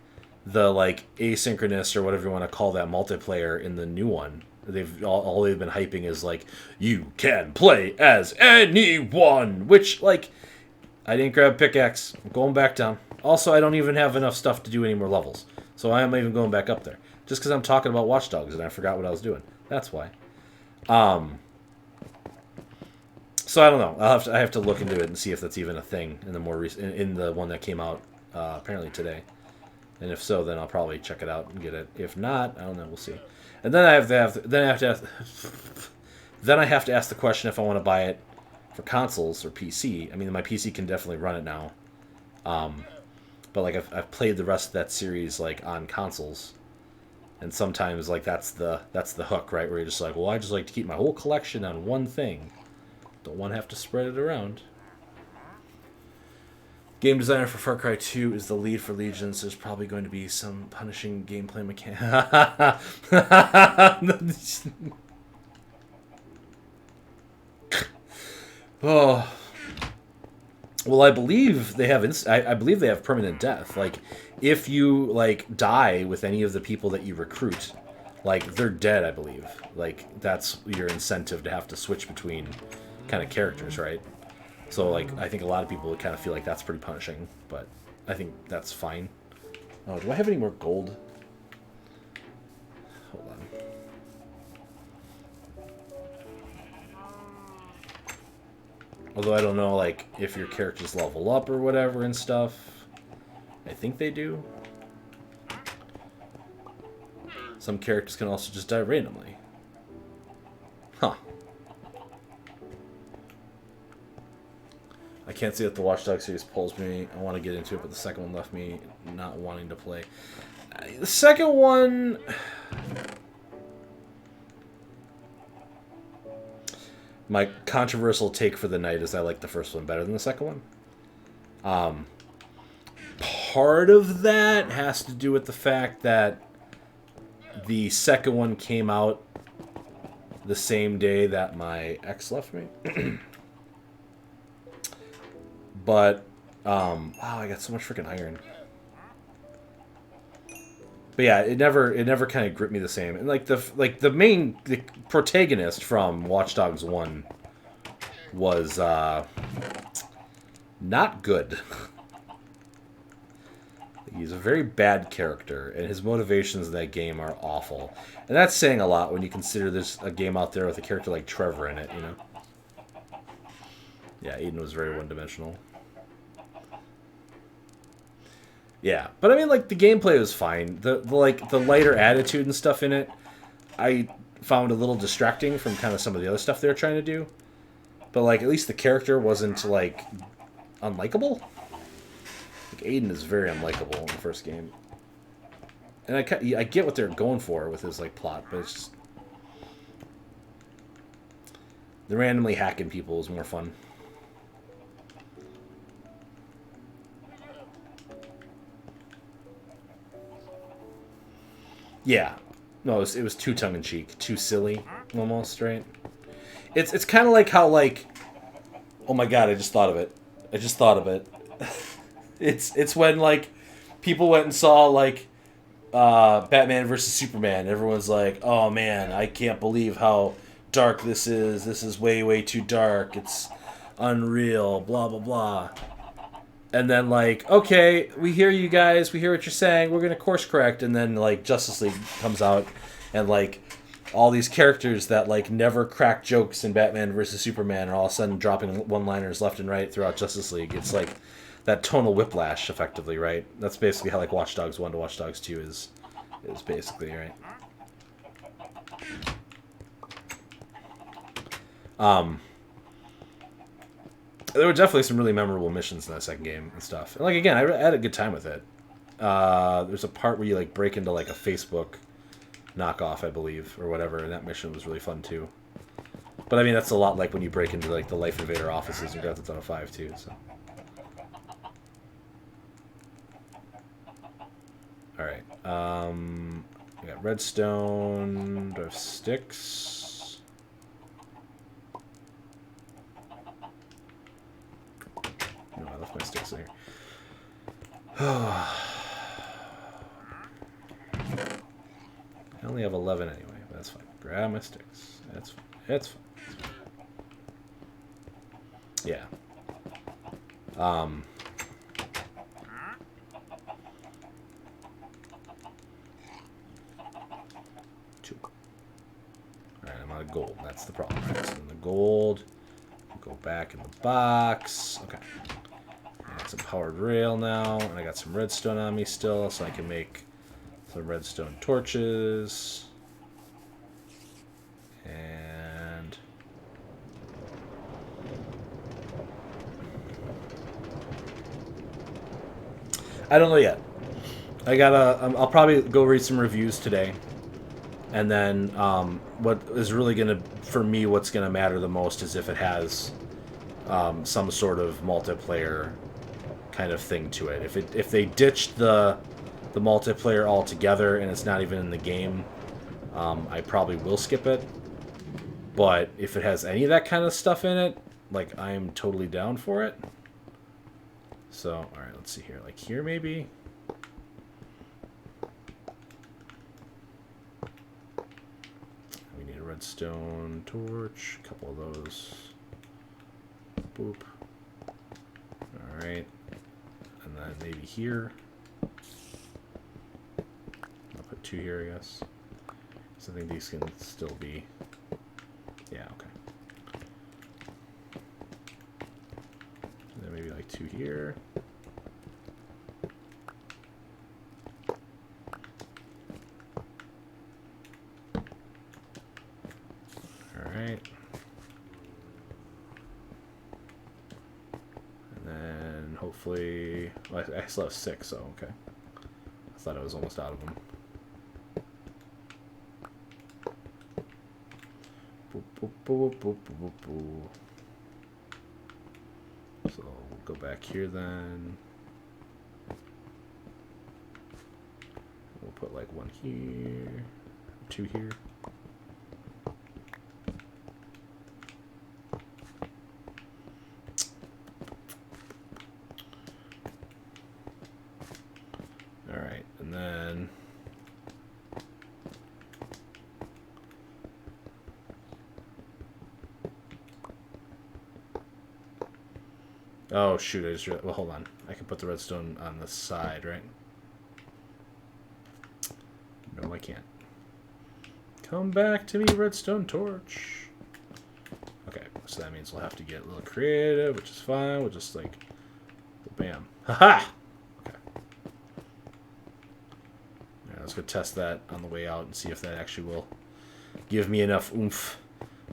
the like asynchronous or whatever you want to call that multiplayer in the new one. They've all they've been hyping is like you can play as anyone, which like I didn't grab pickaxe. I'm going back down. Also, I don't even have enough stuff to do any more levels, so I am not even going back up there. Just because I'm talking about Watch Dogs and I forgot what I was doing. That's why. So I don't know. I have to look into it and see if that's even a thing in the more recent in the one that came out apparently today. And if so, then I'll probably check it out and get it. If not, I don't know. We'll see. And then I have to ask the question if I want to buy it for consoles or PC. I mean, my PC can definitely run it now. But like I've played the rest of that series like on consoles, and sometimes like that's the hook, right? Where you're just like, well, I just like to keep my whole collection on one thing. Don't want to have to spread it around. Game designer for Far Cry 2 is the lead for Legions. There's probably going to be some punishing gameplay mechanic. Oh. Well, I believe they have. I believe they have permanent death. Like, if you like die with any of the people that you recruit, like they're dead. I believe. Like that's your incentive to have to switch between kind of characters, right? So, like, I think a lot of people would kind of feel like that's pretty punishing, but I think that's fine. Oh, do I have any more gold? Hold on. Although I don't know, like, if your characters level up or whatever and stuff. I think they do. Some characters can also just die randomly. Huh. I can't say that the Watch Dogs series pulls me. I want to get into it, but the second one left me not wanting to play. The second one... My controversial take for the night is I like the first one better than the second one. Part of that has to do with the fact that the second one came out the same day that my ex left me. But, wow, I got so much freaking iron. But yeah, it never kind of gripped me the same. And like the main protagonist from Watch Dogs 1 was not good. He's a very bad character, and his motivations in that game are awful. And that's saying a lot when you consider there's a game out there with a character like Trevor in it, you know? Yeah, Aiden was very one-dimensional. Yeah, but I mean, like, the gameplay was fine. The lighter attitude and stuff in it, I found a little distracting from kind of some of the other stuff they were trying to do. But, like, at least the character wasn't, like, unlikable. Like, Aiden is very unlikable in the first game. And I get what they're going for with his, like, plot, but it's just... The randomly hacking people is more fun. Yeah. No, it was too tongue-in-cheek. Too silly, almost, right? It's kind of like how, like... Oh my god, I just thought of it. I just thought of it. It's when, like, people went and saw, like, Batman versus Superman. Everyone's like, oh man, I can't believe how dark this is. This is way, way too dark. It's unreal, blah, blah, blah. And then, like, okay, we hear you guys. We hear what you're saying. We're going to course correct. And then, like, Justice League comes out and, like, all these characters that, like, never crack jokes in Batman versus Superman are all of a sudden dropping one-liners left and right throughout Justice League. It's, like, that tonal whiplash, effectively, right? That's basically how, like, Watch Dogs 1 to Watch Dogs 2 is basically, right? There were definitely some really memorable missions in that second game and stuff. And, like, again, I had a good time with it. There's a part where you, like, break into, like, a Facebook knockoff, I believe, or whatever, and that mission was really fun, too. But, I mean, that's a lot like when you break into, like, the Life Invader offices in Grand Theft Auto 5, too, so... Alright, we got redstone, do I have sticks? No, I left my sticks in here. I only have 11 anyway, but that's fine. Grab my sticks. That's fine. It's fine. It's fine. Yeah. Two. Alright, I'm out of gold. That's the problem. Right, so then the gold. Go back in the box. Okay. I got some powered rail now, and I got some redstone on me still, so I can make some redstone torches. And I don't know yet. I'll probably go read some reviews today. And then what is really gonna, for me, what's gonna matter the most is if it has some sort of multiplayer kind of thing to it. If they ditched the multiplayer altogether and it's not even in the game, I probably will skip it. But if it has any of that kind of stuff in it, like, I'm totally down for it. So, alright, let's see here. Like, here maybe? We need a redstone torch. A couple of those. Boop. Alright. And then maybe here. I'll put 2 here, I guess. So I think these can still be... Yeah, okay. And then maybe like 2 here. Alright. And then hopefully... Well, I still have 6, so okay. I thought I was almost out of them. So we'll go back here then. We'll put like 1 here, 2 here. All right, and then oh shoot, I just realized, well, hold on. I can put the redstone on the side, right? No, I can't. Come back to me, redstone torch. Okay, so that means we'll have to get a little creative, which is fine. We'll just like, bam. Haha! Okay. Alright, let's go test that on the way out and see if that actually will give me enough oomph.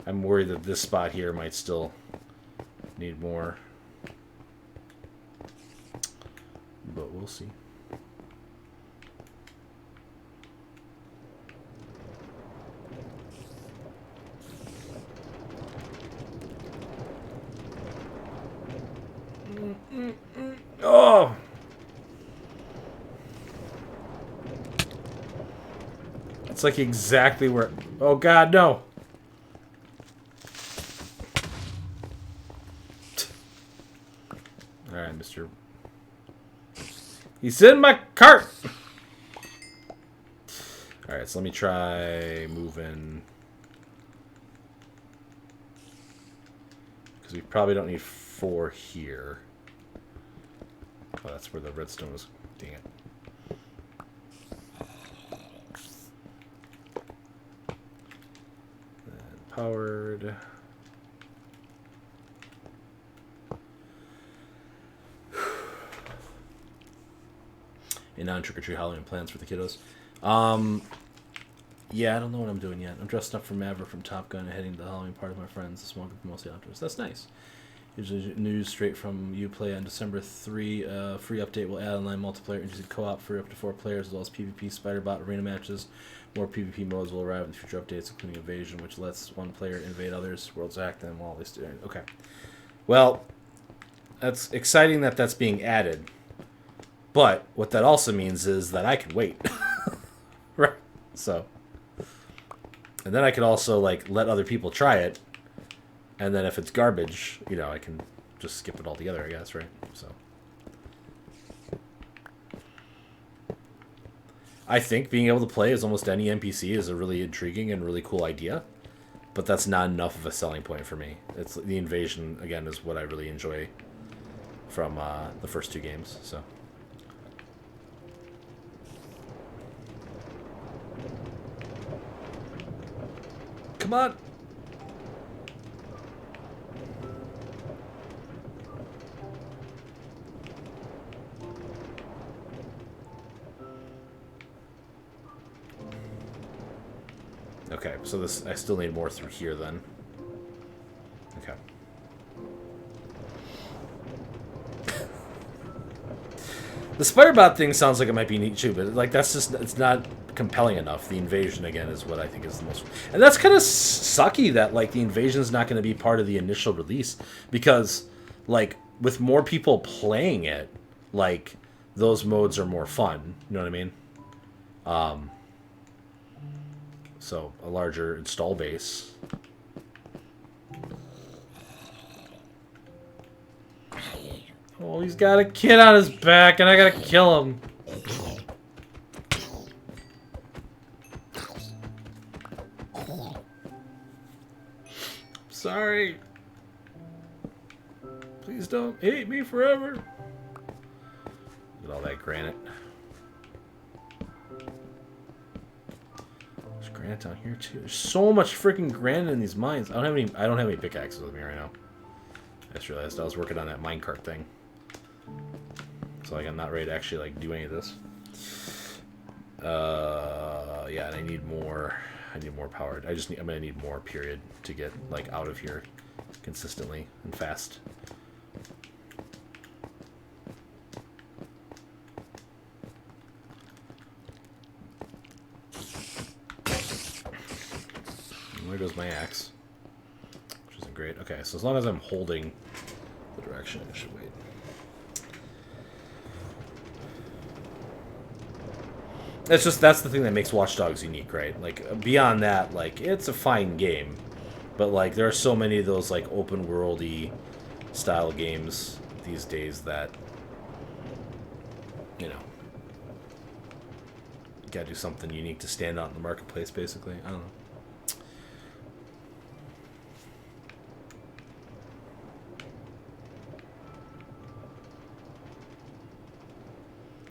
I'm worried that this spot here might still need more. But we'll see. Oh! It's like exactly where... Oh god, no! Alright, Mr. He's in my cart! Alright, so let me try moving... Because we probably don't need 4 here. Oh, that's where the redstone was. Dang it. And powered. And now trick-or-treat Halloween plans for the kiddos. Yeah, I don't know what I'm doing yet. I'm dressed up for Maverick from Top Gun and heading to the Halloween party with my friends. A small group of mostly outdoors. That's nice. Usually news straight from Uplay on December 3. Free update will add online multiplayer, introducing co-op for up to 4 players, as well as PvP, Spider-Bot, arena matches. More PvP modes will arrive in the future updates, including Invasion, which lets one player invade others. Worlds act them while they stay. Okay. Well, that's exciting that that's being added. But what that also means is that I can wait. Right. So. And then I can also, like, let other people try it. And then if it's garbage, you know, I can just skip it altogether, I guess, right? So. I think being able to play as almost any NPC is a really intriguing and really cool idea. But that's not enough of a selling point for me. It's the invasion, again, is what I really enjoy from the first 2 games, so. Come on! Okay, so this I still need more through here then. Okay. The Spider-Bot thing sounds like it might be neat too, but like that's just it's not compelling enough. The invasion again is what I think is the most, and that's kind of sucky that like the invasion is not going to be part of the initial release because like with more people playing it, like those modes are more fun. You know what I mean? So a larger install base. Oh, he's got a kid on his back, and I gotta kill him. Sorry. Please don't hate me forever. Look at all that granite. There's granite down here too. There's so much freaking granite in these mines. I don't have any pickaxes with me right now. I just realized I was working on that minecart thing. So like I'm not ready to actually like do any of this. Yeah, and I need more powered. I'm gonna need more period to get like out of here consistently and fast. And there goes my axe, which isn't great. Okay, so as long as I'm holding the direction, I should wait. That's the thing that makes Watch Dogs unique, right? Like beyond that, like it's a fine game, but like there are so many of those like open worldy style games these days that you know you gotta do something unique to stand out in the marketplace. Basically, I don't know.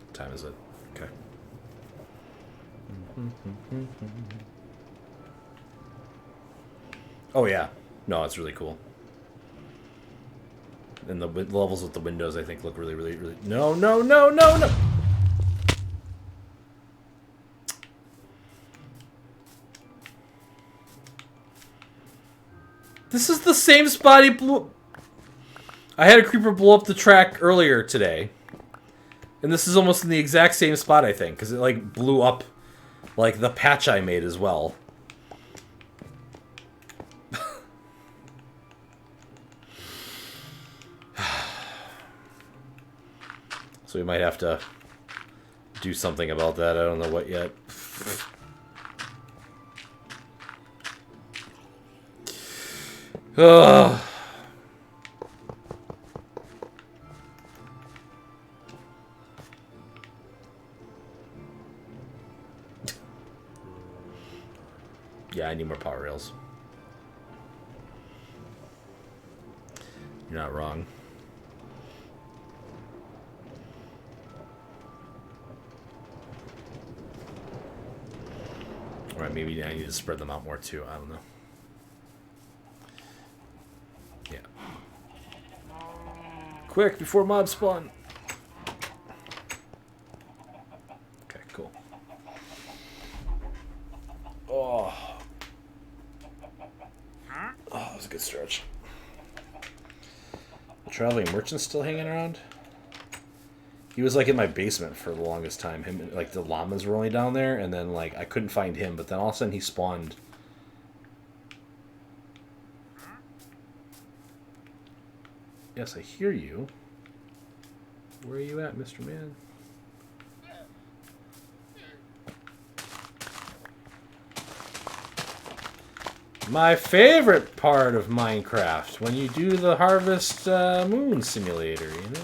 What time is it? Okay. Oh yeah, no, it's really cool. And the levels with the windows, I think, look really, really, really. No, no, no, no, no. This is the same spot he blew. I had a creeper blow up the track earlier today, and this is almost in the exact same spot, I think, because it like blew up. Like the patch I made as well. So we might have to do something about that. I don't know what yet. Ugh. Yeah, I need more power rails. You're not wrong. Or maybe I need to spread them out more too. I don't know. Yeah. Quick, before mob spawn. Okay, cool. Oh. Oh, that was a good stretch. The traveling merchant still hanging around? He was like in my basement for the longest time. Him, like the llamas were only down there, and then like I couldn't find him, but then all of a sudden he spawned. Yes, I hear you. Where are you at, Mr. Man? My favorite part of Minecraft, when you do the Harvest Moon Simulator, you know?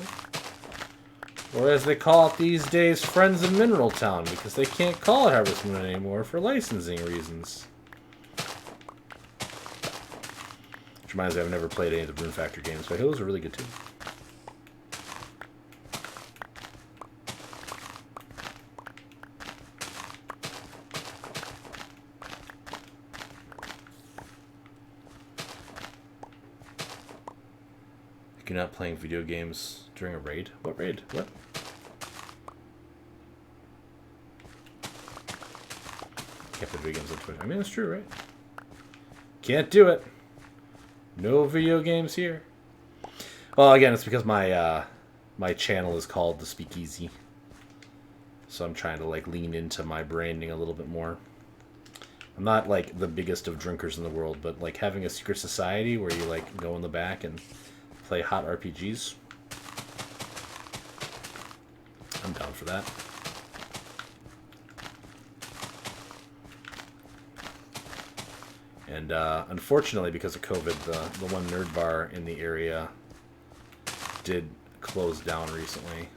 Or as they call it these days, Friends of Mineral Town, because they can't call it Harvest Moon anymore for licensing reasons. Which reminds me, I've never played any of the Rune Factor games, but those are really good too. You're not playing video games during a raid? What raid? What? Can't play video games on Twitch. I mean, that's true, right? Can't do it. No video games here. Well, again, it's because my my channel is called The Speakeasy. So I'm trying to like lean into my branding a little bit more. I'm not like the biggest of drinkers in the world, but like having a secret society where you like go in the back and play hot RPGs. I'm down for that. And unfortunately, because of COVID, the one nerd bar in the area did close down recently,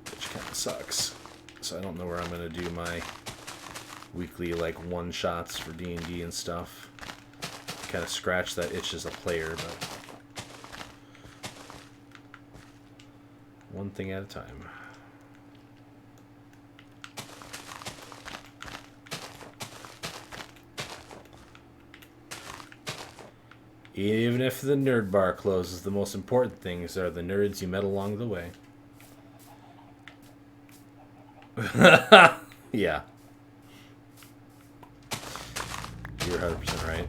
which kind of sucks. So I don't know where I'm going to do my weekly like one-shots for D&D and stuff. Kind of scratch that itch as a player, but one thing at a time. Even if the nerd bar closes, the most important things are the nerds you met along the way. Yeah. You're 100% right.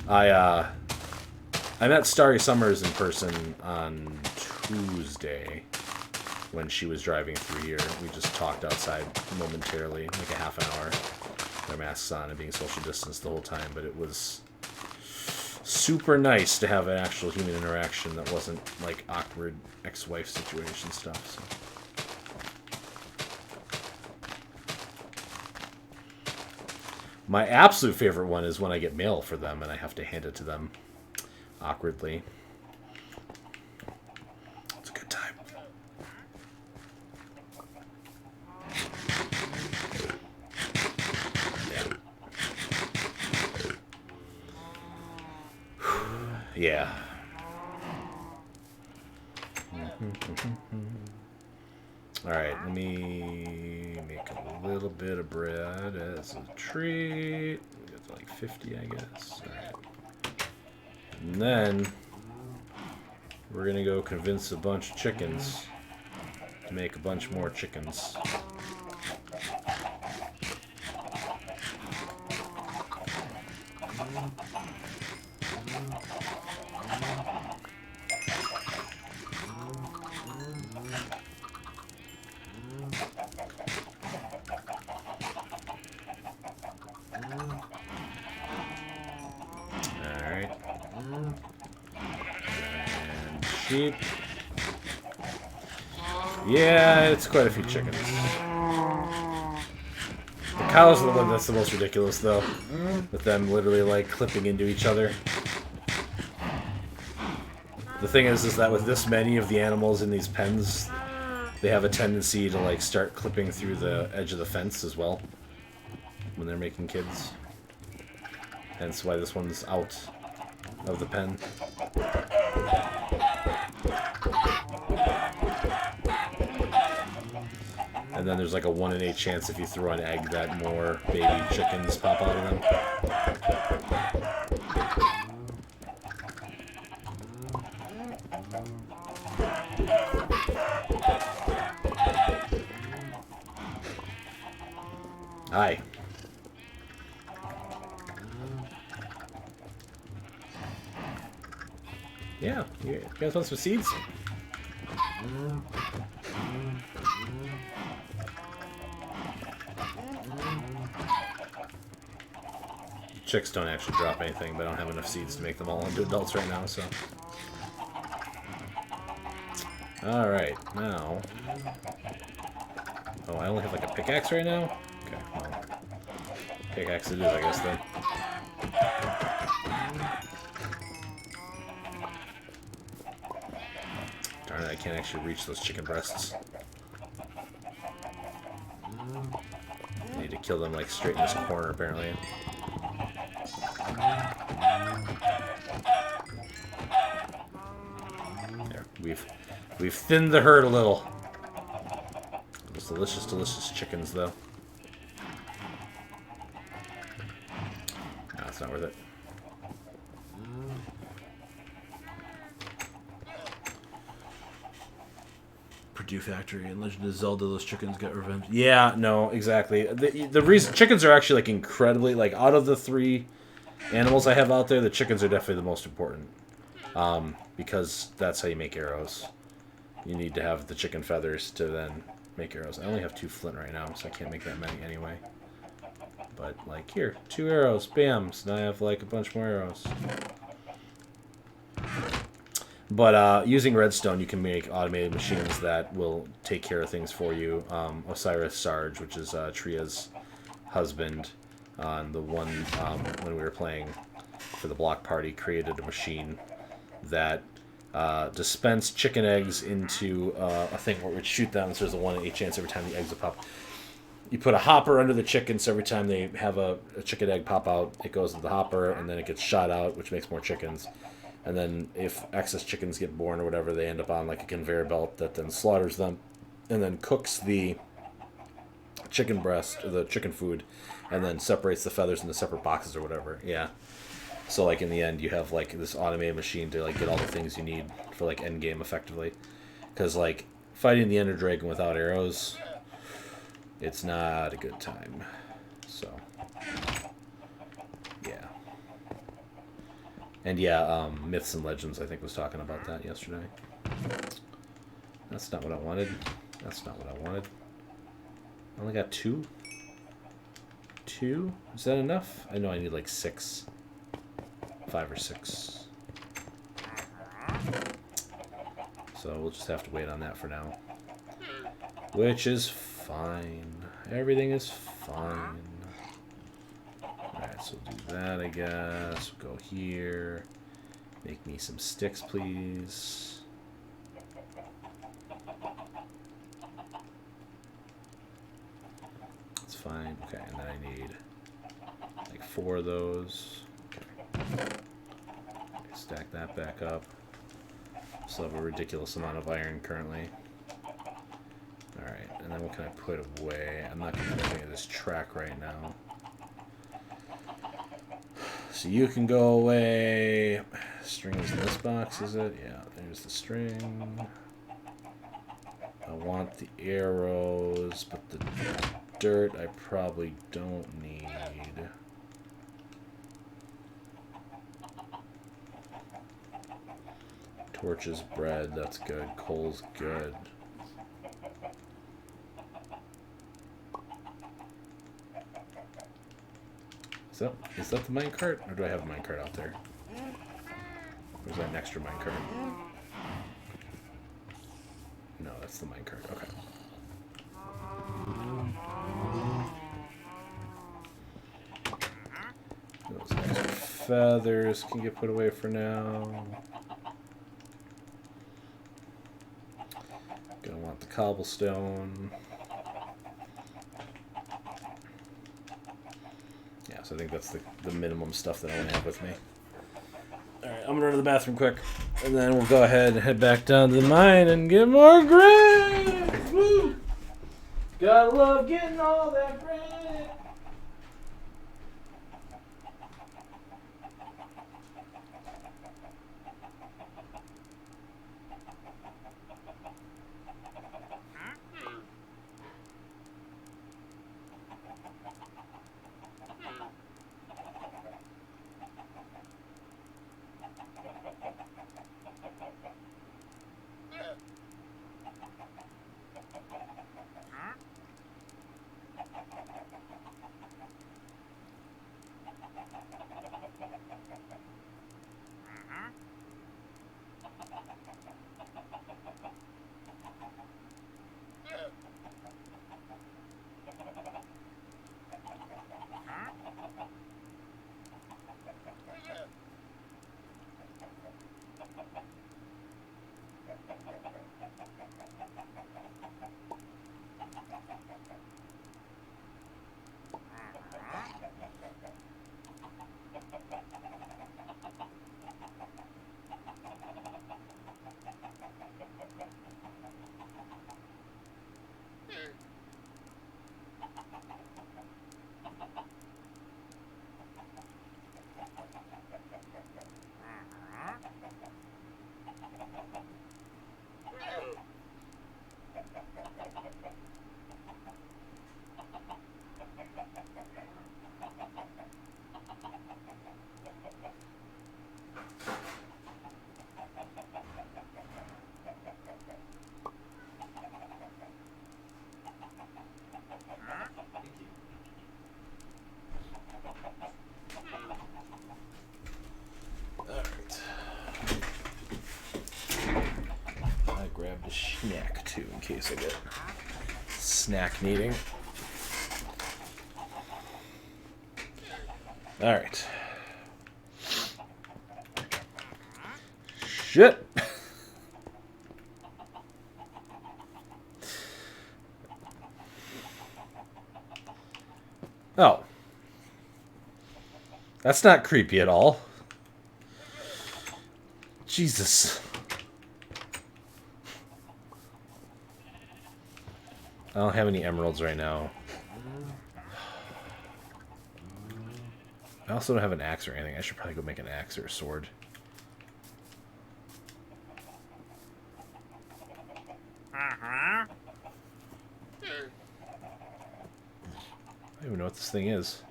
I met Starry Summers in person on Tuesday when she was driving through here. We just talked outside momentarily, like a half an hour. Our masks on and being social distanced the whole time, but it was super nice to have an actual human interaction that wasn't like awkward ex-wife situation stuff. So. My absolute favorite one is when I get mail for them and I have to hand it to them awkwardly. It's a good time. Yeah. Alright, let me make a little bit of bread as a treat. Get to like 50, I guess. Alright. And then we're gonna go convince a bunch of chickens to make a bunch more chickens. Sheep. Yeah, it's quite a few chickens. The cows are the one that's the most ridiculous, though. With them literally, like, clipping into each other. The thing is that with this many of the animals in these pens, they have a tendency to, like, start clipping through the edge of the fence as well. When they're making kids. Hence why this one's out of the pen. And then there's like a 1 in 8 chance if you throw an egg that more baby chickens pop out of them. Hi. Yeah, you guys want some seeds? Chicks don't actually drop anything, but I don't have enough seeds to make them all into adults right now, so. Alright, now. Oh, I only have like a pickaxe right now? Okay, well. Pickaxe it is, I guess, then. Darn it, I can't actually reach those chicken breasts. I need to kill them like straight in this corner, apparently. There, we've thinned the herd a little. Those delicious, delicious chickens, though. No, it's not worth it. Purdue Factory and Legend of Zelda, those chickens get revenge. Yeah, no, exactly. The reason chickens are actually like incredibly, like, out of the 3 animals I have out there, the chickens are definitely the most important. Because that's how you make arrows. You need to have the chicken feathers to then make arrows. I only have 2 flint right now, so I can't make that many anyway. But, like, here, 2 arrows, bam, so now I have, like, a bunch more arrows. But using redstone, you can make automated machines that will take care of things for you. Osiris Sarge, which is Tria's husband, on the one when we were playing for the block party, created a machine that dispensed chicken eggs into a thing where it would shoot them, so there's a 1 in 8 chance every time the eggs would pop. You put a hopper under the chicken, so every time they have a chicken egg pop out, it goes into the hopper, and then it gets shot out, which makes more chickens. And then if excess chickens get born or whatever, they end up on like a conveyor belt that then slaughters them and then cooks the chicken breast, or the chicken food, and then separates the feathers into separate boxes or whatever. Yeah. So like in the end, you have like this automated machine to like get all the things you need for like end game effectively. Because like fighting the Ender Dragon without arrows, it's not a good time. So yeah. And yeah, Myths and Legends, I think, was talking about that yesterday. That's not what I wanted. That's not what I wanted. I only got 2. 2? Is that enough? I know I need like 6. 5 or 6. So we'll just have to wait on that for now. Which is fine. Everything is fine. Alright, so we'll do that, I guess. We'll go here. Make me some sticks, please. That's fine. Okay, and then I need like 4 of those. Okay. Stack that back up. Still have a ridiculous amount of iron currently. Alright, and then what can I put away? I'm not going to do anything of this track right now. So you can go away. String is in this box, is it? Yeah, there's the string. I want the arrows, but the dirt I probably don't need. Torches, bread, that's good. Coal's good. Is that the minecart? Or do I have a minecart out there? Or is that an extra minecart? No, that's the minecart. Okay. feathers can get put away for now. Gonna want the cobblestone. Yeah, so I think that's the minimum stuff that I want to have with me. Alright, I'm gonna run to the bathroom quick, and then we'll go ahead and head back down to the mine and get more granite! Woo! Gotta love getting all that granite! Grab the snack too in case I get snack needing. Alright. Shit! Oh. That's not creepy at all. Jesus. I don't have any emeralds right now. I also don't have an axe or anything. I should probably go make an axe or a sword. I don't even know what this thing is.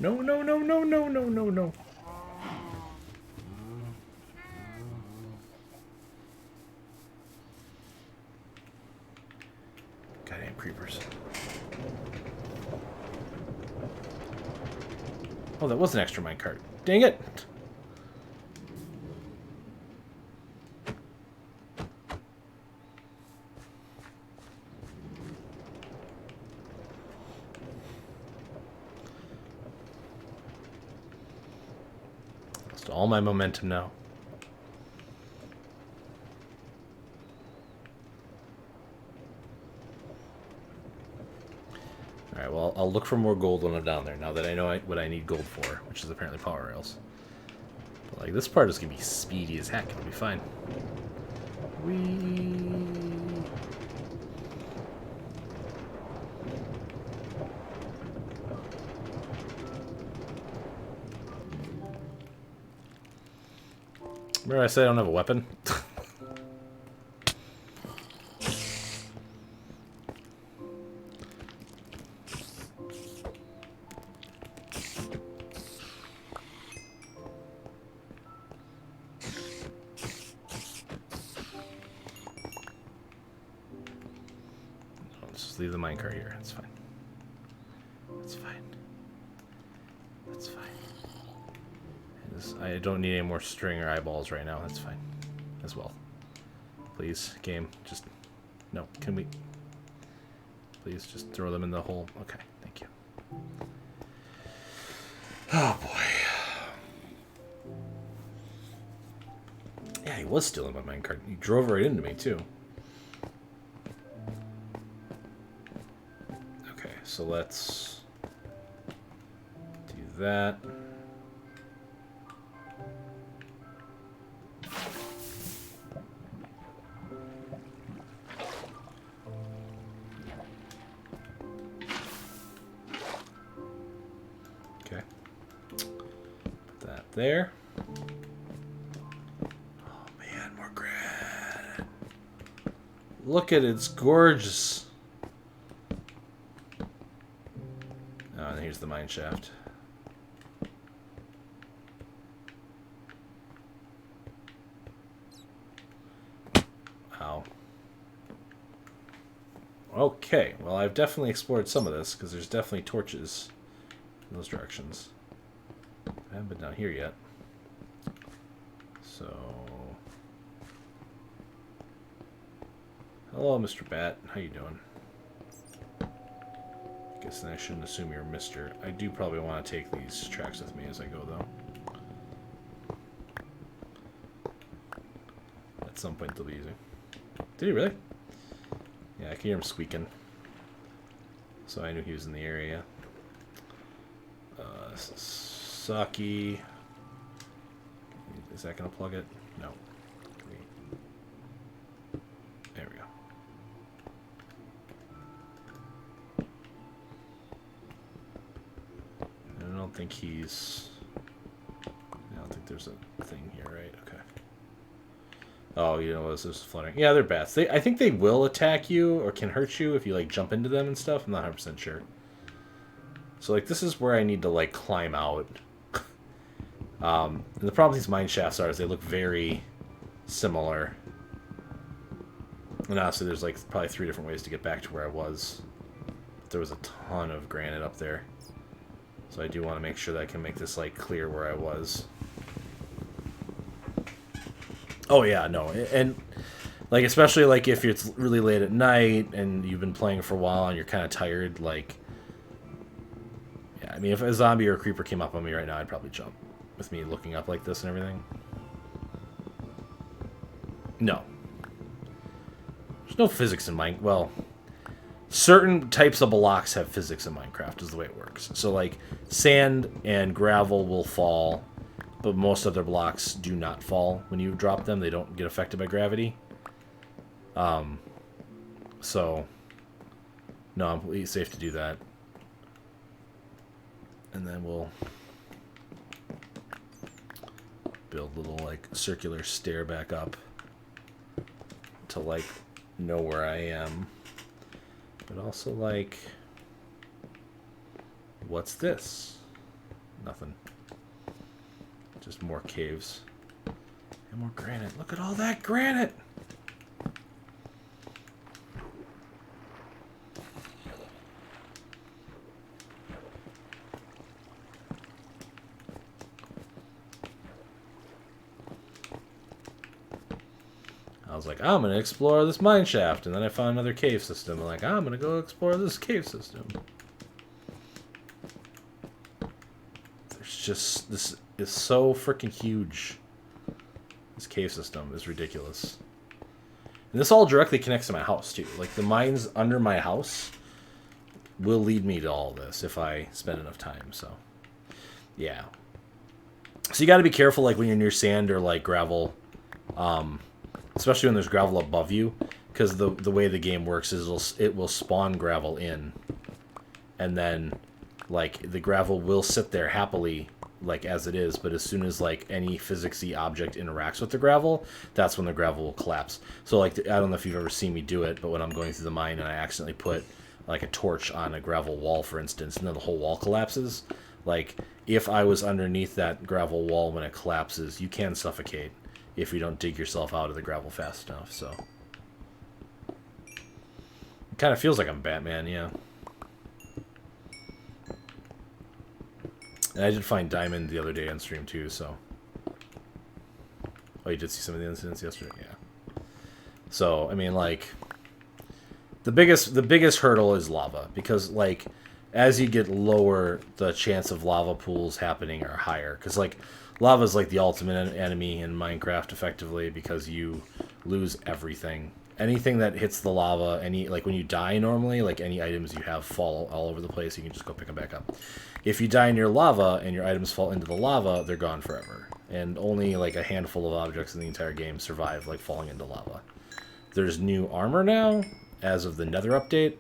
No, no, no, no, no, no, no, no. Goddamn creepers. Oh, that was an extra minecart. Dang it! Lost all my momentum now. Alright, well, I'll look for more gold when I'm down there, now that I know what I need gold for, which is apparently power rails. But, like, this part is going to be speedy as heck. It'll be fine. Whee! Remember I said I don't have a weapon? Let's just leave the minecart here. It's fine. It's fine. That's fine. I don't need any more string or eyeballs right now. That's fine as well. Please, game. Just... No, can we... Please, just throw them in the hole. Okay, thank you. Oh, boy. Yeah, he was stealing my minecart. He drove right into me, too. Okay, so let's do that. Okay. Put that there. Look at it, it's gorgeous. Oh, and here's the mine shaft. Wow. Okay, well I've definitely explored some of this, because there's definitely torches in those directions. I haven't been down here yet. So... Hello, Mr. Bat. How you doing? Guess then I shouldn't assume you're Mr. I do probably want to take these tracks with me as I go, though. At some point they'll be using. Did he really? Yeah, I can hear him squeaking. So I knew he was in the area. Saki. Is that going to plug it? No. There we go. I don't think he's... I don't think there's a thing here, right? Okay. Oh, you know, this is fluttering. Yeah, they're bats. I think they will attack you or can hurt you if you, like, jump into them and stuff. I'm not 100% sure. So, like, this is where I need to, like, climb out. And the problem with these mine shafts are is they look very similar. And honestly, there's, like, probably 3 different ways to get back to where I was. There was a ton of granite up there. So I do want to make sure that I can make this, like, clear where I was. Oh, yeah, no. And, like, especially, like, if it's really late at night and you've been playing for a while and you're kind of tired, like... Yeah, I mean, if a zombie or a creeper came up on me right now, I'd probably jump. With me looking up like this and everything. No. There's no physics in Minecraft. Well, certain types of blocks have physics in Minecraft, is the way it works. So, like, sand and gravel will fall, but most other blocks do not fall when you drop them. They don't get affected by gravity. So, no, I'm completely safe to do that. And then we'll build a little, like, circular stair back up to, like, know where I am. But also, like, what's this? Nothing. Just more caves. And more granite. Look at all that granite! I was like, I'm going to explore this mine shaft. And then I found another cave system. I'm like, I'm going to go explore this cave system. There's just... This is so freaking huge. This cave system is ridiculous. And this all directly connects to my house, too. Like, the mines under my house will lead me to all this if I spend enough time, so... Yeah. So you got to be careful, like, when you're near sand or, like, gravel... especially when there's gravel above you, because the way the game works is it will spawn gravel in, and then, like, the gravel will sit there happily, like, as it is, but as soon as, like, any physicsy object interacts with the gravel, that's when the gravel will collapse. So, like, I don't know if you've ever seen me do it, but when I'm going through the mine and I accidentally put, like, a torch on a gravel wall, for instance, and then the whole wall collapses, like, if I was underneath that gravel wall when it collapses, you can suffocate if you don't dig yourself out of the gravel fast enough, so. It kind of feels like I'm Batman, yeah. And I did find Diamond the other day on stream, too, so. Oh, you did see some of the incidents yesterday? Yeah. So I mean, like, the biggest hurdle is lava, because like as you get lower, the chance of lava pools happening are higher. Because like lava is like the ultimate enemy in Minecraft, effectively, because you lose everything. Anything that hits the lava, like when you die normally, like any items you have fall all over the place. You can just go pick them back up. If you die near lava and your items fall into the lava, they're gone forever. And only like a handful of objects in the entire game survive like falling into lava. There's new armor now, as of the Nether update,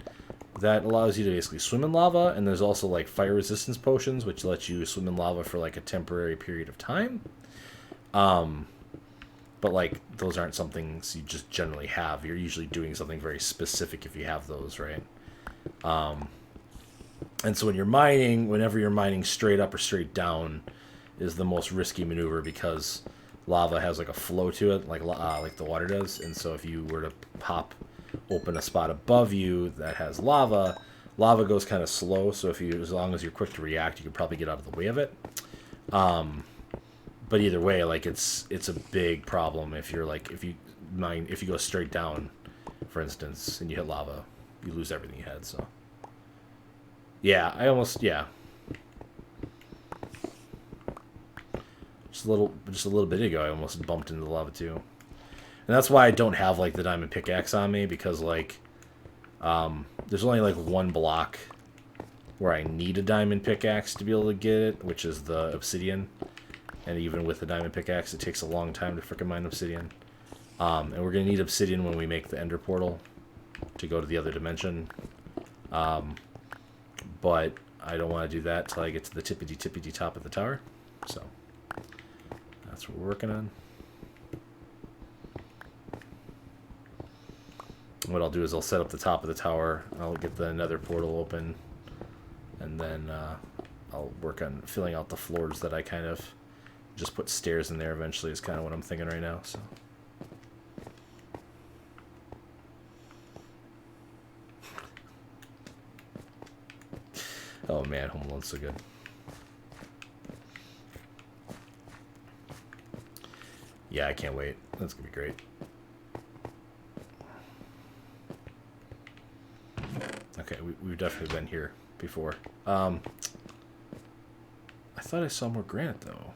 that allows you to basically swim in lava, and there's also like fire resistance potions, which let you swim in lava for like a temporary period of time. But like those aren't something you just generally have. You're usually doing something very specific if you have those, right? And so when you're mining, whenever you're mining straight up or straight down, is the most risky maneuver, because lava has like a flow to it, like the water does. And so if you were to open a spot above you that has lava, lava goes kind of slow. So as long as you're quick to react, you can probably get out of the way of it. But either way, like it's a big problem if you go straight down, for instance, and you hit lava, you lose everything you had. So yeah, just a little bit ago, I almost bumped into the lava too. And that's why I don't have like the diamond pickaxe on me, because like there's only like one block where I need a diamond pickaxe to be able to get it, which is the obsidian. And even with the diamond pickaxe, it takes a long time to frickin' mine obsidian. And we're going to need obsidian when we make the ender portal to go to the other dimension. But I don't want to do that till I get to the tippity top of the tower. So that's what we're working on. What I'll do is I'll set up the top of the tower. I'll get the nether portal open. And then I'll work on filling out the floors that I kind of just put stairs in there eventually, is kind of what I'm thinking right now. So oh man, Home Alone's so good. Yeah, I can't wait. That's gonna be great. Okay, we've definitely been here before. I thought I saw more granite though.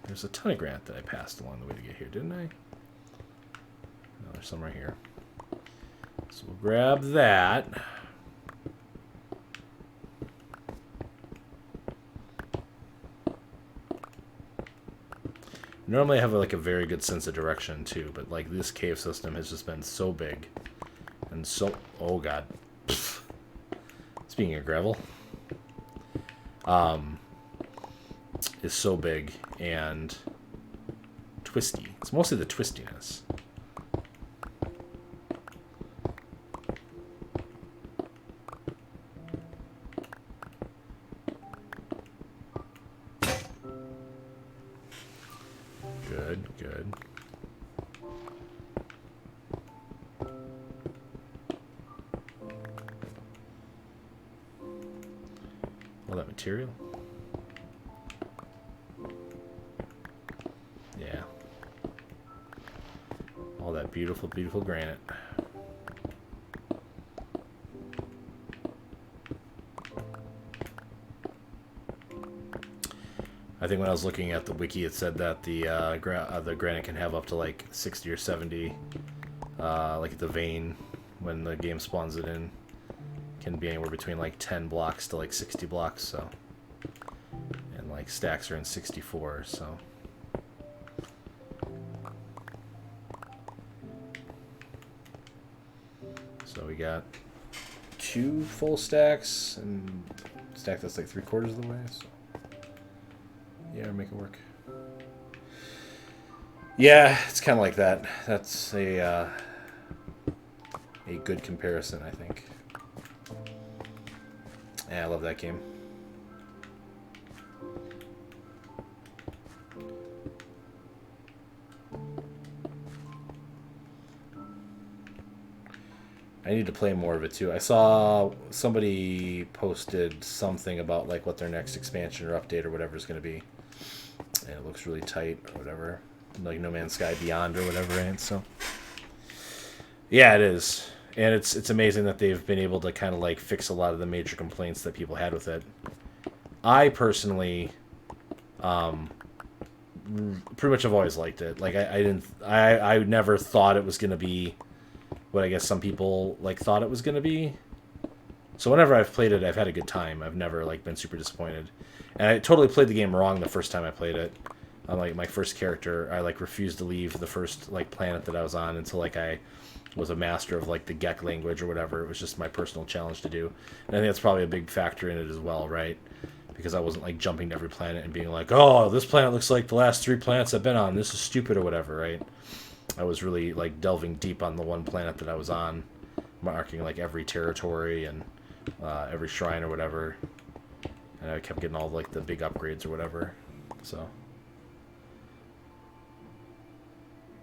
There's a ton of granite that I passed along the way to get here, didn't I? No, there's some right here. So we'll grab that. Normally I have like a very good sense of direction too, but like this cave system has just been so big and so, oh god. Speaking of gravel, is so big and twisty. It's mostly the twistiness. Good, good. All that material. Yeah. All that beautiful, beautiful granite. I think when I was looking at the wiki, it said that the granite can have up to like 60 or 70, like the vein when the game spawns it in, can be anywhere between like 10 blocks to like 60 blocks. So, and like stacks are in 64. So. So we got 2 full stacks and stack that's like 3/4 of the way. So. Yeah, make it work. Yeah, it's kind of like that. That's a good comparison, I think. Yeah, I love that game. I need to play more of it too. I saw somebody posted something about like what their next expansion or update or whatever is going to be. And it looks really tight or whatever. Like No Man's Sky Beyond or whatever, right? So Yeah, it is, and it's amazing that they've been able to kind of like fix a lot of the major complaints that people had with it. I personally, pretty much have always liked it. Like I never thought it was gonna be what I guess some people like thought it was gonna be. So whenever I've played it, I've had a good time. I've never like been super disappointed, and I totally played the game wrong the first time I played it. On like my first character, I like refused to leave the first like planet that I was on until like I was a master of like the Gek language or whatever. It was just my personal challenge to do, and I think that's probably a big factor in it as well, right? Because I wasn't like jumping to every planet and being like, oh, this planet looks like the last 3 planets I've been on. This is stupid or whatever, right? I was really like delving deep on the one planet that I was on, marking like every territory and every shrine or whatever, and I kept getting all like the big upgrades or whatever. So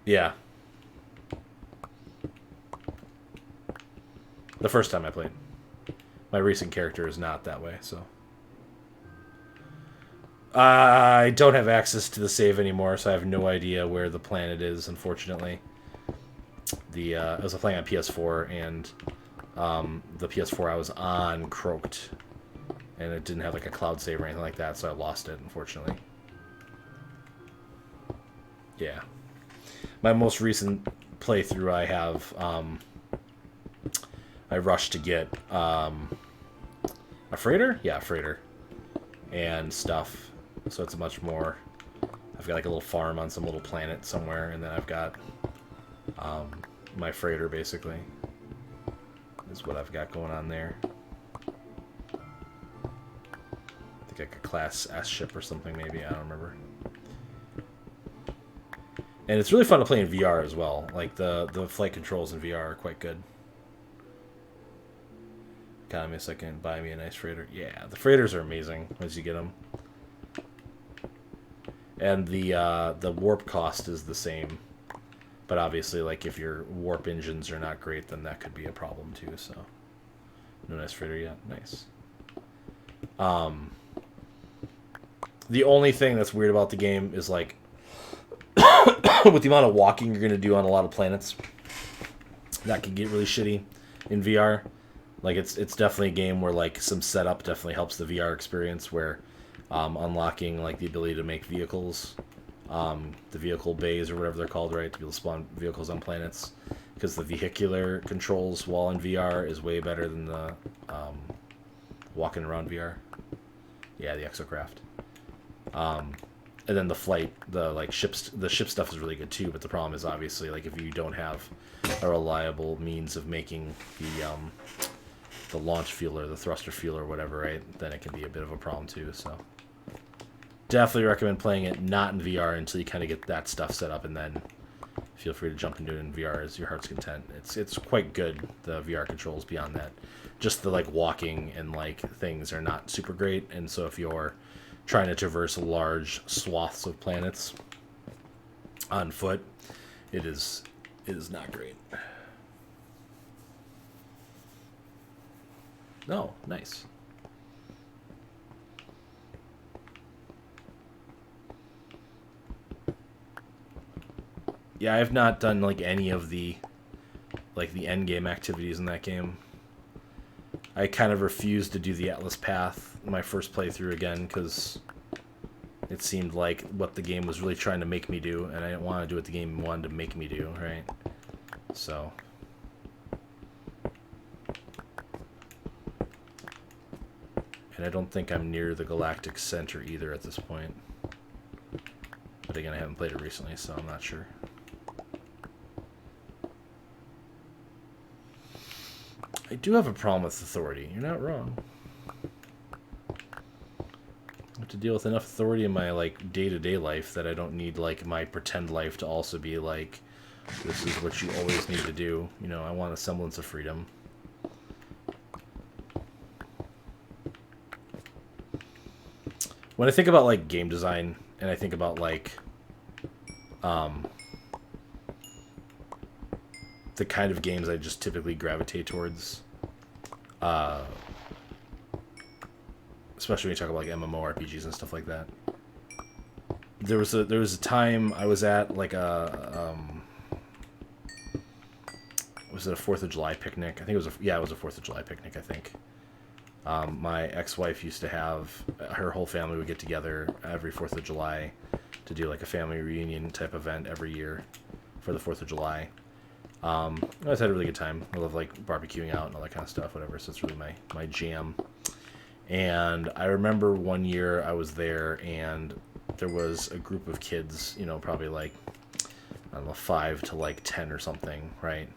yeah, the first time I played. My recent character is not that way, so I don't have access to the save anymore, so I have no idea where the planet is, unfortunately. I was playing on PS4, and the PS4 I was on croaked, and it didn't have like a cloud save or anything like that, so I lost it, unfortunately. Yeah. My most recent playthrough I have, I rushed to get a freighter? Yeah, a freighter. And stuff. So it's much more... I've got like a little farm on some little planet somewhere, and then I've got my freighter, basically. Is what I've got going on there. I think like a Class S ship or something, maybe. I don't remember. And it's really fun to play in VR as well. Like, the flight controls in VR are quite good. Got me a second, buy me a nice freighter. Yeah, the freighters are amazing once you get them. And the warp cost is the same. But obviously, like, if your warp engines are not great, then that could be a problem too, so. No nice freighter yet. Nice. The only thing that's weird about the game is, like, with the amount of walking you're going to do on a lot of planets, that can get really shitty in VR. Like, it's definitely a game where, like, some setup definitely helps the VR experience, where unlocking, like, the ability to make vehicles, the vehicle bays or whatever they're called, right, to be able to spawn vehicles on planets, because the vehicular controls while in VR is way better than the walking around VR. Yeah, the exocraft. And then the flight, the ship stuff is really good too, but the problem is obviously, like, if you don't have a reliable means of making the launch fuel or the thruster fuel or whatever, right, then it can be a bit of a problem too, so. Definitely recommend playing it not in VR until you kind of get that stuff set up, and then feel free to jump into it in VR as your heart's content. It's quite good, the VR controls beyond that. Just the, like, walking and, like, things are not super great, and so if you're trying to traverse large swaths of planets on foot, it is not great. No, nice. Yeah, I have not done, like, any of the, like, the end game activities in that game. I kind of refused to do the Atlas Path my first playthrough again, because it seemed like what the game was really trying to make me do, and I didn't want to do what the game wanted to make me do, right? So. And I don't think I'm near the Galactic Center either at this point. But again, I haven't played it recently, so I'm not sure. I do have a problem with authority. You're not wrong. I have to deal with enough authority in my, like, day-to-day life that I don't need, like, my pretend life to also be like, this is what you always need to do. You know, I want a semblance of freedom. When I think about, like, game design, and I think about, like, the kind of games I just typically gravitate towards, especially when you talk about, like, MMORPGs and stuff like that. There was a time I was at, like, it was it a 4th of July picnic? I think it was it was a 4th of July picnic, I think. My ex-wife used to have, her whole family would get together every 4th of July to do like a family reunion type event every year for the 4th of July. I always had a really good time. I love like barbecuing out and all that kind of stuff, whatever. So it's really my jam. And I remember one year I was there and there was a group of kids, you know, probably like, I don't know, 5 to like 10 or something, right?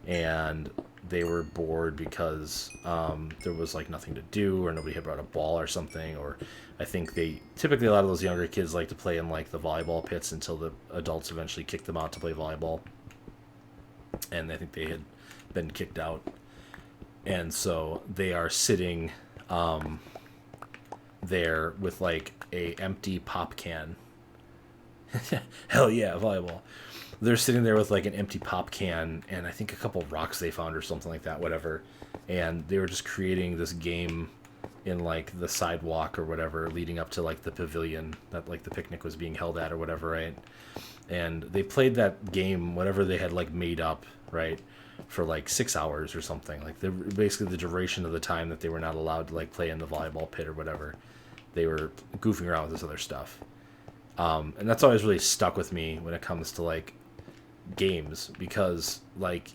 And they were bored because there was like nothing to do, or nobody had brought a ball or something, or I think typically a lot of those younger kids like to play in like the volleyball pits until the adults eventually kicked them out to play volleyball. And I think they had been kicked out. And so they are sitting there with like a empty pop can. Hell yeah, volleyball. They're sitting there with like an empty pop can and I think a couple of rocks they found or something like that, whatever. And they were just creating this game in like the sidewalk or whatever leading up to like the pavilion that like the picnic was being held at or whatever, right? And they played that game, whatever they had like made up, right, for like 6 hours or something. Like basically the duration of the time that they were not allowed to like play in the volleyball pit or whatever, they were goofing around with this other stuff. And that's always really stuck with me when it comes to like games, because like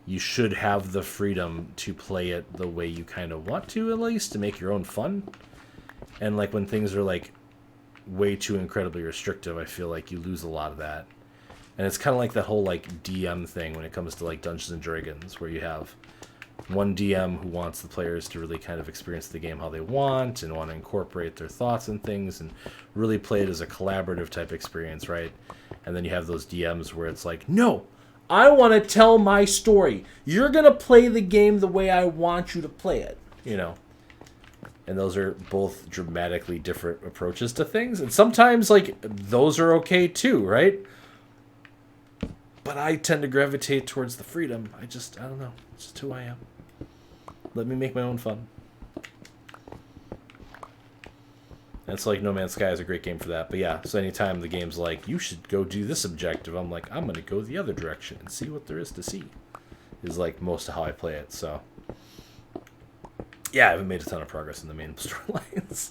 you should have the freedom to play it the way you kind of want to, at least to make your own fun. And like when things are like way too incredibly restrictive, I feel like you lose a lot of that. And it's kind of like that whole like DM thing when it comes to like Dungeons and Dragons, where you have one DM who wants the players to really kind of experience the game how they want and want to incorporate their thoughts and things and really play it as a collaborative type experience, right? And then you have those DMs where it's like, no, I want to tell my story. You're going to play the game the way I want you to play it, you know? And those are both dramatically different approaches to things. And sometimes, like, those are okay too, right? But I tend to gravitate towards the freedom. I don't know. It's just who I am. Let me make my own fun. And it's like No Man's Sky is a great game for that. But yeah, so anytime the game's like, you should go do this objective, I'm like, I'm going to go the other direction and see what there is to see. Is like most of how I play it, so. Yeah, I haven't made a ton of progress in the main storylines.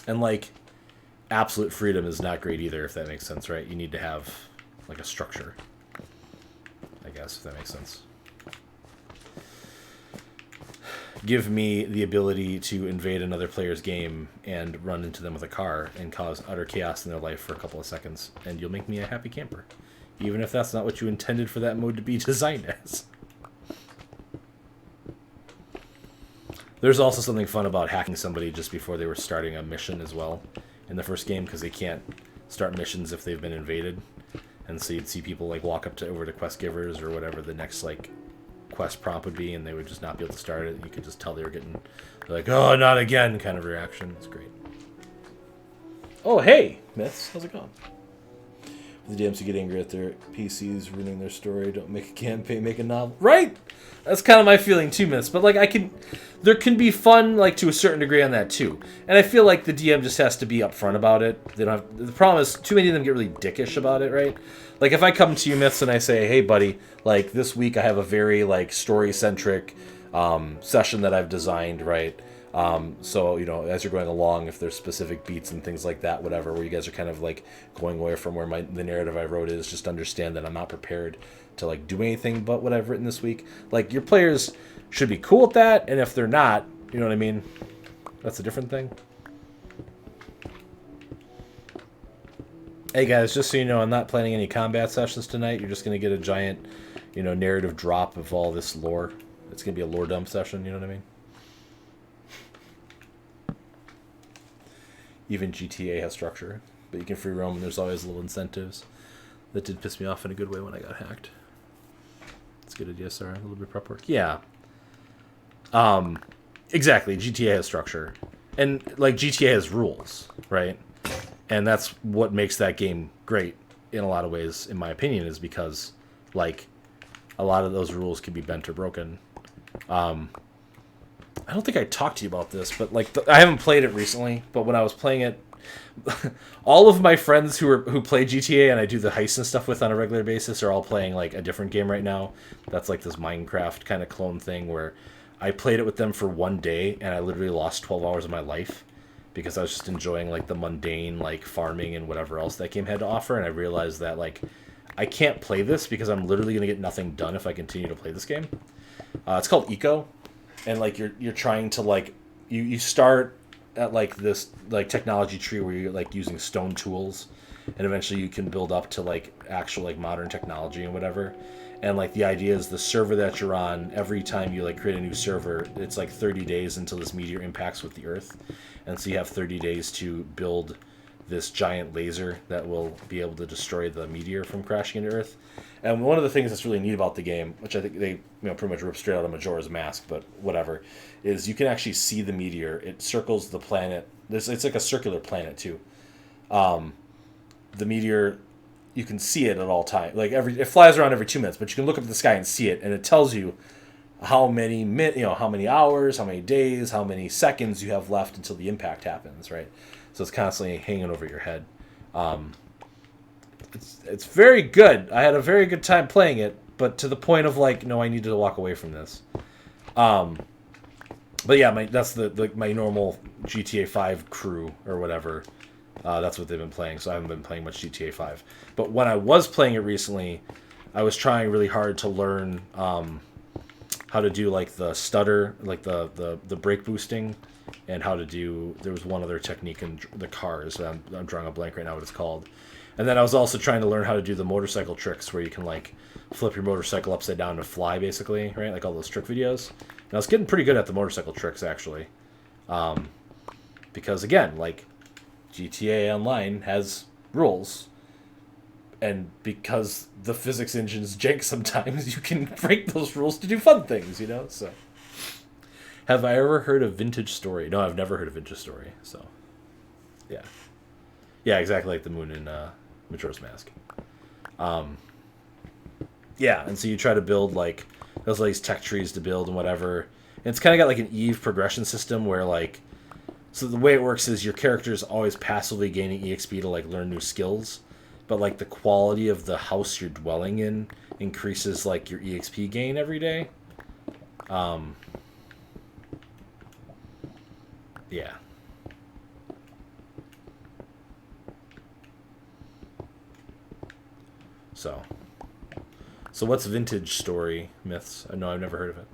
And like, absolute freedom is not great either, if that makes sense, right? You need to have like a structure, I guess, if that makes sense. Give me the ability to invade another player's game and run into them with a car and cause utter chaos in their life for a couple of seconds, and you'll make me a happy camper, even if that's not what you intended for that mode to be designed as. There's also something fun about hacking somebody just before they were starting a mission as well in the first game, because they can't start missions if they've been invaded. And so you'd see people like walk up over to quest givers or whatever the next like quest prompt would be, and they would just not be able to start it. And you could just tell they were getting like, oh, not again kind of reaction. It's great. Oh, hey, Myths. How's it going? The DMs who get angry at their PCs ruining their story, don't make a campaign, make a novel. Right? That's kind of my feeling too, Myths. But like there can be fun like to a certain degree on that too. And I feel like the DM just has to be upfront about it. They don't have, the problem is too many of them get really dickish about it, right? Like if I come to you, Myths, and I say, hey buddy, like this week I have a very like story centric session that I've designed, right? So, you know, as you're going along, if there's specific beats and things like that, whatever, where you guys are kind of like going away from where the narrative I wrote is, just understand that I'm not prepared to like do anything but what I've written this week. Like your players should be cool with that, and if they're not, you know what I mean? That's a different thing. Hey guys, just so you know, I'm not planning any combat sessions tonight. You're just going to get a giant, you know, narrative drop of all this lore. It's going to be a lore dump session, you know what I mean? Even GTA has structure, but you can free roam and there's always little incentives. That did piss me off in a good way when I got hacked. It's good at DSR, a little bit of prep work. Yeah. Exactly, GTA has structure. And, like, GTA has rules, right? And that's what makes that game great in a lot of ways, in my opinion, is because, like, a lot of those rules can be bent or broken. I don't think I talked to you about this, but like I haven't played it recently. But when I was playing it, all of my friends who play GTA and I do the heist and stuff with on a regular basis are all playing like a different game right now. That's like this Minecraft kind of clone thing where I played it with them for one day and I literally lost 12 hours of my life because I was just enjoying like the mundane like farming and whatever else that game had to offer, and I realized that like I can't play this because I'm literally gonna get nothing done if I continue to play this game. It's called Eco, and like you're trying to like you start at like this like technology tree where you're like using stone tools, and eventually you can build up to like actual like modern technology and whatever. And like the idea is the server that you're on, every time you like create a new server, it's like 30 days until this meteor impacts with the Earth, and so you have 30 days to build this giant laser that will be able to destroy the meteor from crashing into Earth. And one of the things that's really neat about the game, which I think they pretty much ripped straight out of Majora's Mask, but whatever, is you can actually see the meteor. It circles the planet. It's like a circular planet too. The meteor, you can see it at all times. Like it flies around every 2 minutes, but you can look up at the sky and see it, and it tells you how many how many hours, how many days, how many seconds you have left until the impact happens, right? So it's constantly hanging over your head. It's very good. I had a very good time playing it, but to the point of like, no, I need to walk away from this. But yeah, that's my normal GTA 5 crew or whatever. That's what they've been playing, so I haven't been playing much GTA 5. But when I was playing it recently, I was trying really hard to learn how to do like the stutter, like the brake boosting, and how to do. There was one other technique in the cars. I'm drawing a blank right now what it's called. And then I was also trying to learn how to do the motorcycle tricks where you can like flip your motorcycle upside down to fly, basically, right? Like all those trick videos. And I was getting pretty good at the motorcycle tricks actually, because again, like GTA Online has rules, and because the physics engine's jank sometimes, you can break those rules to do fun things, So, have I ever heard of Vintage Story? No, I've never heard of Vintage Story. So, yeah, exactly like the moon in Majora's Mask. Yeah, and so you try to build like there's all these tech trees to build and whatever. And it's kind of got like an Eve progression system where like, so the way it works is your character is always passively gaining EXP to like learn new skills, but like the quality of the house you're dwelling in increases like your EXP gain every day. Yeah. So what's Vintage Story Myths? No, I've never heard of it.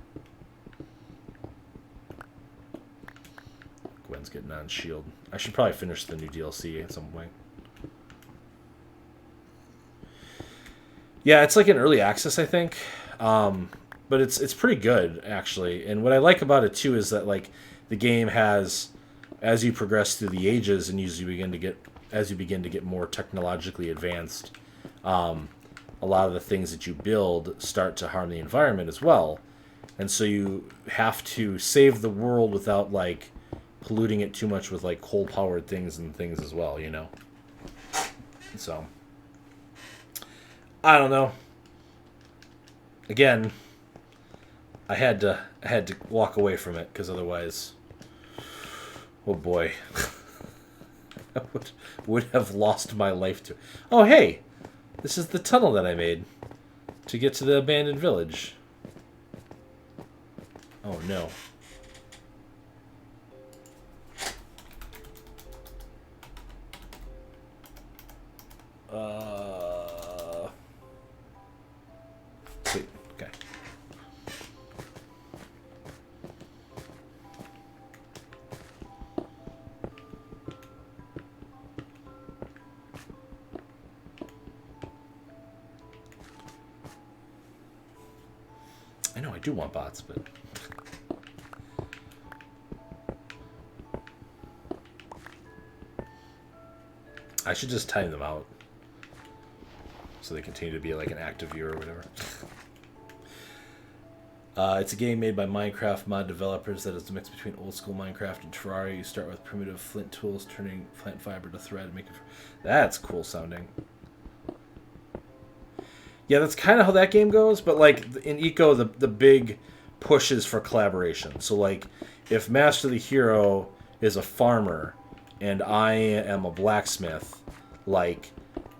Gwen's getting on Shield. I should probably finish the new DLC at some point. Yeah, it's like an early access, I think, but it's pretty good actually. And what I like about it too is that like the game has, as you progress through the ages and as you begin to get more technologically advanced, a lot of the things that you build start to harm the environment as well, and so you have to save the world without like polluting it too much with like coal-powered things and things as well, So, I don't know. Again, I had to walk away from it because otherwise, oh boy, I would have lost my life to. Oh hey, this is the tunnel that I made to get to the abandoned village. Oh no. Sweet. Okay. I know I do want bots, but I should just time them out so they continue to be like an active viewer or whatever. It's a game made by Minecraft mod developers that is a mix between old school Minecraft and Terraria. You start with primitive flint tools, turning plant fiber to thread, making. That's cool sounding. Yeah, that's kind of how that game goes, but like in Eco, the big push is for collaboration. So like, if Master the Hero is a farmer and I am a blacksmith, like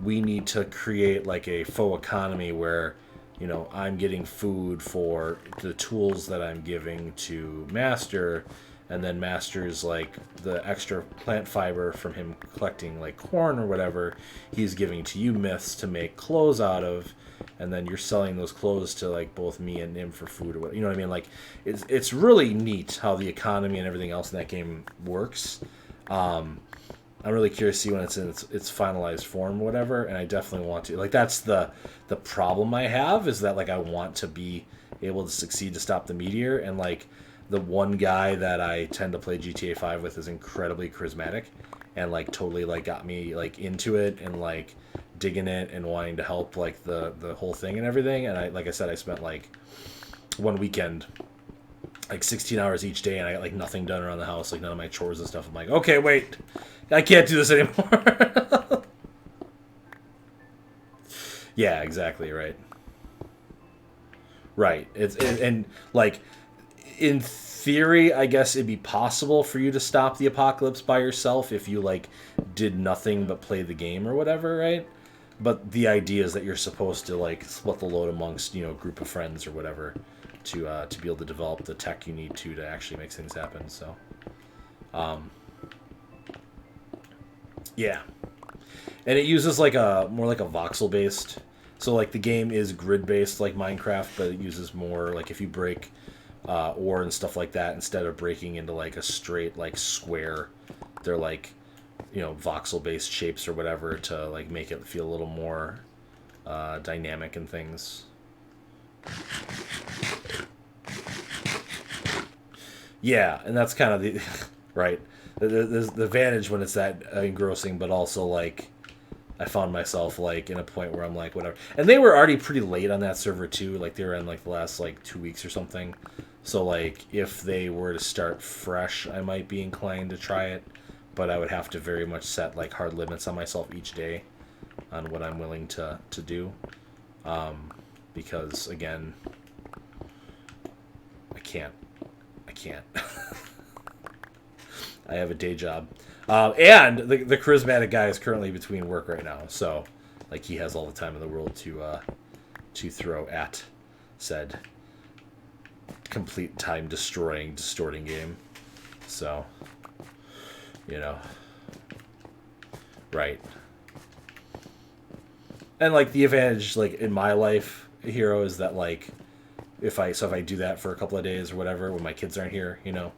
we need to create like a faux economy where, you know, I'm getting food for the tools that I'm giving to Master, and then Master's like the extra plant fiber from him collecting like corn or whatever, he's giving to you myths to make clothes out of, and then you're selling those clothes to like both me and him for food or what, you know what I mean? Like it's really neat how the economy and everything else in that game works. I'm really curious to see when it's in its finalized form or whatever, and I definitely want to. Like, that's the problem I have, is that, like, I want to be able to succeed to stop the meteor, and, like, the one guy that I tend to play GTA 5 with is incredibly charismatic, and, like, totally, like, got me, like, into it, and, like, digging it, and wanting to help, like, the whole thing and everything, and like I said, I spent, like, one weekend like 16 hours each day, and I got like nothing done around the house, like none of my chores and stuff. I'm like, okay, wait, I can't do this anymore. Yeah, exactly, right. Right. And like in theory, I guess it'd be possible for you to stop the apocalypse by yourself if you like did nothing but play the game or whatever, right? But the idea is that you're supposed to like split the load amongst, you know, a group of friends or whatever to be able to develop the tech you need to actually make things happen. So, yeah, and it uses like a more like a voxel based. So like the game is grid based like Minecraft, but it uses more like if you break ore and stuff like that, instead of breaking into like a straight like square, they're like, you know, voxel based shapes or whatever to like make it feel a little more dynamic and things. Yeah, and that's kind of the right. There's the advantage when it's that engrossing, but also like I found myself like in a point where I'm like whatever. And they were already pretty late on that server too. Like they were in like the last like 2 weeks or something. So like if they were to start fresh, I might be inclined to try it, but I would have to very much set like hard limits on myself each day on what I'm willing to do. Because again, I can't. I have a day job. And the charismatic guy is currently between work right now, so like he has all the time in the world to throw at said complete time distorting game. So, you know, right. And like the advantage like in my life, Hero, is that like if I do that for a couple of days or whatever when my kids aren't here, you know,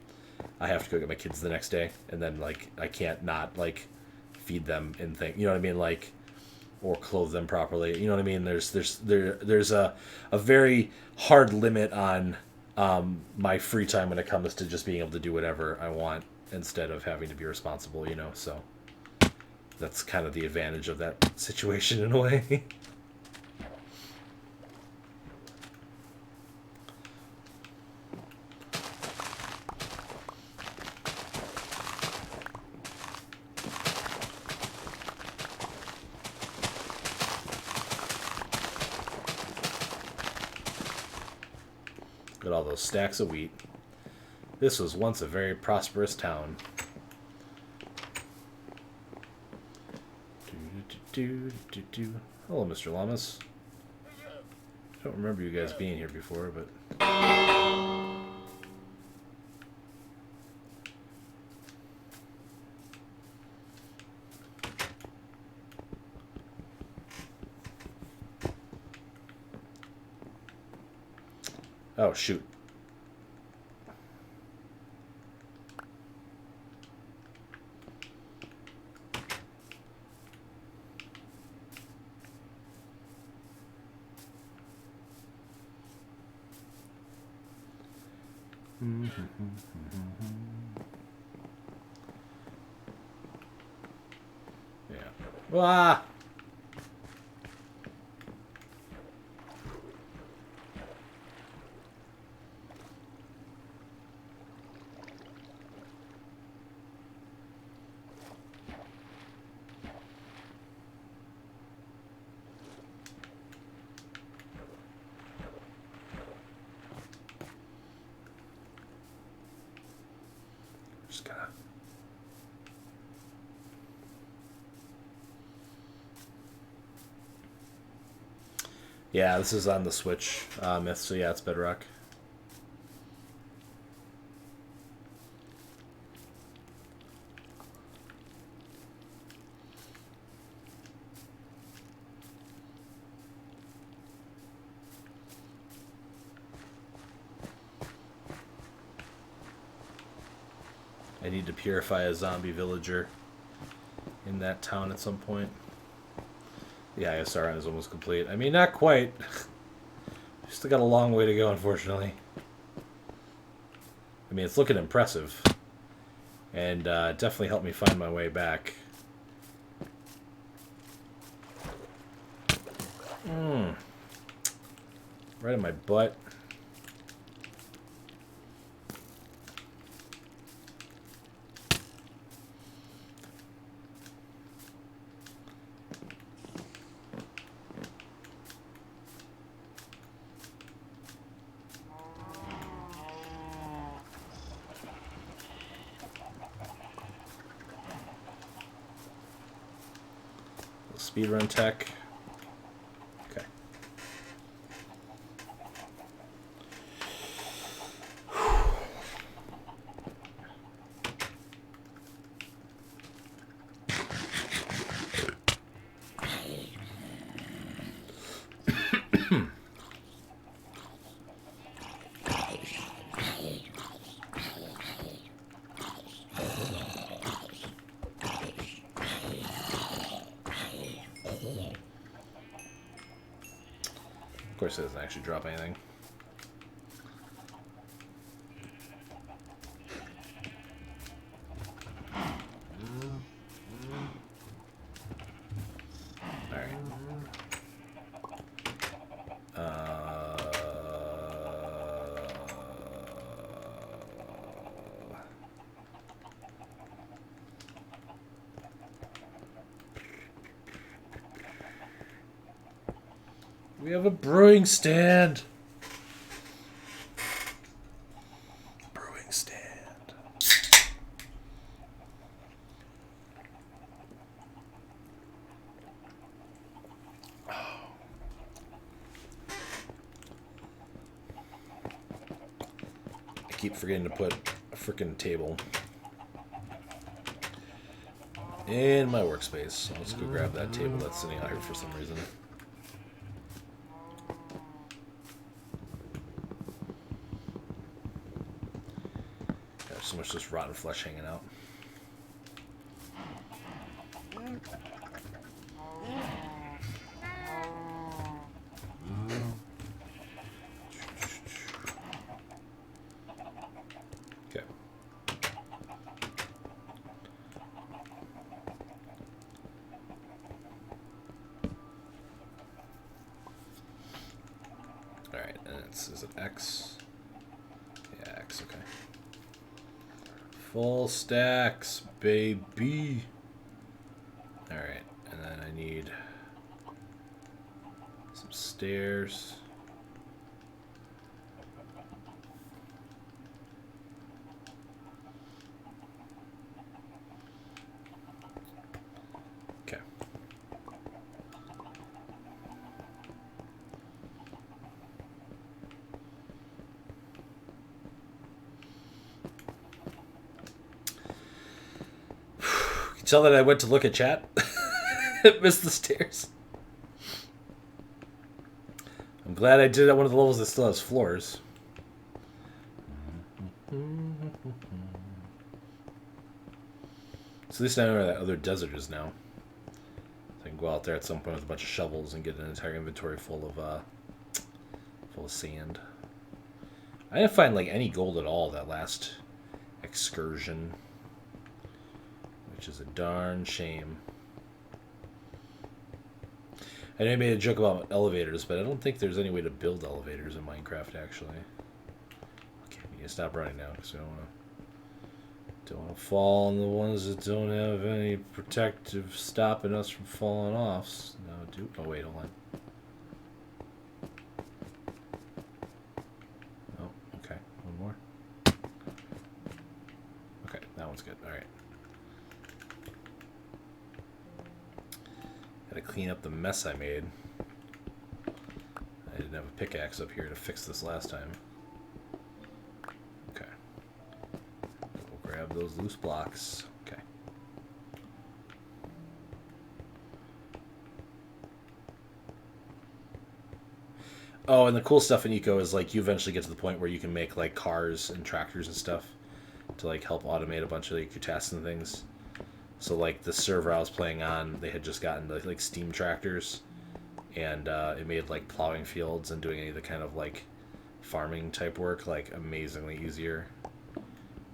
I have to go get my kids the next day, and then like I can't not like feed them and think, you know what I mean, like, or clothe them properly, you know what I mean. There's a very hard limit on my free time when it comes to just being able to do whatever I want instead of having to be responsible, you know. So that's kind of the advantage of that situation in a way. Got all those stacks of wheat. This was once a very prosperous town. Hello, Mr. Llamas. I don't remember you guys being here before, but... Oh, shoot. Yeah. Ah! Yeah, this is on the Switch Myth, so yeah, it's Bedrock. I need to purify a zombie villager in that town at some point. The ISR run is almost complete. I mean, not quite. Still got a long way to go, unfortunately. I mean, it's looking impressive. And definitely helped me find my way back. Right in my butt. Speedrun tech. Okay. Of course, it doesn't actually drop anything. Alright. We have a brewing stand. Brewing stand. I keep forgetting to put a freaking table in my workspace. So let's go grab that table that's sitting out here for some reason. There's so much just rotten flesh hanging out. Okay. Alright, and is it X? Yeah, X, okay. Full stacks, baby. Alright, and then I need some stairs. Okay. You can tell that I went to look at chat. Missed the stairs. I'm glad I did it at one of the levels that still has floors. So at least I know where that other desert is now. So I can go out there at some point with a bunch of shovels and get an entire inventory full of sand. I didn't find like any gold at all that last excursion, which is a darn shame. I know I made a joke about elevators, but I don't think there's any way to build elevators in Minecraft actually. Okay, we need to stop running now because we don't want to fall on the ones that don't have any protective stopping us from falling off. No, oh wait, hold on. Oh, okay, one more. Okay, that one's good. All right. Gotta clean up the mess I made. didn't have a pickaxe up here to fix this last time. Okay. We'll grab those loose blocks. Okay. Oh, and the cool stuff in Eco is like you eventually get to the point where you can make like cars and tractors and stuff to like help automate a bunch of like, your tasks and things. So like the server I was playing on, they had just gotten like steam tractors, and it made like plowing fields and doing any of the kind of like farming type work like amazingly easier.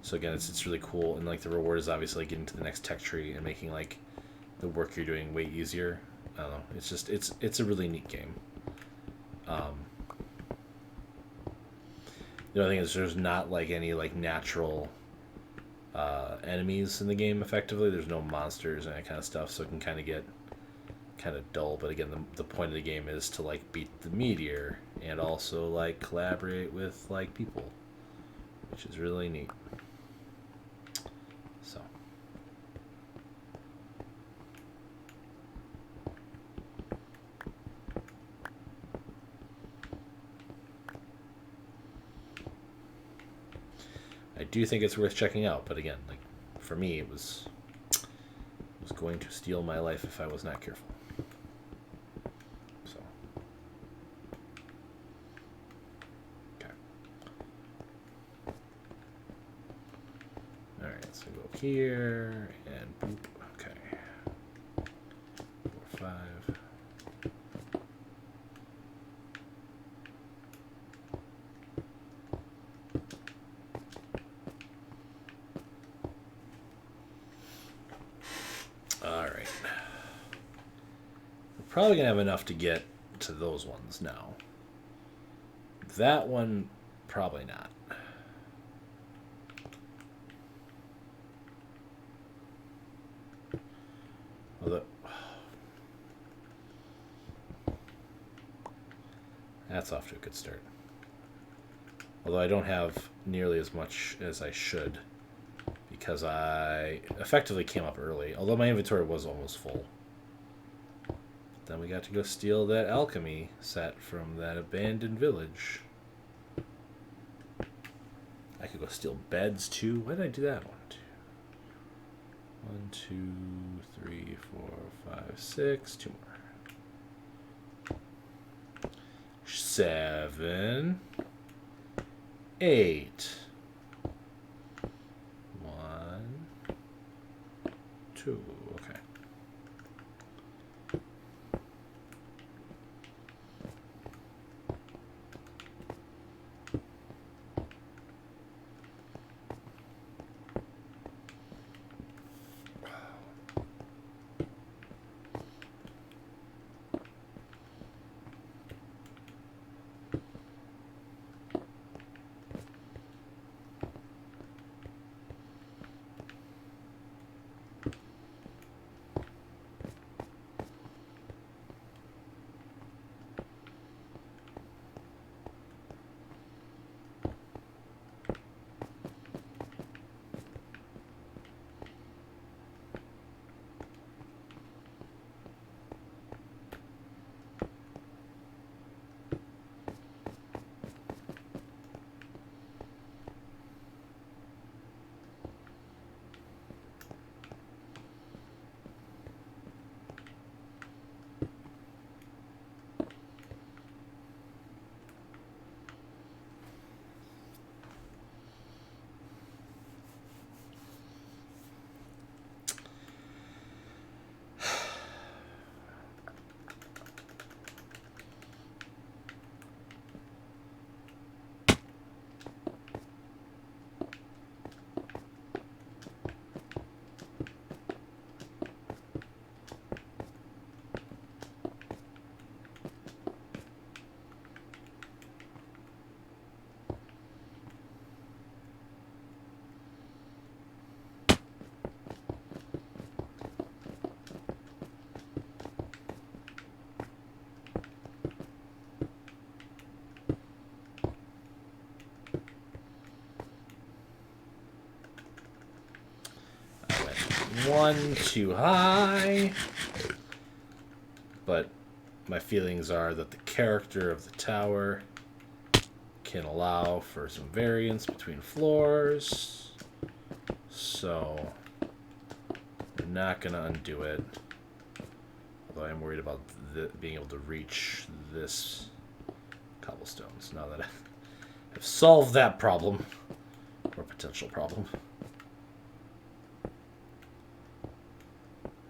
So again, it's really cool, and like the reward is obviously like, getting to the next tech tree and making like the work you're doing way easier. I don't know. It's just it's a really neat game. The only thing is there's not like any like natural enemies in the game effectively. There's no monsters and that kind of stuff, so it can kind of get kind of dull. But again, the point of the game is to like beat the meteor and also like collaborate with like people, which is really neat. So. I do think it's worth checking out, but again, like for me, it was going to steal my life if I was not careful. So, okay. All right, so go up here and boop. Okay, 4, 5. Alright. We're probably going to have enough to get to those ones now. That one, probably not. Although, that's off to a good start. Although I don't have nearly as much as I should, because I effectively came up early, although my inventory was almost full. Then we got to go steal that alchemy set from that abandoned village. I could go steal beds too. Why did I do that one? 1, 2, 3, 4, 5, 6. 2 more. 7, 8. 2. Okay. One too high, but my feelings are that the character of the tower can allow for some variance between floors. So we're not going to undo it. Although I'm worried about being able to reach this cobblestones now that I've solved that problem, or potential problem.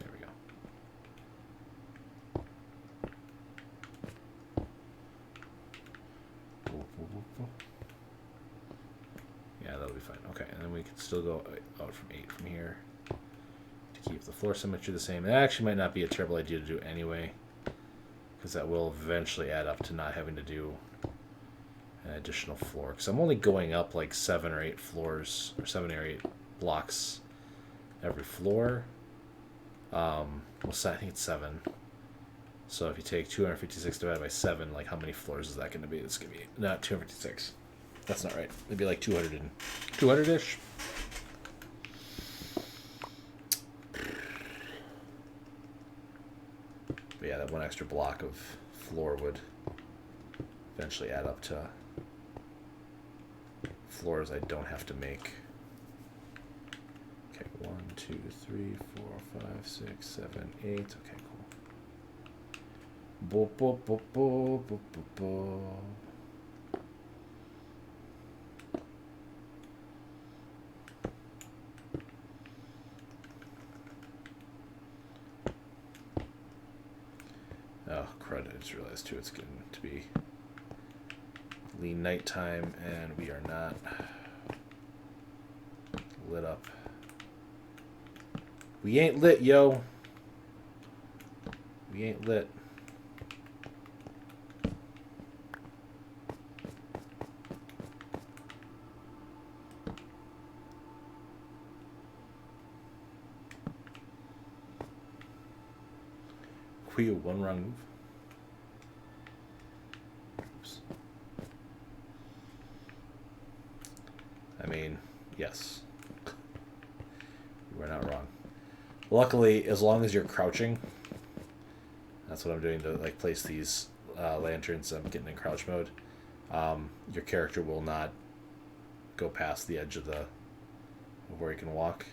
There we go. Yeah, that'll be fine. Okay, and then we can still go out from 8 from here to keep the floor symmetry the same. It actually might not be a terrible idea to do anyway, because that will eventually add up to not having to do an additional floor. Because I'm only going up like 7 or 8 floors, or 7 or 8 blocks every floor. Well, I think it's 7. So if you take 256 divided by 7, like how many floors is that going to be? It's going to be not 256. That's not right. It'd be like 200-ish. But yeah, that one extra block of floor would eventually add up to floors I don't have to make. Okay, 1, 2, 3, 4, 5, 6, 7, 8. Okay, cool. Bo, bo, bo, bo, bo, bo, bo. Oh, crud, I just realized too it's getting to be lean nighttime and we are not lit up. We ain't lit, yo. We ain't lit. Wheel, one wrong move. Oops. I mean, yes. You were not wrong. Luckily, as long as you're crouching, that's what I'm doing to like place these lanterns. I'm getting in crouch mode. Your character will not go past the edge of where you can walk.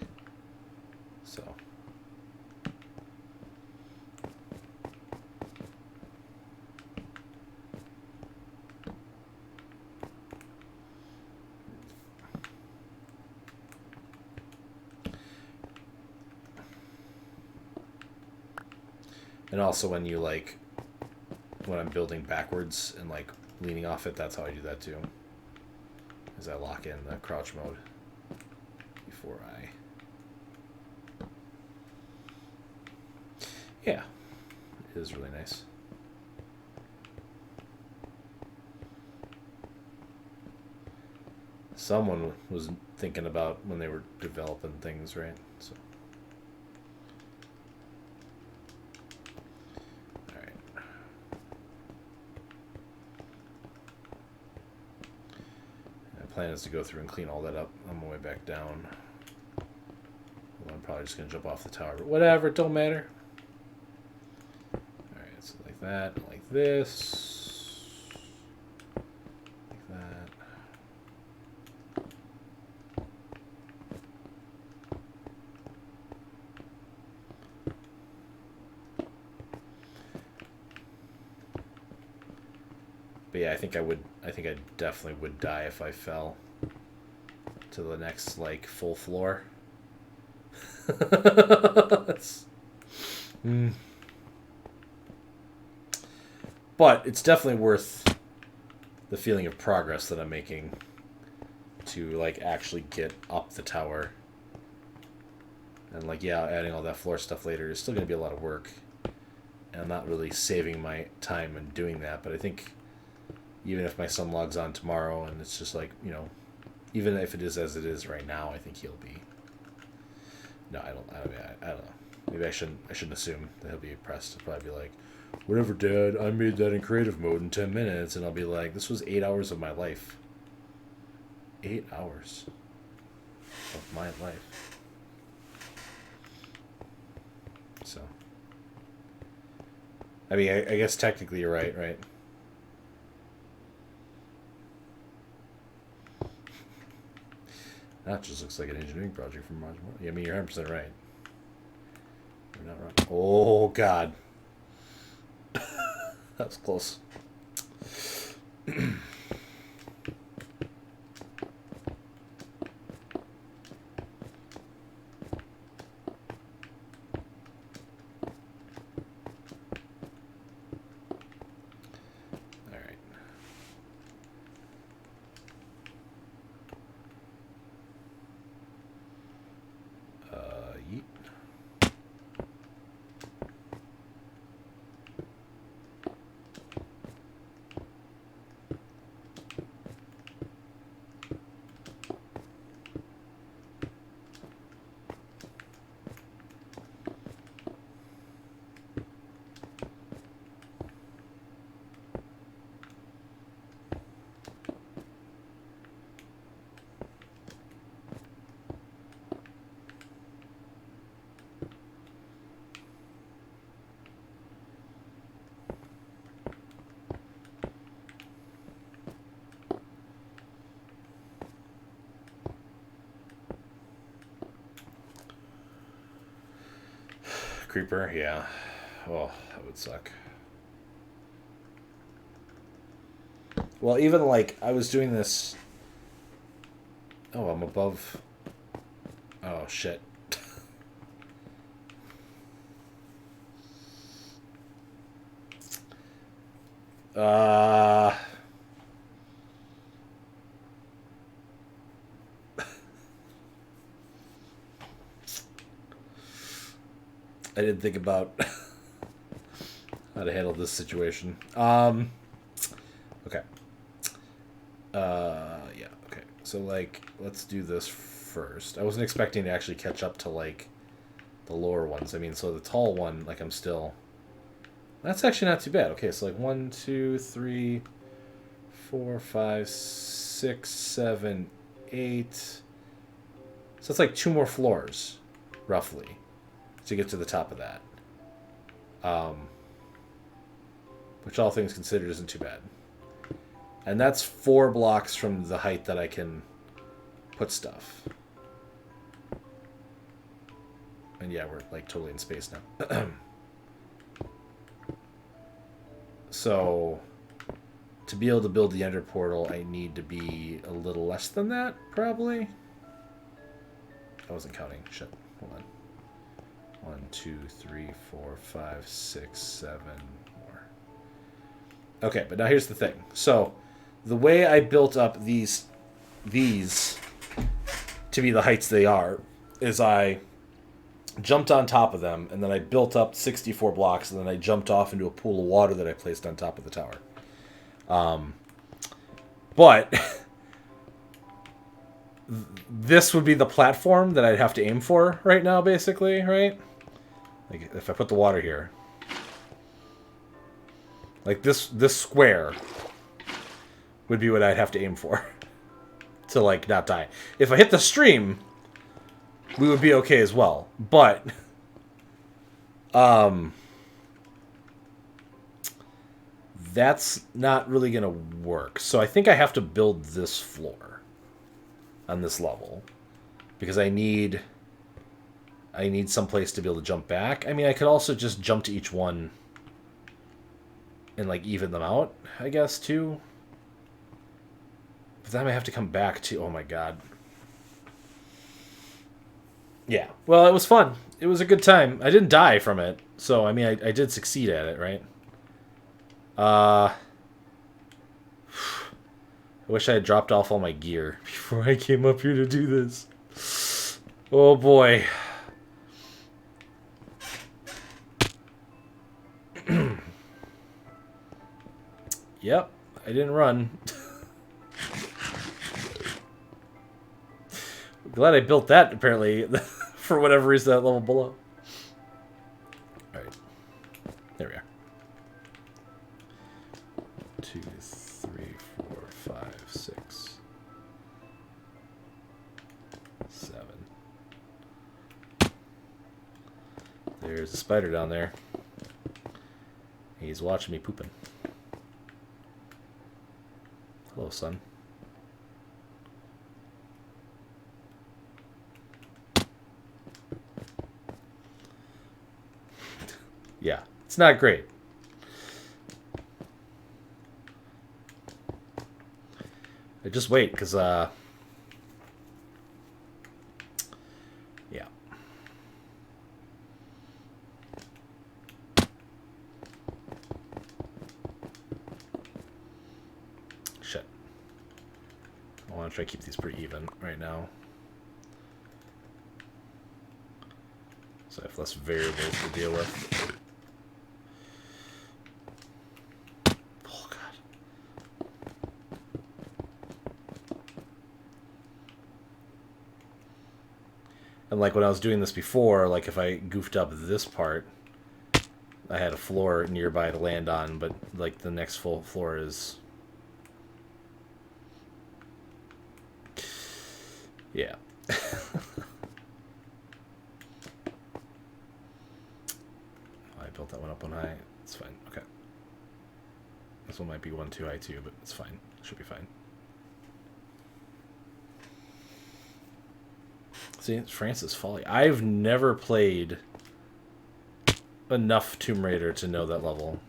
So. And also when I'm building backwards and like leaning off it, that's how I do that too. As I lock in the crouch mode before I... Yeah, it is really nice. Someone was thinking about when they were developing things, right? So. Plan is to go through and clean all that up on my way back down. Well, I'm probably just going to jump off the tower, but whatever, it don't matter. Alright, so like that, like this. Like that. But yeah, I think I definitely would die if I fell to the next like full floor. But it's definitely worth the feeling of progress that I'm making to like actually get up the tower. And like, yeah, adding all that floor stuff later is still going to be a lot of work. And I'm not really saving my time in doing that, but I think even if my son logs on tomorrow and it's just like, you know, even if it is as it is right now, I think he'll be... No, I don't know. Maybe I shouldn't assume that he'll be impressed. He'll probably be like, whatever, Dad, I made that in creative mode in 10 minutes. And I'll be like, this was 8 hours of my life. 8 hours of my life. So... I mean, I guess technically you're right, right? That just looks like an engineering project from Roger Moore. Yeah, I mean, you're 100% right. You're not wrong. Oh, God. That was close. All right. Yeet. Creeper, yeah. Oh, that would suck. Well, even like I was doing this. Oh, I'm above. Oh shit. Uh. I didn't think about how to handle this situation. Okay. Yeah, okay. So, like, let's do this first. I wasn't expecting to actually catch up to, like, the lower ones. I mean, so the tall one, like, I'm still... That's actually not too bad. Okay, so, like, 1, 2, 3, 4, 5, 6, 7, 8... So it's like 2 more floors, roughly, to get to the top of that. Which all things considered isn't too bad. And that's 4 blocks from the height that I can put stuff. And yeah, we're like totally in space now. So to be able to build the Ender Portal, I need to be a little less than that, probably. I wasn't counting. Shit. Hold on. 1, 2, 3, 4, 5, 6, 7 more. Okay, but now here's the thing. So the way I built up these to be the heights they are is I jumped on top of them, and then I built up 64 blocks, and then I jumped off into a pool of water that I placed on top of the tower. But this would be the platform that I'd have to aim for right now, basically, right? Like, if I put the water here. Like, this square would be what I'd have to aim for to, like, not die. If I hit the stream, we would be okay as well. But, that's not really going to work. So I think I have to build this floor on this level, because I need some place to be able to jump back. I mean, I could also just jump to each one and, like, even them out, I guess, too. But then I have to come back to... Oh, my God. Yeah. Well, it was fun. It was a good time. I didn't die from it. So, I mean, I did succeed at it, right? I wish I had dropped off all my gear before I came up here to do this. Oh, boy. Yep, I didn't run. Glad I built that, apparently, for whatever reason, that level below. Alright. There we are. 2, 3, 4, 5, 6, 7. There's a spider down there. He He's watching me pooping. Hello, son. Yeah, it's not great. Just wait, because, yeah. Shit. I want to try to keep these pretty even right now. So I have less variables to deal with. Oh, God. And like when I was doing this before, like if I goofed up this part, I had a floor nearby to land on, but like the next full floor is... Yeah. I built that one up on high. It's fine. Okay. This one might be one too high too, but it's fine. Should be fine. See, it's Francis Folly. I've never played enough Tomb Raider to know that level.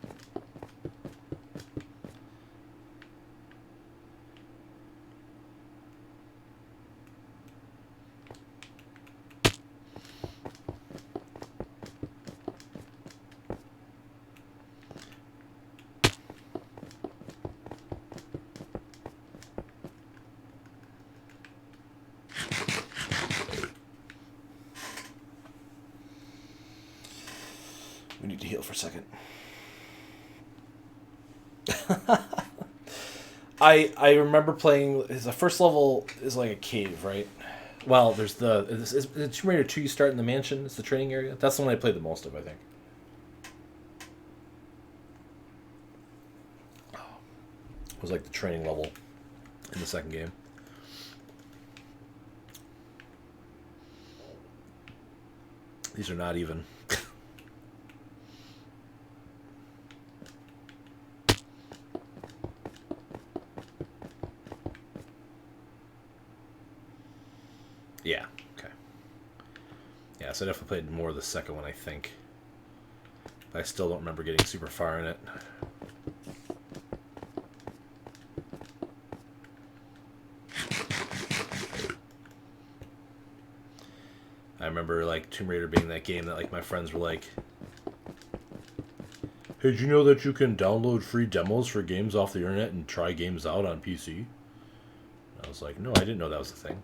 We need to heal for a second. I remember playing. The first level is like a cave, right? Well, there's is Tomb Raider 2. You start in the mansion. It's the training area. That's the one I played the most of, I think. It was like the training level in the second game. These are not even. Yeah, okay. Yeah, so I definitely played more of the second one, I think. But I still don't remember getting super far in it. I remember, like, Tomb Raider being that game that, like, my friends were like, hey, did you know that you can download free demos for games off the internet and try games out on PC? I was like, no, I didn't know that was a thing.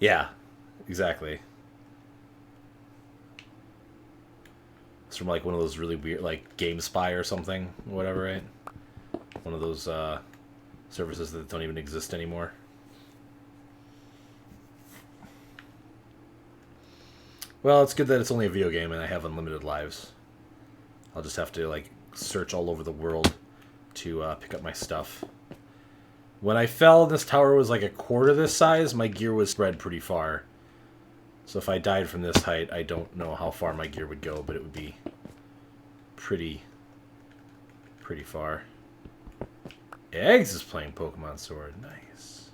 Yeah, exactly. It's from like one of those really weird, like GameSpy or something, whatever, right? One of those services that don't even exist anymore. Well, it's good that it's only a video game and I have unlimited lives. I'll just have to like search all over the world to pick up my stuff. When I fell, this tower was like a quarter this size. My gear was spread pretty far. So if I died from this height, I don't know how far my gear would go, but it would be pretty far. Eggs is playing Pokemon Sword. Nice.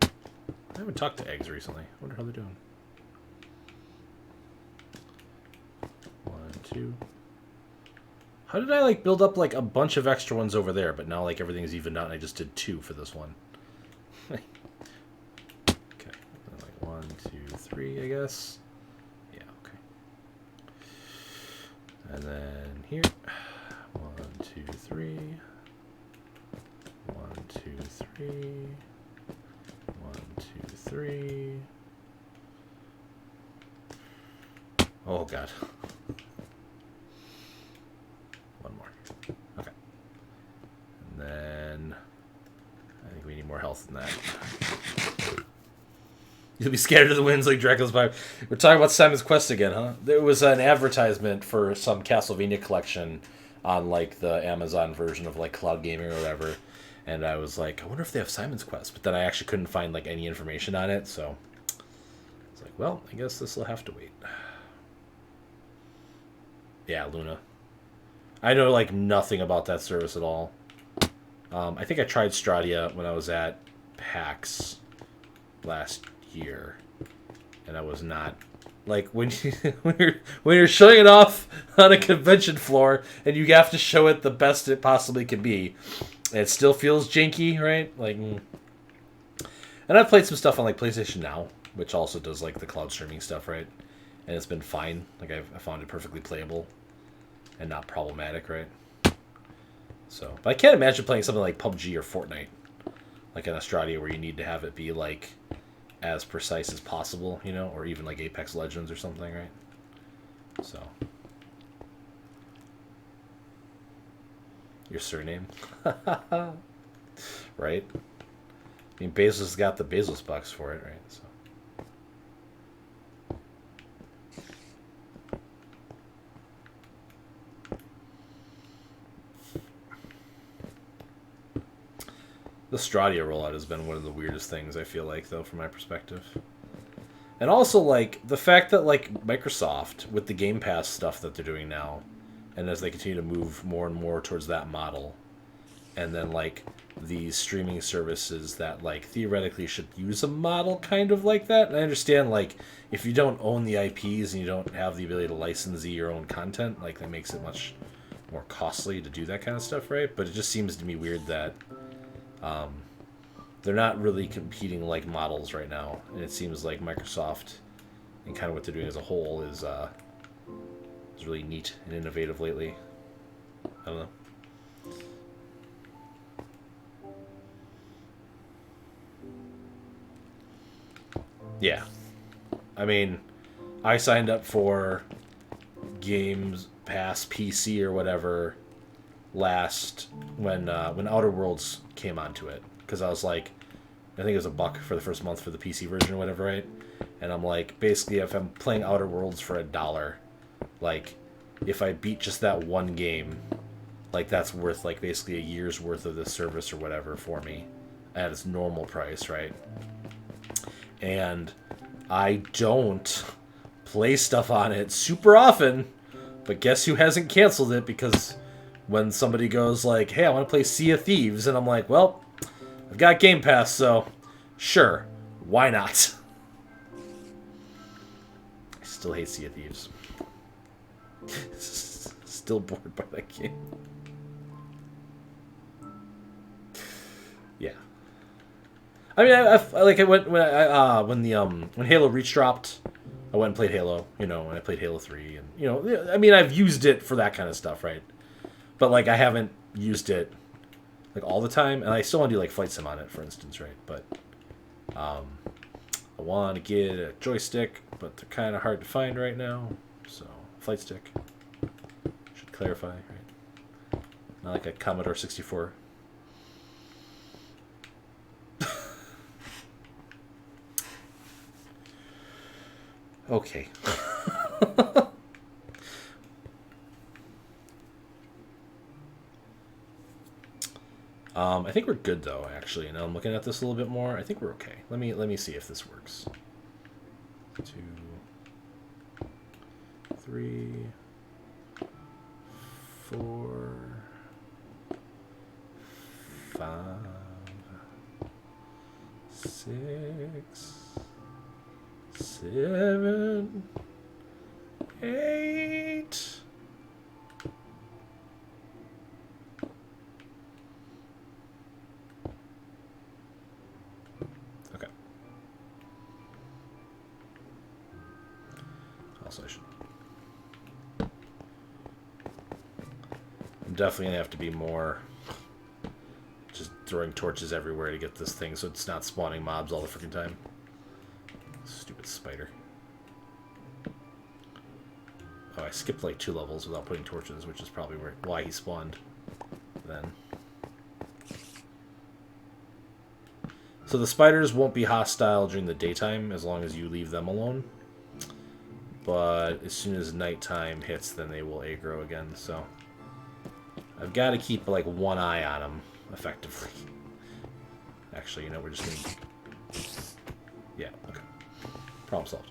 I haven't talked to Eggs recently. I wonder how they're doing. 1, 2. How did I like build up like a bunch of extra ones over there, but now like everything's evened out and I just did 2 for this one? Okay. Like 1, 2, 3, I guess. Yeah, okay. And then here. 1, 2, 3. 1, 2, 3. 3. Oh god. One more. Okay. And then I think we need more health than that. You'll be scared of the winds like Dracula's Pipe. We're talking about Simon's Quest again, huh? There was an advertisement for some Castlevania collection on like the Amazon version of like Cloud Gaming or whatever, and I was like, I wonder if they have Simon's Quest, but then I actually couldn't find like any information on it, so it's like, well, I guess this will have to wait. Yeah, Luna. I know like nothing about that service at all. I think I tried Stradia when I was at PAX last year, and I was not like when you're showing it off on a convention floor and you have to show it the best it possibly can be. It still feels janky, right? Like, and I've played some stuff on like PlayStation Now, which also does like the cloud streaming stuff, right? And it's been fine. Like I found it perfectly playable and not problematic, right? So, but I can't imagine playing something like PUBG or Fortnite, like in Australia, where you need to have it be like as precise as possible, you know, or even like Apex Legends or something, right? So, your surname, right? I mean, Bezos got the Bezos bucks for it, right? So. The Stradia rollout has been one of the weirdest things, I feel like, though, from my perspective. And also, like, the fact that, like, Microsoft, with the Game Pass stuff that they're doing now, and as they continue to move more and more towards that model, and then, like, these streaming services that, like, theoretically should use a model kind of like that. And I understand, like, if you don't own the IPs and you don't have the ability to license your own content, like, that makes it much more costly to do that kind of stuff, right? But it just seems to me weird that they're not really competing like models right now, and it seems like Microsoft and kind of what they're doing as a whole is really neat and innovative lately. I don't know. Yeah, I mean, I signed up for Games Pass PC or whatever last when Outer Worlds came onto it, because I was like, I think it was $1 for the first month for the PC version or whatever, right? And I'm like, basically, if I'm playing Outer Worlds for $1, like, if I beat just that one game, like, that's worth, like, basically a year's worth of this service or whatever for me at its normal price, right? And I don't play stuff on it super often, but guess who hasn't canceled it? Because when somebody goes like, hey, I want to play Sea of Thieves, and I'm like, well, I've got Game Pass, so sure, why not? I still hate Sea of Thieves. Still bored by that game. Yeah. I mean, I like I went when Halo Reach dropped, I went and played Halo, you know, and I played Halo 3, and you know, I mean, I've used it for that kind of stuff, right? But like I haven't used it like all the time, and I still want to do like Flight Sim on it, for instance, right? But I want to get a joystick, but they're kind of hard to find right now. So Flight Stick should clarify, right? Not like a Commodore 64. Okay. I think we're good though, actually. Now I'm looking at this a little bit more. I think we're okay. Let me see if this works. 2, 3, 4, 5, 6, 7, 8. Okay. Also, I should. I'm definitely gonna have to be more just throwing torches everywhere to get this thing so it's not spawning mobs all the freaking time. Stupid spider. Oh, I skipped like 2 levels without putting torches, which is probably why he spawned then. So the spiders won't be hostile during the daytime as long as you leave them alone. But as soon as nighttime hits, then they will aggro again. So I've got to keep like one eye on them, effectively. Actually, you know, we're just gonna... Yeah, okay. Problem solved.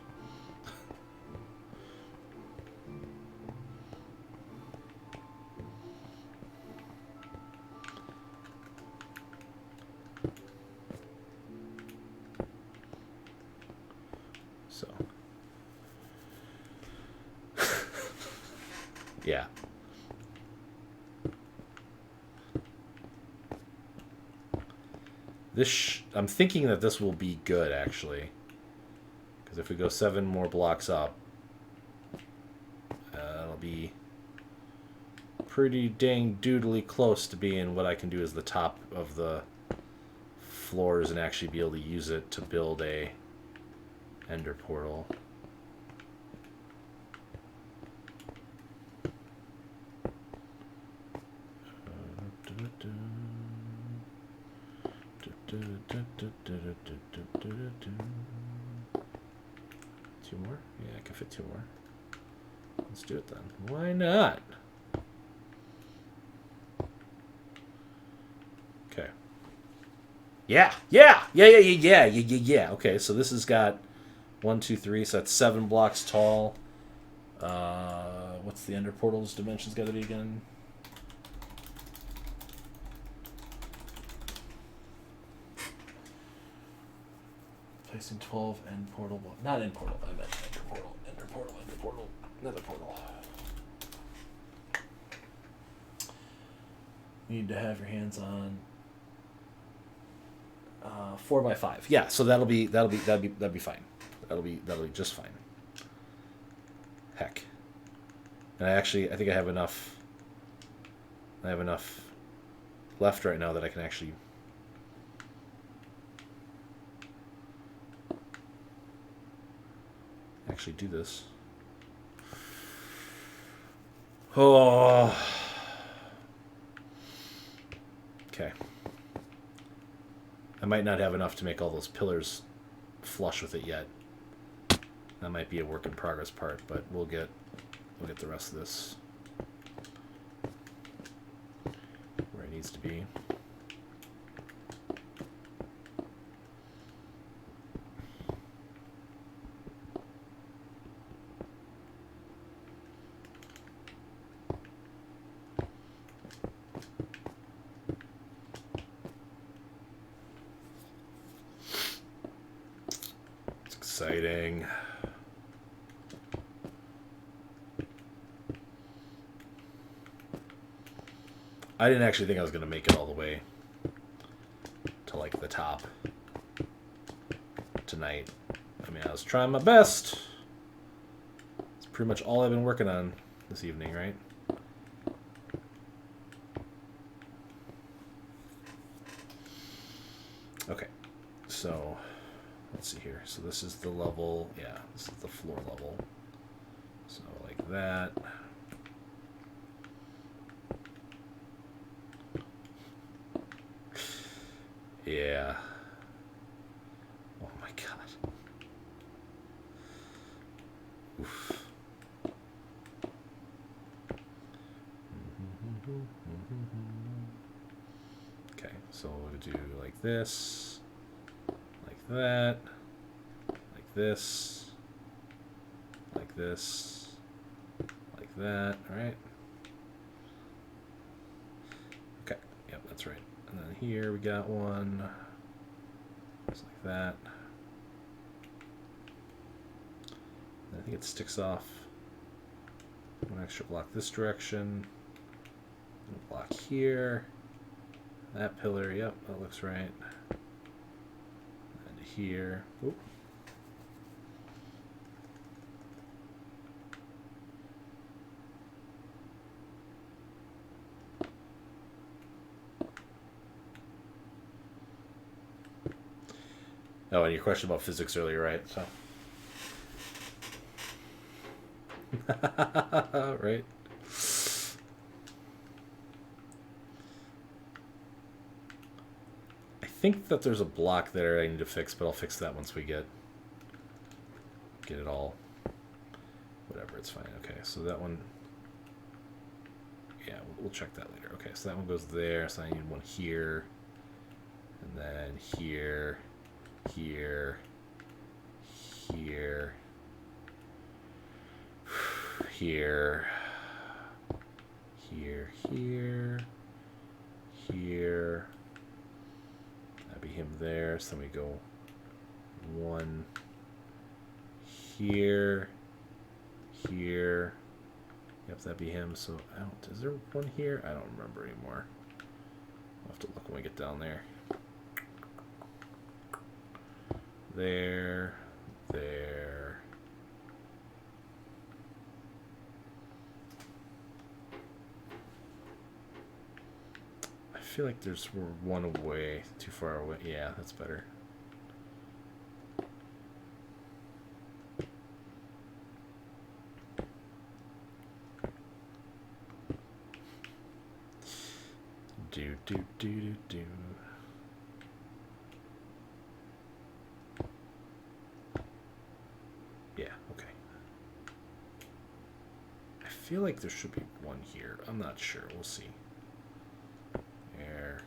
So... yeah. I'm thinking that this will be good, actually. Because if we go 7 more blocks up, it'll be pretty dang doodly close to being what I can do as the top of the floors and actually be able to use it to build a ender portal. Two more? Yeah, I can fit 2 more. Let's do it then. Why not? Okay. Yeah. Okay, so this has got 1, 2, 3, so that's 7 blocks tall. What's the ender portal's dimensions got to be again? Placing 12 end portal. Not end portal. I meant ender portal. Ender portal. Ender portal. Another portal. You need to have your hands on 4 by 5. Yeah, so that'll be fine. That'll be just fine. Heck. And I think I have enough. I have enough left right now that I can actually do this. Oh. Okay. I might not have enough to make all those pillars flush with it yet. That might be a work in progress part, but we'll get the rest of this where it needs to be. Exciting. I didn't actually think I was going to make it all the way to like the top tonight. I mean, I was trying my best. It's pretty much all I've been working on this evening, right? Okay, so let's see here. So this is the level, yeah, this is the floor level. So like that. Yeah. Oh my god. Oof. Okay, so we'll do like this, like that, like this, like this, like that, alright? Okay, yep, that's right. And then here we got one, just like that. And I think it sticks off one extra block this direction, a block here, that pillar, yep, that looks right. And here, oop. Oh, and your question about physics earlier, right? So Right? I think that there's a block there I need to fix, but I'll fix that once we get it all. Whatever, it's fine. Okay, so that one. Yeah, we'll check that later. Okay, so that one goes there. So I need one here, and then here, here, here, here, here, here, here. That'd be him there. So then we go one here, here. Yep, that'd be him. So I don't. Is there one here? I don't remember anymore. I'll have to look when we get down there. There, there. I feel like there's one away, too far away. Yeah, that's better. Do, do, do, do, do. Yeah, okay. I feel like there should be one here. I'm not sure. We'll see. There.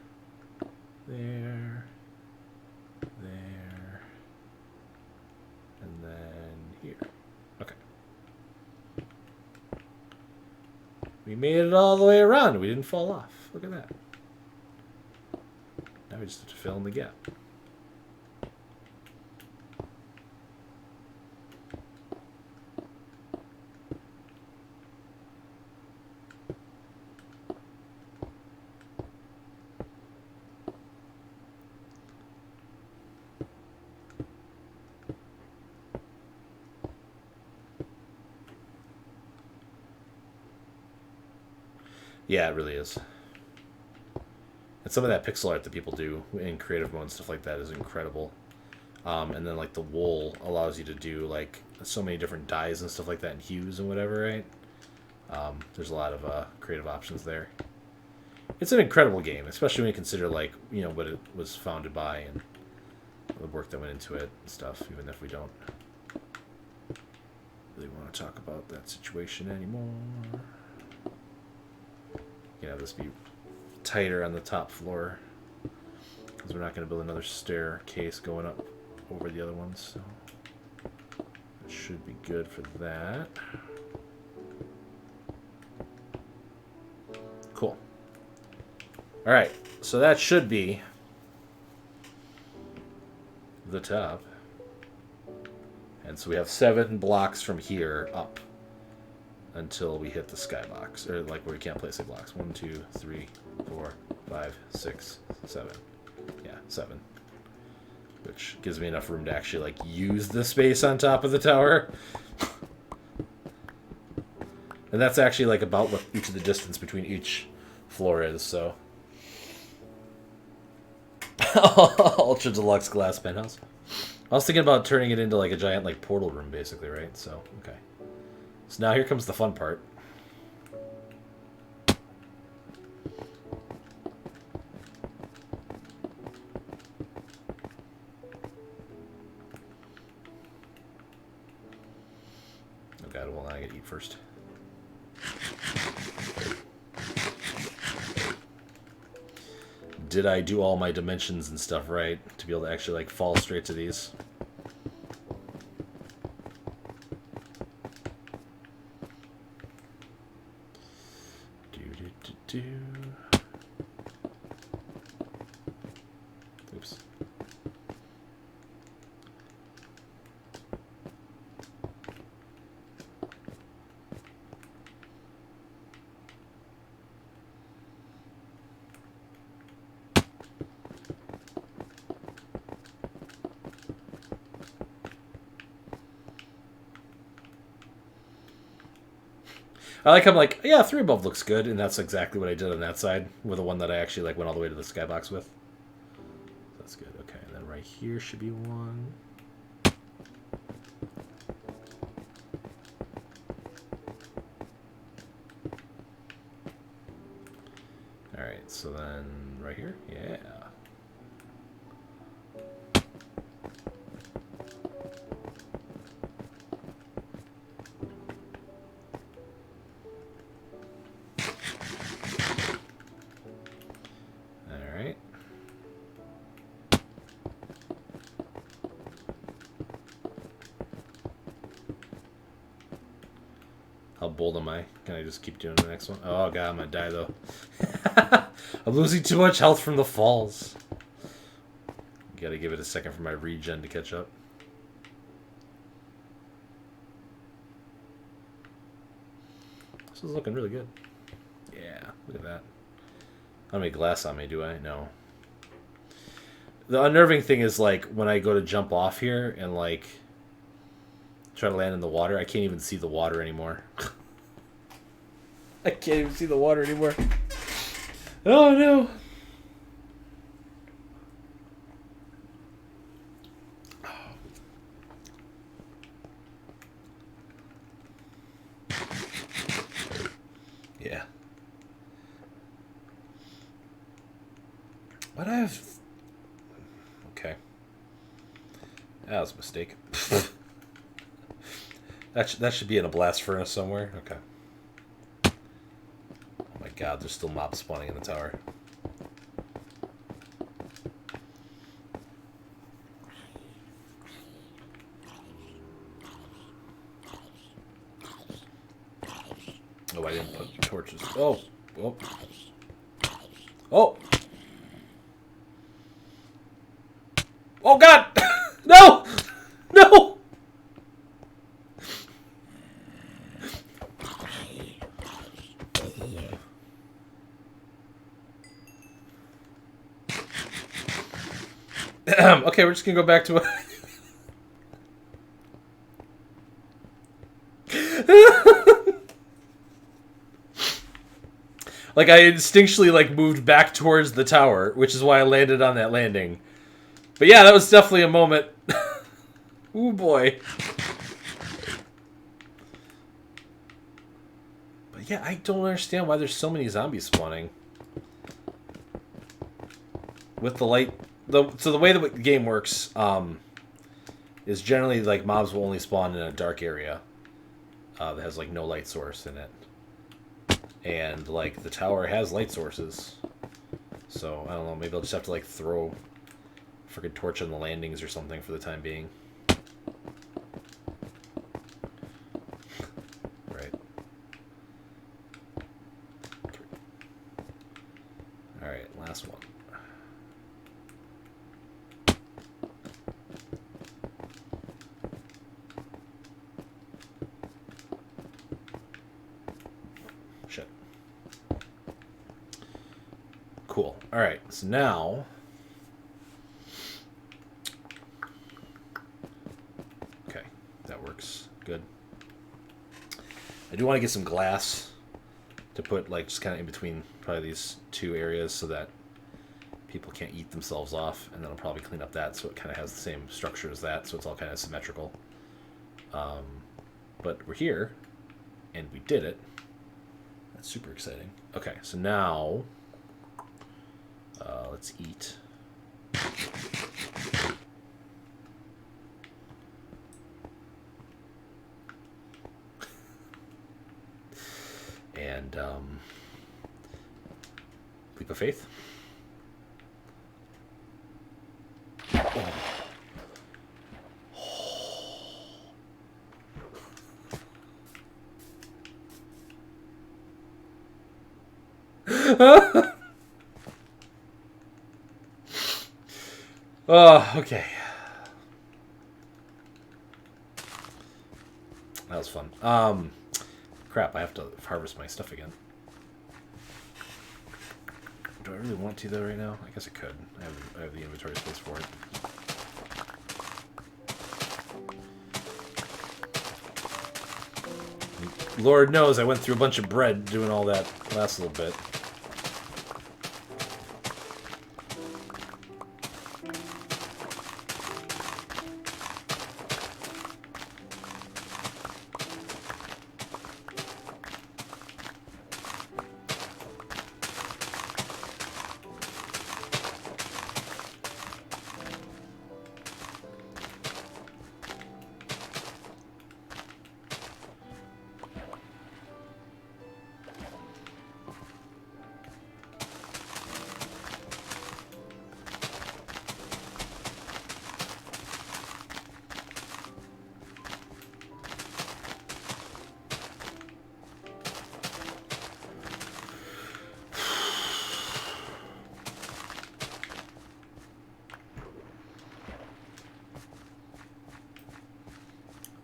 There. There. And then here. Okay. We made it all the way around. We didn't fall off. Look at that. Now we just have to fill in the gap. Yeah, it really is. And some of that pixel art that people do in creative mode and stuff like that is incredible. And then like the wool allows you to do like so many different dyes and stuff like that and hues and whatever, right? There's a lot of creative options there. It's an incredible game, especially when you consider like, you know, what it was founded by and the work that went into it and stuff, even if we don't really want to talk about that situation anymore. You know, this be tighter on the top floor because we're not going to build another staircase going up over the other ones, so it should be good for that. Cool. All right, so that should be the top, and so we have 7 blocks from here up until we hit the skybox, or like where we can't place the blocks. 1, 2, 3, 4, 5, 6, 7. Yeah, 7. Which gives me enough room to actually like use the space on top of the tower. And that's actually like about what each of the distance between each floor is, so. Ultra deluxe glass penthouse. I was thinking about turning it into like a giant like portal room basically, right? So, okay. So now here comes the fun part. Oh god, well I gotta eat first. Did I do all my dimensions and stuff right to be able to actually like fall straight to these? Oops. I like how I'm like, yeah, 3 above looks good, and that's exactly what I did on that side with the one that I actually like went all the way to the skybox with. That's good. Okay, and then right here should be one. Alright, so then right here? Yeah. Alright. How bold am I? Can I just keep doing the next one? Oh god, I'm gonna die though. I'm losing too much health from the falls. Gotta give it a second for my regen to catch up. This is looking really good. Yeah, look at that. I don't have any glass on me, do I? No. The unnerving thing is, like, when I go to jump off here and, like, try to land in the water, I can't even see the water anymore. I can't even see the water anymore. Oh, no. Yeah. What I have... Okay. That was a mistake. that should be in a blast furnace somewhere. Okay. Oh my god, there's still mobs spawning in the tower. Oh, I didn't put torches. Oh! Oh! Oh! Oh god! No! No! Okay, we're just gonna go back to like, I instinctually, like, moved back towards the tower, which is why I landed on that landing. But yeah, that was definitely a moment. Ooh, boy. But yeah, I don't understand why there's so many zombies spawning. With the light... So the way the game works is generally, like, mobs will only spawn in a dark area that has, like, no light source in it. And, like, the tower has light sources. So, I don't know, maybe I'll just have to, like, throw a freaking torch on the landings or something for the time being. Right. Alright, last one. Shit. Cool. Alright, so now... Okay, that works. Good. I do want to get some glass to put, like, just kind of in between probably these two areas so that people can't eat themselves off, and then I'll probably clean up that so it kind of has the same structure as that, so it's all kind of symmetrical. But we're here, and we did it. That's super exciting. Okay, so now let's eat. And leap of faith. Oh, okay. That was fun. Crap, I have to harvest my stuff again. Do I really want to, though, right now? I guess I could. I have the inventory space for it. Lord knows I went through a bunch of bread doing all that last little bit.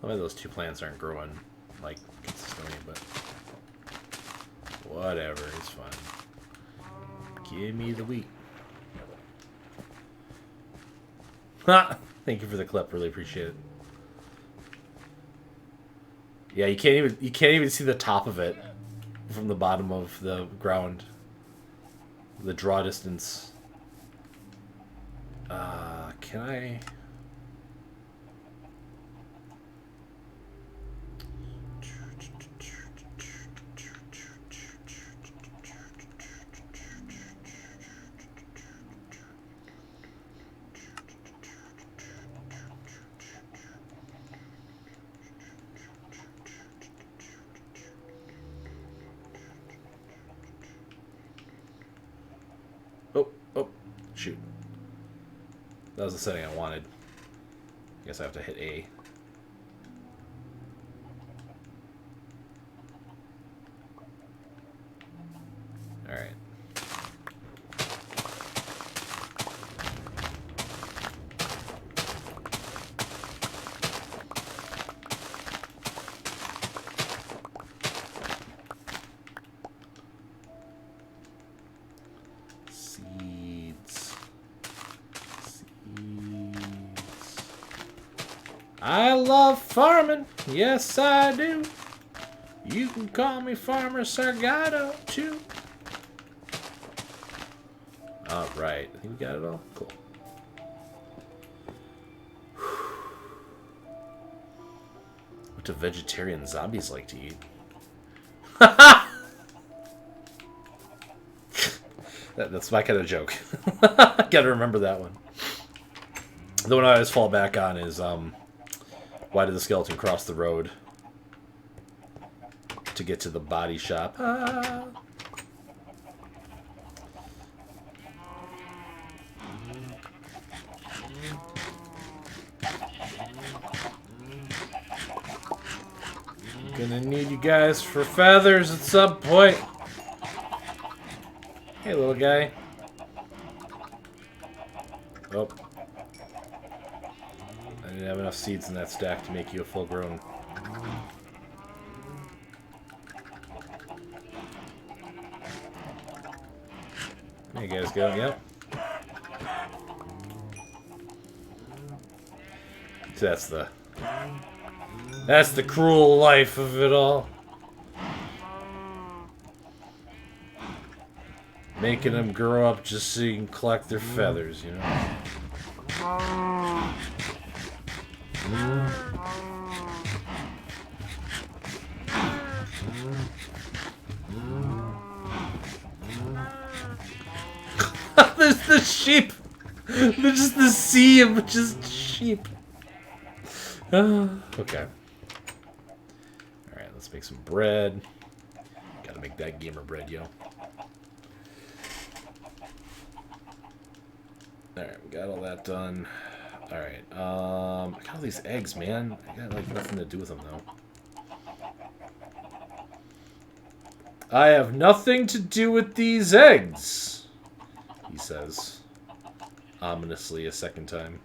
Well, those two plants aren't growing like consistently, but whatever, it's fine. Give me the wheat. Ha! Thank you for the clip. Really appreciate it. Yeah, you can't even see the top of it from the bottom of the ground. The draw distance. Can I? Oh, shoot. That was the setting I wanted. I guess I have to hit A. Alright. Seeds. I love farming. Yes, I do. You can call me Farmer Sargato, too. Alright. I think we got it all. Cool. What do vegetarian zombies like to eat? That's my kind of joke. Gotta remember that one. The one I always fall back on is, why did the skeleton cross the road to get to the body shop? Ah. Gonna need you guys for feathers at some point. Hey, little guy. Oh. I didn't have enough seeds in that stack to make you a full-grown. There you guys go, yep. So that's the cruel life of it all. Making them grow up just so you can collect their feathers, you know? There's the sheep! There's just the sea of just sheep. Okay. Alright, let's make some bread. Gotta make that gamer bread, yo. Alright, we got all that done. Alright, I got all these eggs, man. I got, like, nothing to do with them, though. I have nothing to do with these eggs, he says, ominously a second time.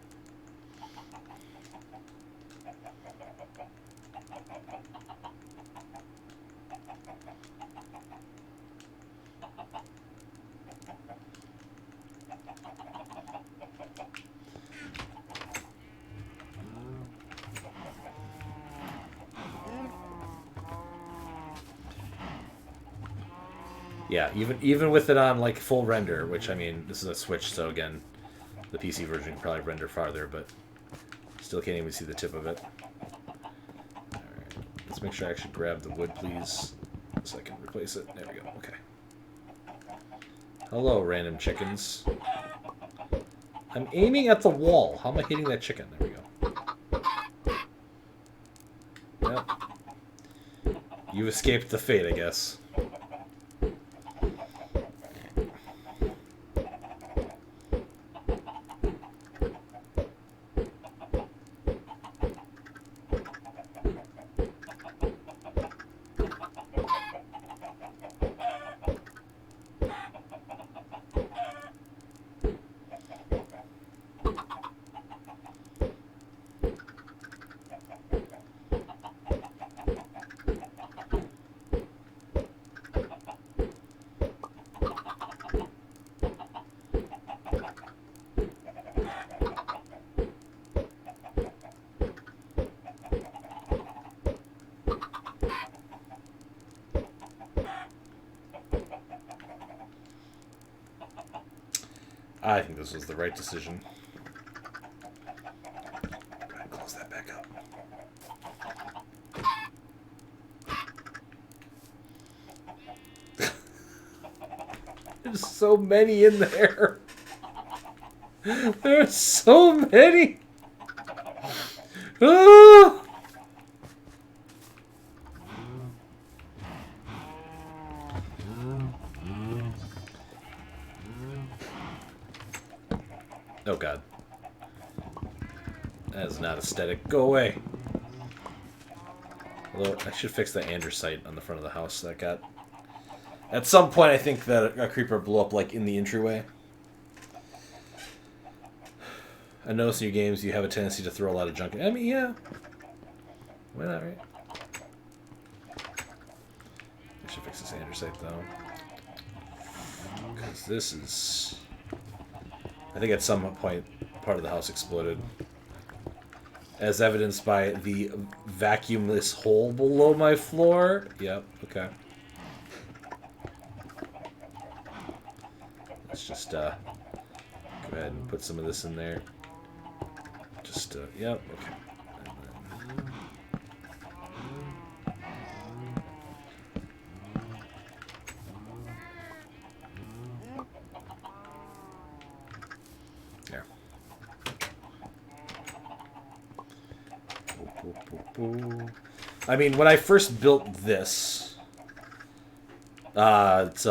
Yeah, even with it on like full render, which I mean, this is a Switch, so again, the PC version can probably render farther, but still can't even see the tip of it. Alright, let's make sure I actually grab the wood, please, so I can replace it. There we go, okay. Hello, random chickens. I'm aiming at the wall. How am I hitting that chicken? There we go. Yep. You escaped the fate, I guess. I think this was the right decision. Go ahead and close that back up. There's so many in there. There's so many. Ah! Oh god. That is not aesthetic. Go away. Although, I should fix the andesite on the front of the house that got... At some point, I think that a creeper blew up, like, in the entryway. I notice in your games you have a tendency to throw a lot of junk. I mean, yeah. Why not, right? I should fix this andesite, though. Because this is... I think at some point, part of the house exploded. As evidenced by the vacuumless hole below my floor. Yep, okay. Let's just, go ahead and put some of this in there. Just, yep, okay. And then... There. I mean, when I first built this, it's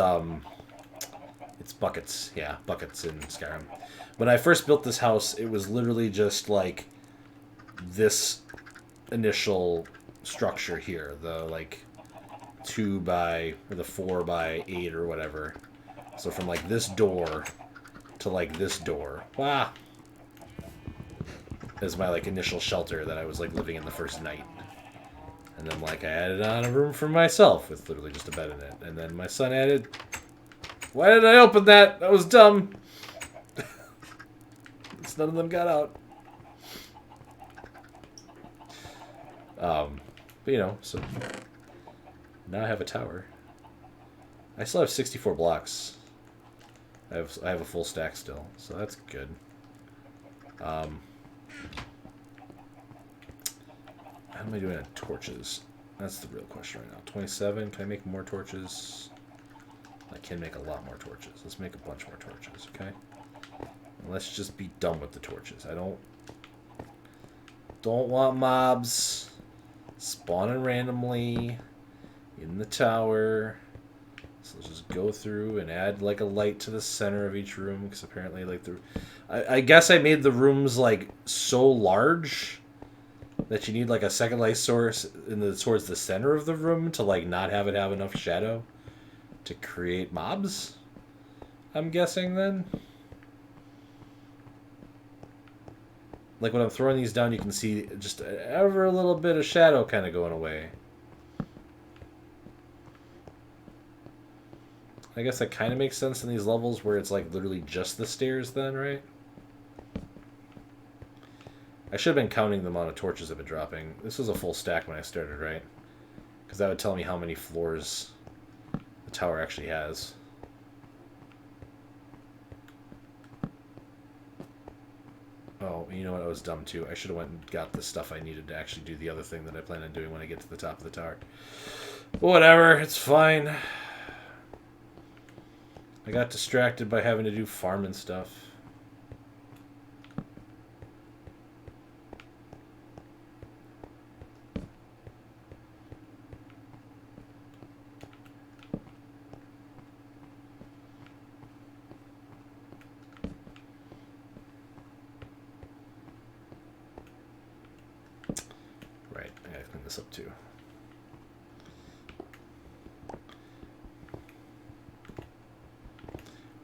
buckets. Yeah, buckets in Skyrim. When I first built this house, it was literally just like this initial structure here, the like 2 by or the 4 by 8 or whatever. So from like this door to like this door. Wow. As my like initial shelter that I was like living in the first night. And then like I added on a room for myself with literally just a bed in it. And then my son added... Why did I open that? That was dumb. None of them got out. But you know, so now I have a tower. I still have 64 blocks. I have a full stack still, so that's good. How am I doing on torches? That's the real question right now. 27. Can I make more torches? I can make a lot more torches. Let's make a bunch more torches, okay? And let's just be done with the torches. I don't want mobs spawning randomly in the tower. So let's just go through and add like a light to the center of each room, because apparently like I guess I made the rooms like so large that you need like a second light source towards the center of the room to like not have it have enough shadow to create mobs. I'm guessing then. Like when I'm throwing these down, you can see just ever a little bit of shadow kind of going away. I guess that kind of makes sense in these levels where it's like literally just the stairs then, right? I should have been counting the amount of torches I've been dropping. This was a full stack when I started, right? Because that would tell me how many floors the tower actually has. Oh, you know what? I was dumb too. I should have went and got the stuff I needed to actually do the other thing that I plan on doing when I get to the top of the tower. Whatever, it's fine. I got distracted by having to do farming stuff. Right, I gotta clean this up too.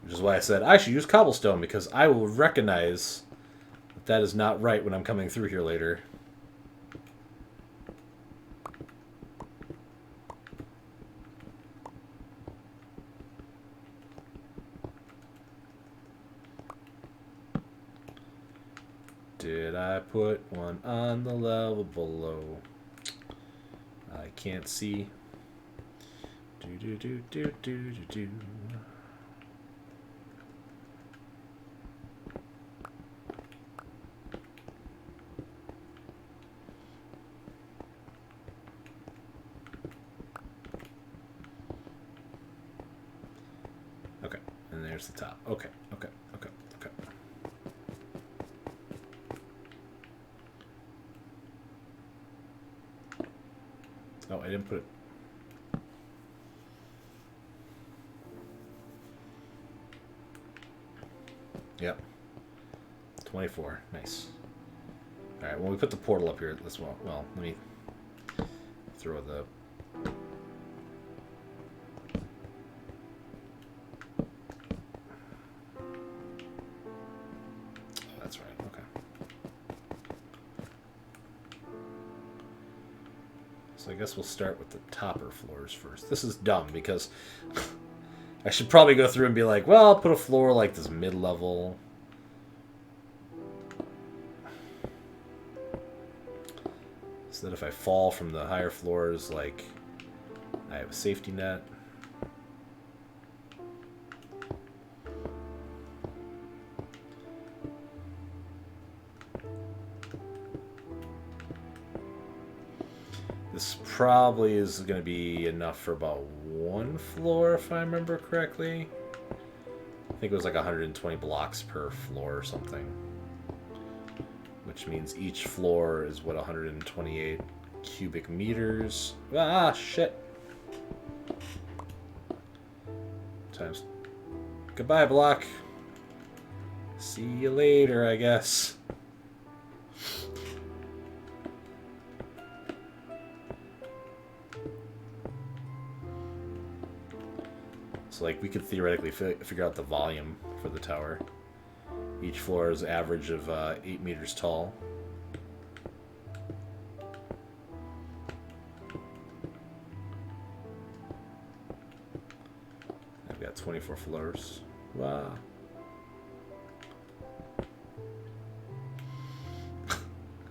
Which is why I said I should use cobblestone, because I will recognize that that is not right when I'm coming through here later. Did I put one on the level below? I can't see. Do do do do do do do. there's the top. Okay, okay, okay, okay. Oh, I didn't put it. Yep. 24. Nice. Alright, when we put the portal up here, let's, well, let me throw the... Oh, that's right, okay. So I guess we'll start with the topper floors first. This is dumb because I should probably go through and be like, well, I'll put a floor like this mid-level. So that if I fall from the higher floors, like, I have a safety net. This probably is going to be enough for about one floor, if I remember correctly. I think it was like 120 blocks per floor or something. Which means each floor is, what, 128 cubic meters. Ah, shit. Times. Goodbye, block. See you later, I guess. So, like, we could theoretically figure out the volume for the tower. Each floor is average of 8 meters tall. I've got 24 floors. Wow.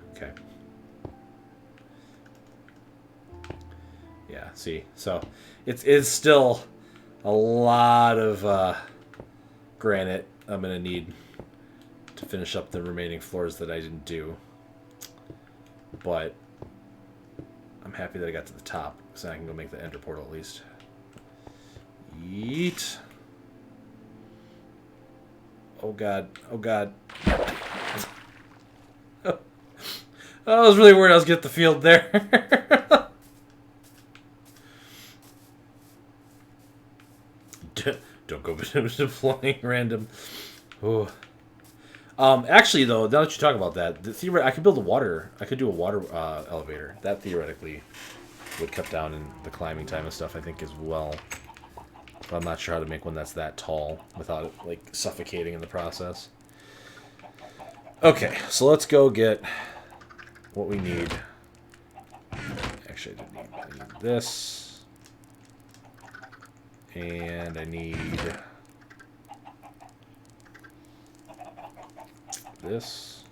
Okay. Yeah, see. So, it's still a lot of granite I'm going to need to finish up the remaining floors that I didn't do. But I'm happy that I got to the top, so I can go make the ender portal at least. Yeet. Oh god. Oh god. Oh, I was really worried I was getting the field there. Don't go deploying random. Oh. Actually, though, now that you talk about that, I could build a water. I could do a water elevator. That theoretically would cut down in the climbing time and stuff, I think, as well. But I'm not sure how to make one that's that tall without it, like, suffocating in the process. Okay, so let's go get what we need. Actually, I need this. And I need this.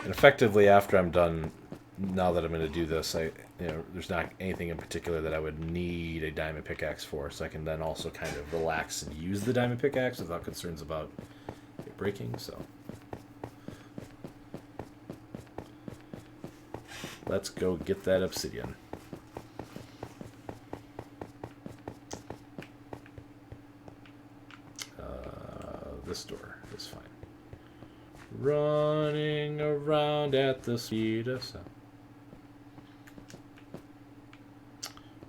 And effectively, after I'm done, now that I'm going to do this, there's not anything in particular that I would need a diamond pickaxe for, so I can then also kind of relax and use the diamond pickaxe without concerns about it breaking. So let's go get that obsidian. This door is fine. Running around at the speed of sound.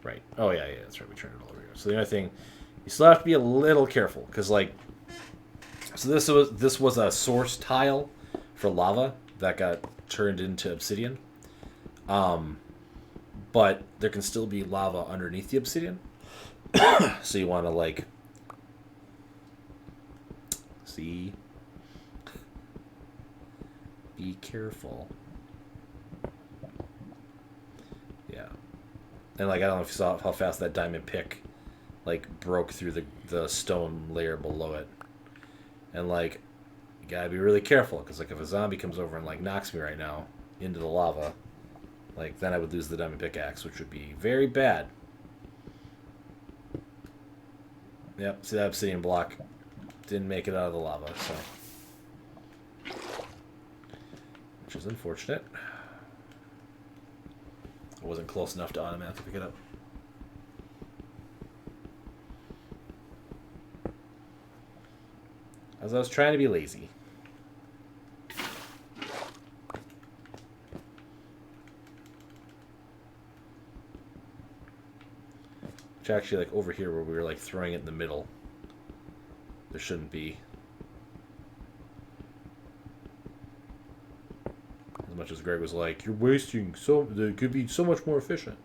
Right. Oh, yeah, that's right. We turned it all over here. So the only thing, you still have to be a little careful, because, like, so this was a source tile for lava that got turned into obsidian. But there can still be lava underneath the obsidian. So you want to, like, see, be careful. Yeah. And, like, I don't know if you saw how fast that diamond pick, like, broke through the stone layer below it. And, like, you gotta be really careful, because, like, if a zombie comes over and, like, knocks me right now into the lava, like, then I would lose the diamond pickaxe, which would be very bad. Yep, see that obsidian block? Didn't make it out of the lava, so. Which is unfortunate. I wasn't close enough to automatically pick it up. Because I was trying to be lazy. Which actually, like, over here where we were, like, throwing it in the middle, there shouldn't be. As much as Greg was like, you're wasting so... It could be so much more efficient.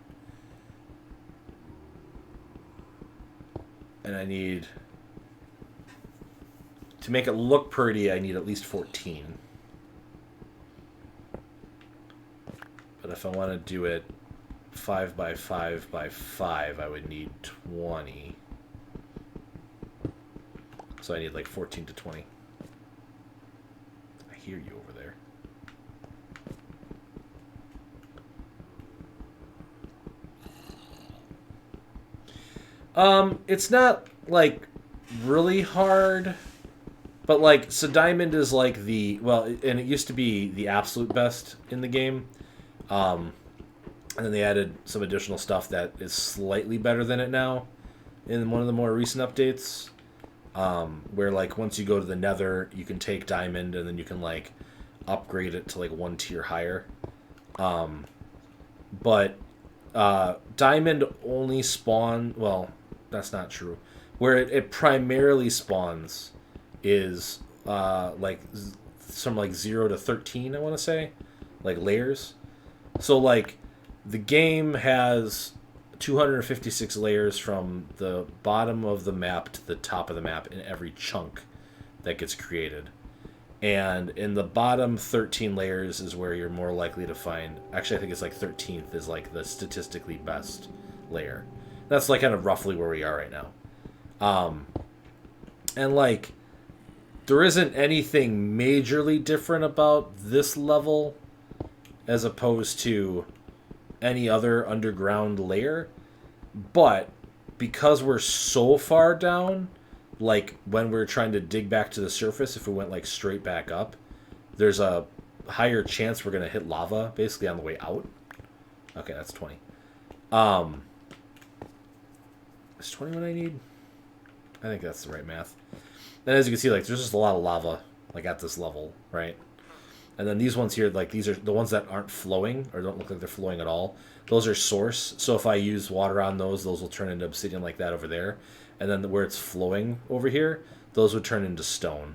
And I need... To make it look pretty, I need at least 14. But if I want to do it 5 by 5 by 5, I would need 20. So I need like 14 to 20. I hear you over there. It's not like really hard, but like, so Diamond is like the, well, and it used to be the absolute best in the game. And then they added some additional stuff that is slightly better than it now in one of the more recent updates. Where like once you go to the Nether, you can take Diamond and then you can like upgrade it to like one tier higher. But Diamond only spawn, well, that's not true. Where it primarily spawns is like from like 0 to 13, I want to say, like layers. So like the game has 256 layers from the bottom of the map to the top of the map in every chunk that gets created. And in the bottom 13 layers is where you're more likely to find, actually I think it's like 13th is like the statistically best layer. That's like kind of roughly where we are right now. And like there isn't anything majorly different about this level as opposed to any other underground layer, but because we're so far down, like when we're trying to dig back to the surface, if we went like straight back up, there's a higher chance we're gonna hit lava basically on the way out. Okay, that's 20. Is 20 what I need? I think that's the right math. And as you can see, like there's just a lot of lava like at this level, right? And then these ones here, like these are the ones that aren't flowing or don't look like they're flowing at all. Those are source. So if I use water on those will turn into obsidian like that over there. And then where it's flowing over here, those would turn into stone.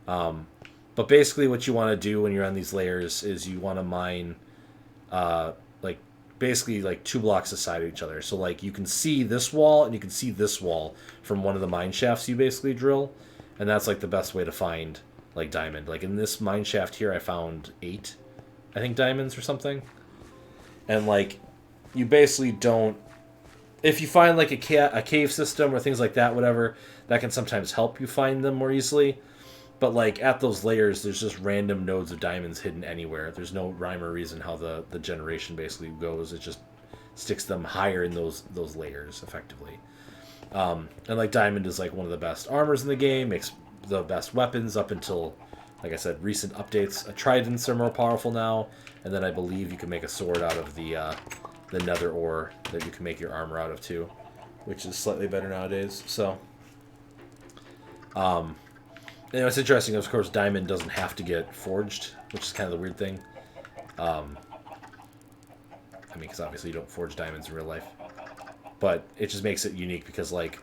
But basically what you want to do when you're on these layers is you want to mine like basically like 2 blocks aside of each other. So like you can see this wall and you can see this wall from one of the mine shafts you basically drill. And that's like the best way to find like diamond. Like in this mine shaft here I found 8 I think diamonds or something. And like you basically don't, if you find like a cave system or things like that, whatever, that can sometimes help you find them more easily. But like at those layers there's just random nodes of diamonds hidden anywhere. There's no rhyme or reason how the generation basically goes. It just sticks them higher in those layers effectively. And like diamond is like one of the best armors in the game, makes the best weapons up until, like I said, recent updates. Tridents are more powerful now, and then I believe you can make a sword out of the nether ore that you can make your armor out of too, which is slightly better nowadays. So, you know, it's interesting. Of course, diamond doesn't have to get forged, which is kind of the weird thing. I mean, because obviously you don't forge diamonds in real life, but it just makes it unique because like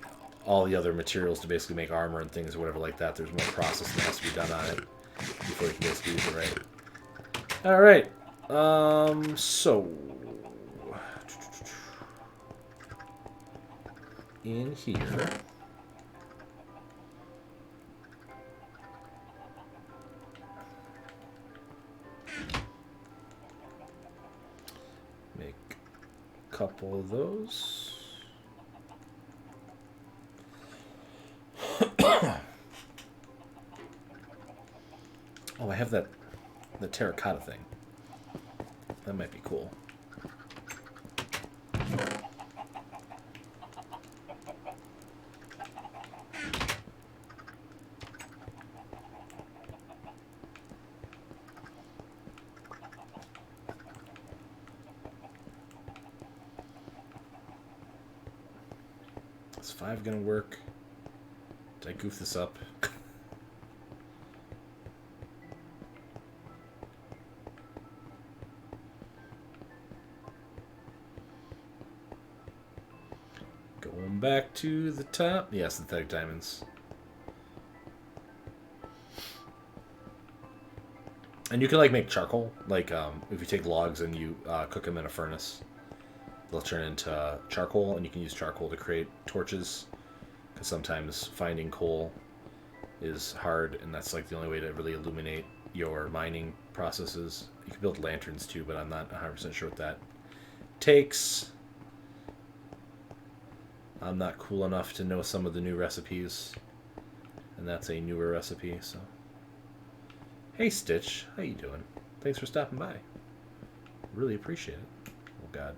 all the other materials to basically make armor and things or whatever like that, there's more process that has to be done on it before you can basically use it right. All right. So in here, make a couple of those. Oh, I have the terracotta thing. That might be cool. Is 5 gonna work? Did I goof this up? Going back to the top. Yeah, synthetic diamonds. And you can like make charcoal. Like if you take logs and you cook them in a furnace, they'll turn into charcoal, and you can use charcoal to create torches. Because sometimes finding coal is hard, and that's like the only way to really illuminate your mining processes. You can build lanterns too, but I'm not 100% sure what that takes. I'm not cool enough to know some of the new recipes, and that's a newer recipe. So, hey Stitch, how you doing? Thanks for stopping by. Really appreciate it. Oh God.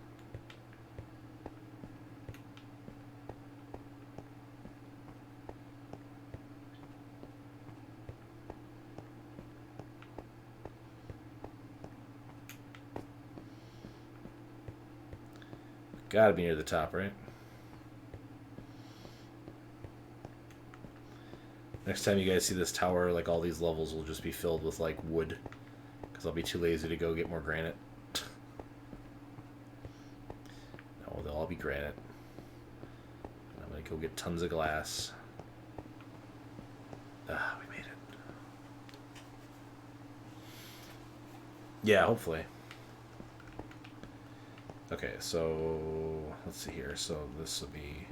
Gotta be near the top, right? Next time you guys see this tower, like all these levels will just be filled with like wood, because I'll be too lazy to go get more granite. No, they'll all be granite. I'm gonna go get tons of glass. Ah, we made it. Yeah, hopefully. Okay, so let's see here. So this will be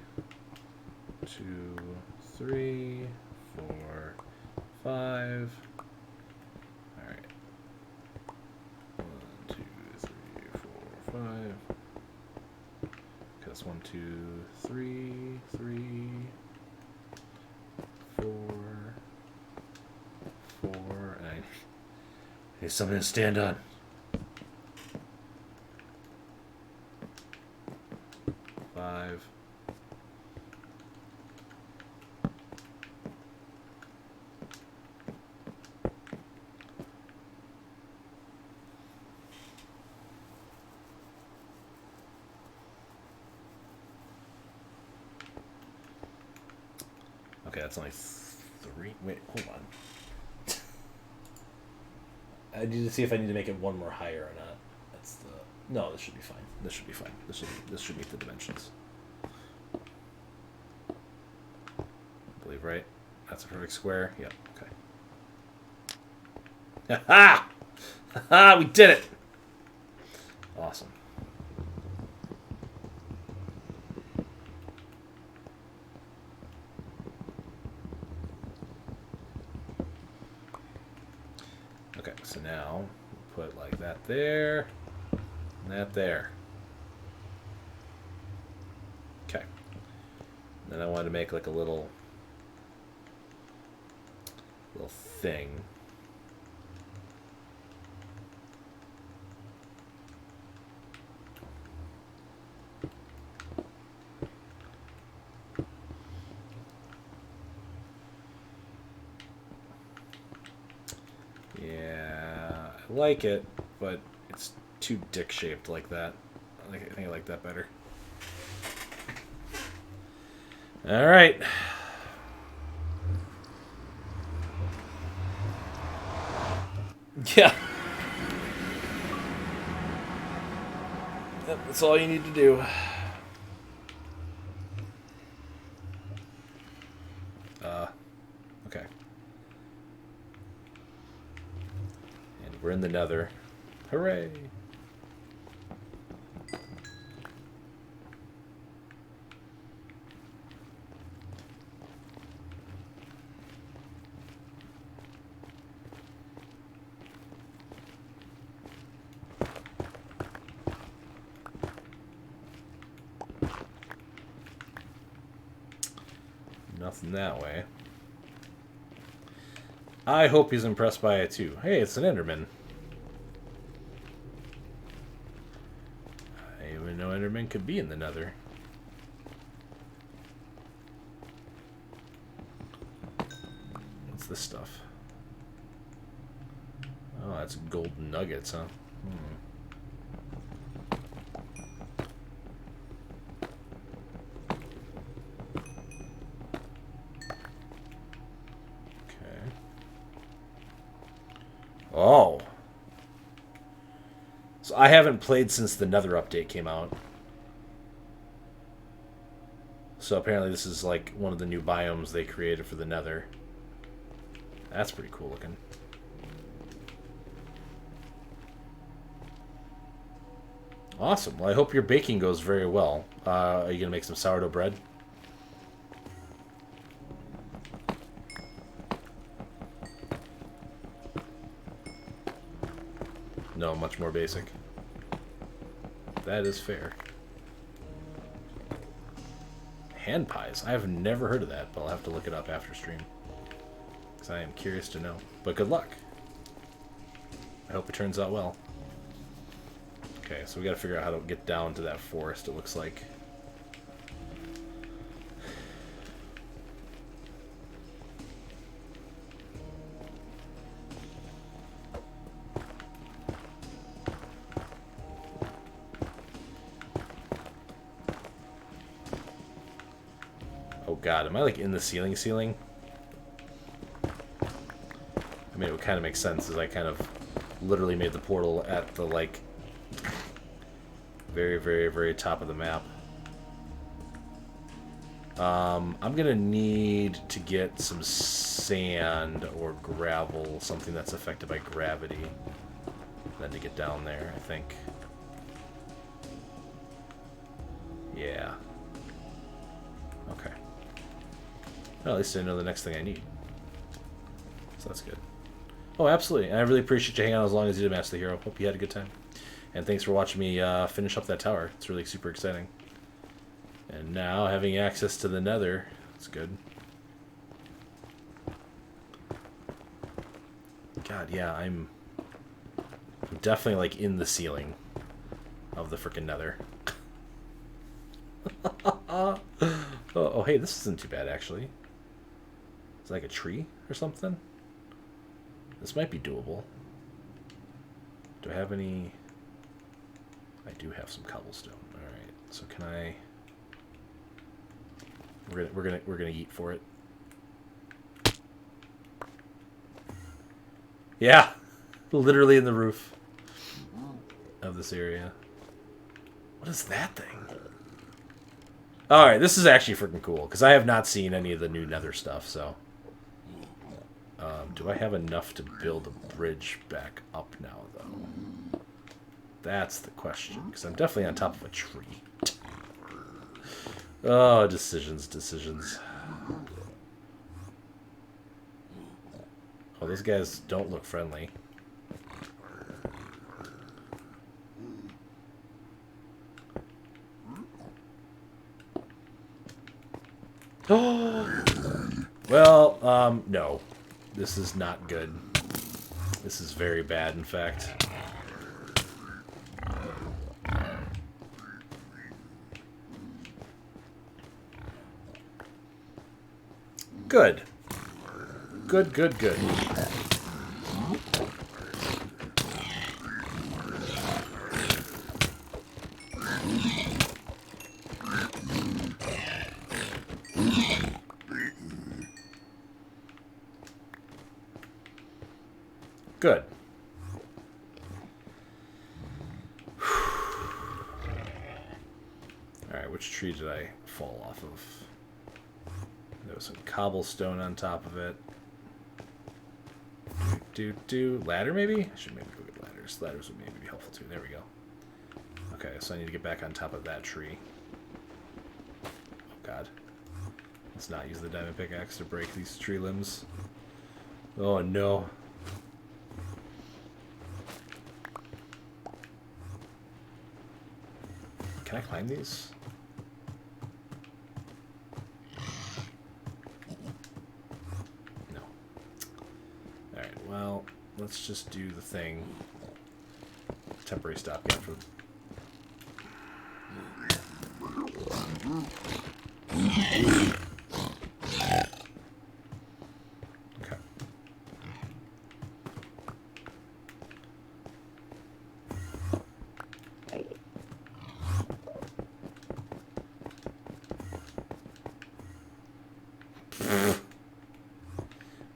2, 3, 4, 5. All right. 1, 2, 3, 4, 5. Okay, that's 1, 2, 3, 3, 4, 4. And I need something to stand on. 5. Okay, that's only 3. Wait, hold on. I need to see if I need to make it one more higher or not. That's the... No, this should be fine. This should be fine. This should meet the dimensions. I believe, right? That's a perfect square. Yep. Okay. Ha ha! We did it! Awesome. Okay, so now we'll put like that there, and that there. Okay. Then I wanted to make like a little thing. Yeah, I like it, but it's too dick-shaped like that. I think I like that better. All right. Yeah. Yep, that's all you need to do. Okay. And we're in the Nether. Hooray! Nothing that way. I hope he's impressed by it too. Hey, it's an Enderman. I didn't even know Enderman could be in the Nether. What's this stuff? Oh, that's golden nuggets, huh? Oh. So I haven't played since the Nether update came out. So apparently this is like one of the new biomes they created for the Nether. That's pretty cool looking. Awesome. Well, I hope your baking goes very well. Are you going to make some sourdough bread? No, much more basic. That is fair. Hand pies. I have never heard of that, but I'll have to look it up after stream. Because I am curious to know. But good luck. I hope it turns out well. Okay, so we gotta figure out how to get down to that forest, it looks like. Oh god, am I like in the ceiling? I mean, it would kind of make sense as I kind of literally made the portal at the like very, very, very top of the map. I'm gonna need to get some sand or gravel, something that's affected by gravity, then to get down there, I think. Yeah. Okay. Well, at least I know the next thing I need. So that's good. Oh, absolutely. And I really appreciate you hanging out as long as you did, Master the Hero. Hope you had a good time. And thanks for watching me finish up that tower. It's really super exciting. And now having access to the Nether, it's good. God, yeah, I'm definitely like in the ceiling of the frickin' Nether. Oh, hey, this isn't too bad actually. It's like a tree or something. This might be doable. Do I have any? I do have some cobblestone. All right. So can I? We're gonna eat for it. Yeah, literally in the roof of this area. What is that thing? All right, this is actually freaking cool because I have not seen any of the new Nether stuff. So, do I have enough to build a bridge back up now, though? That's the question, because I'm definitely on top of a tree. Oh, decisions. Oh, those guys don't look friendly. Oh! Well, no. This is not good. This is very bad, in fact. Good. Good. Good. Alright, which tree did I fall off of? There was some cobblestone on top of it. Ladder, maybe? I should maybe go get ladders. Ladders would maybe be helpful too. There we go. Okay, so I need to get back on top of that tree. Oh, God. Let's not use the diamond pickaxe to break these tree limbs. Oh, no. Can I climb these? No. Alright, well, let's just do the thing. Temporary stopgap for... Okay.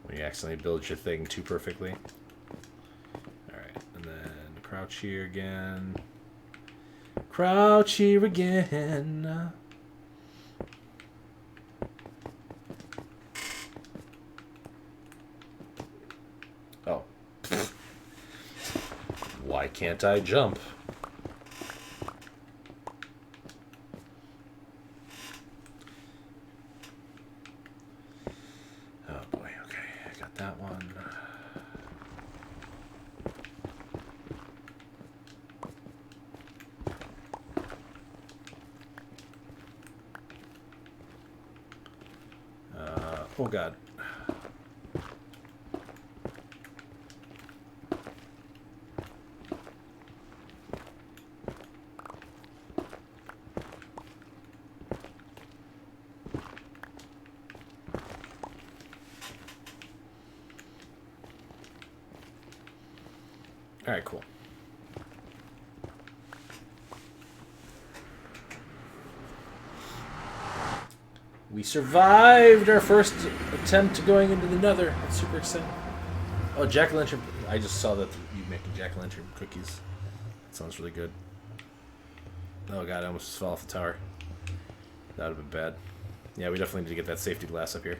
When you accidentally build your thing too perfectly. Alright, and then crouch here again. Crouch here again. Why can't I jump? Oh boy, okay, I got that one. Oh god. All right, cool. We survived our first attempt to going into the Nether. That's super exciting. Oh, jack-o'-lantern. I just saw that you making jack-o'-lantern cookies. That sounds really good. Oh god, I almost fell off the tower. That would have been bad. Yeah, we definitely need to get that safety glass up here.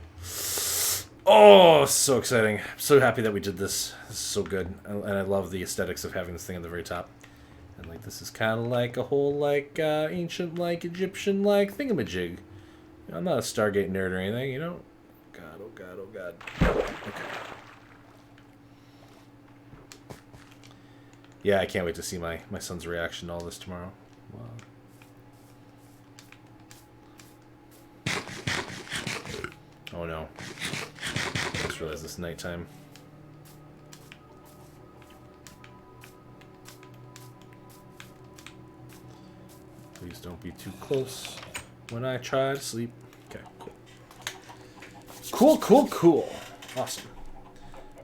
Oh, so exciting. I'm so happy that we did this. This is so good. And I love the aesthetics of having this thing on the very top. And like this is kind of like a whole like ancient like Egyptian like thingamajig. I'm not a Stargate nerd or anything, you know? God, oh god, oh god. Okay. Yeah, I can't wait to see my son's reaction to all this tomorrow. Wow. Oh no. I just realized it's nighttime. Please don't be too close when I try to sleep. Okay, cool. Cool, cool, cool. Awesome.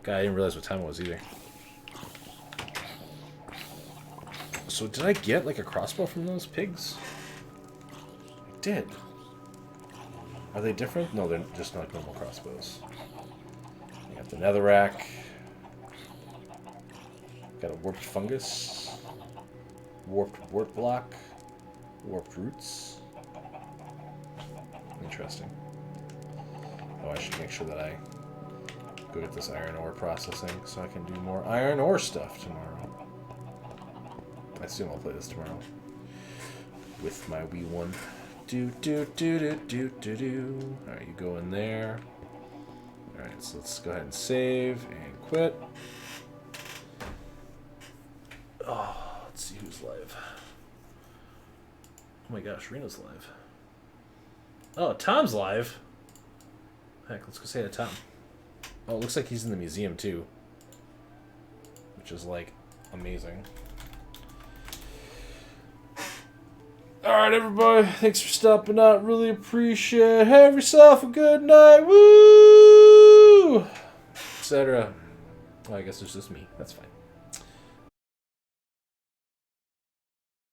God, I didn't realize what time it was either. So did I get like a crossbow from those pigs? I did. Are they different? No, they're just not normal crossbows. I got the netherrack. Got a warped fungus. Warped wart block. Warped roots. Interesting. Oh, I should make sure that I go get this iron ore processing so I can do more iron ore stuff tomorrow. I assume I'll play this tomorrow with my Wii one. Do do do do do do do. All right, you go in there. All right, so let's go ahead and save and quit. Oh, let's see who's live. Oh my gosh, Rena's live. Oh, Tom's live. Heck, let's go say to Tom. Oh, it looks like he's in the museum too, which is like amazing. Alright, everybody. Thanks for stopping out. Really appreciate it. Have yourself a good night. Woo! Etc. Well, I guess it's just me. That's fine.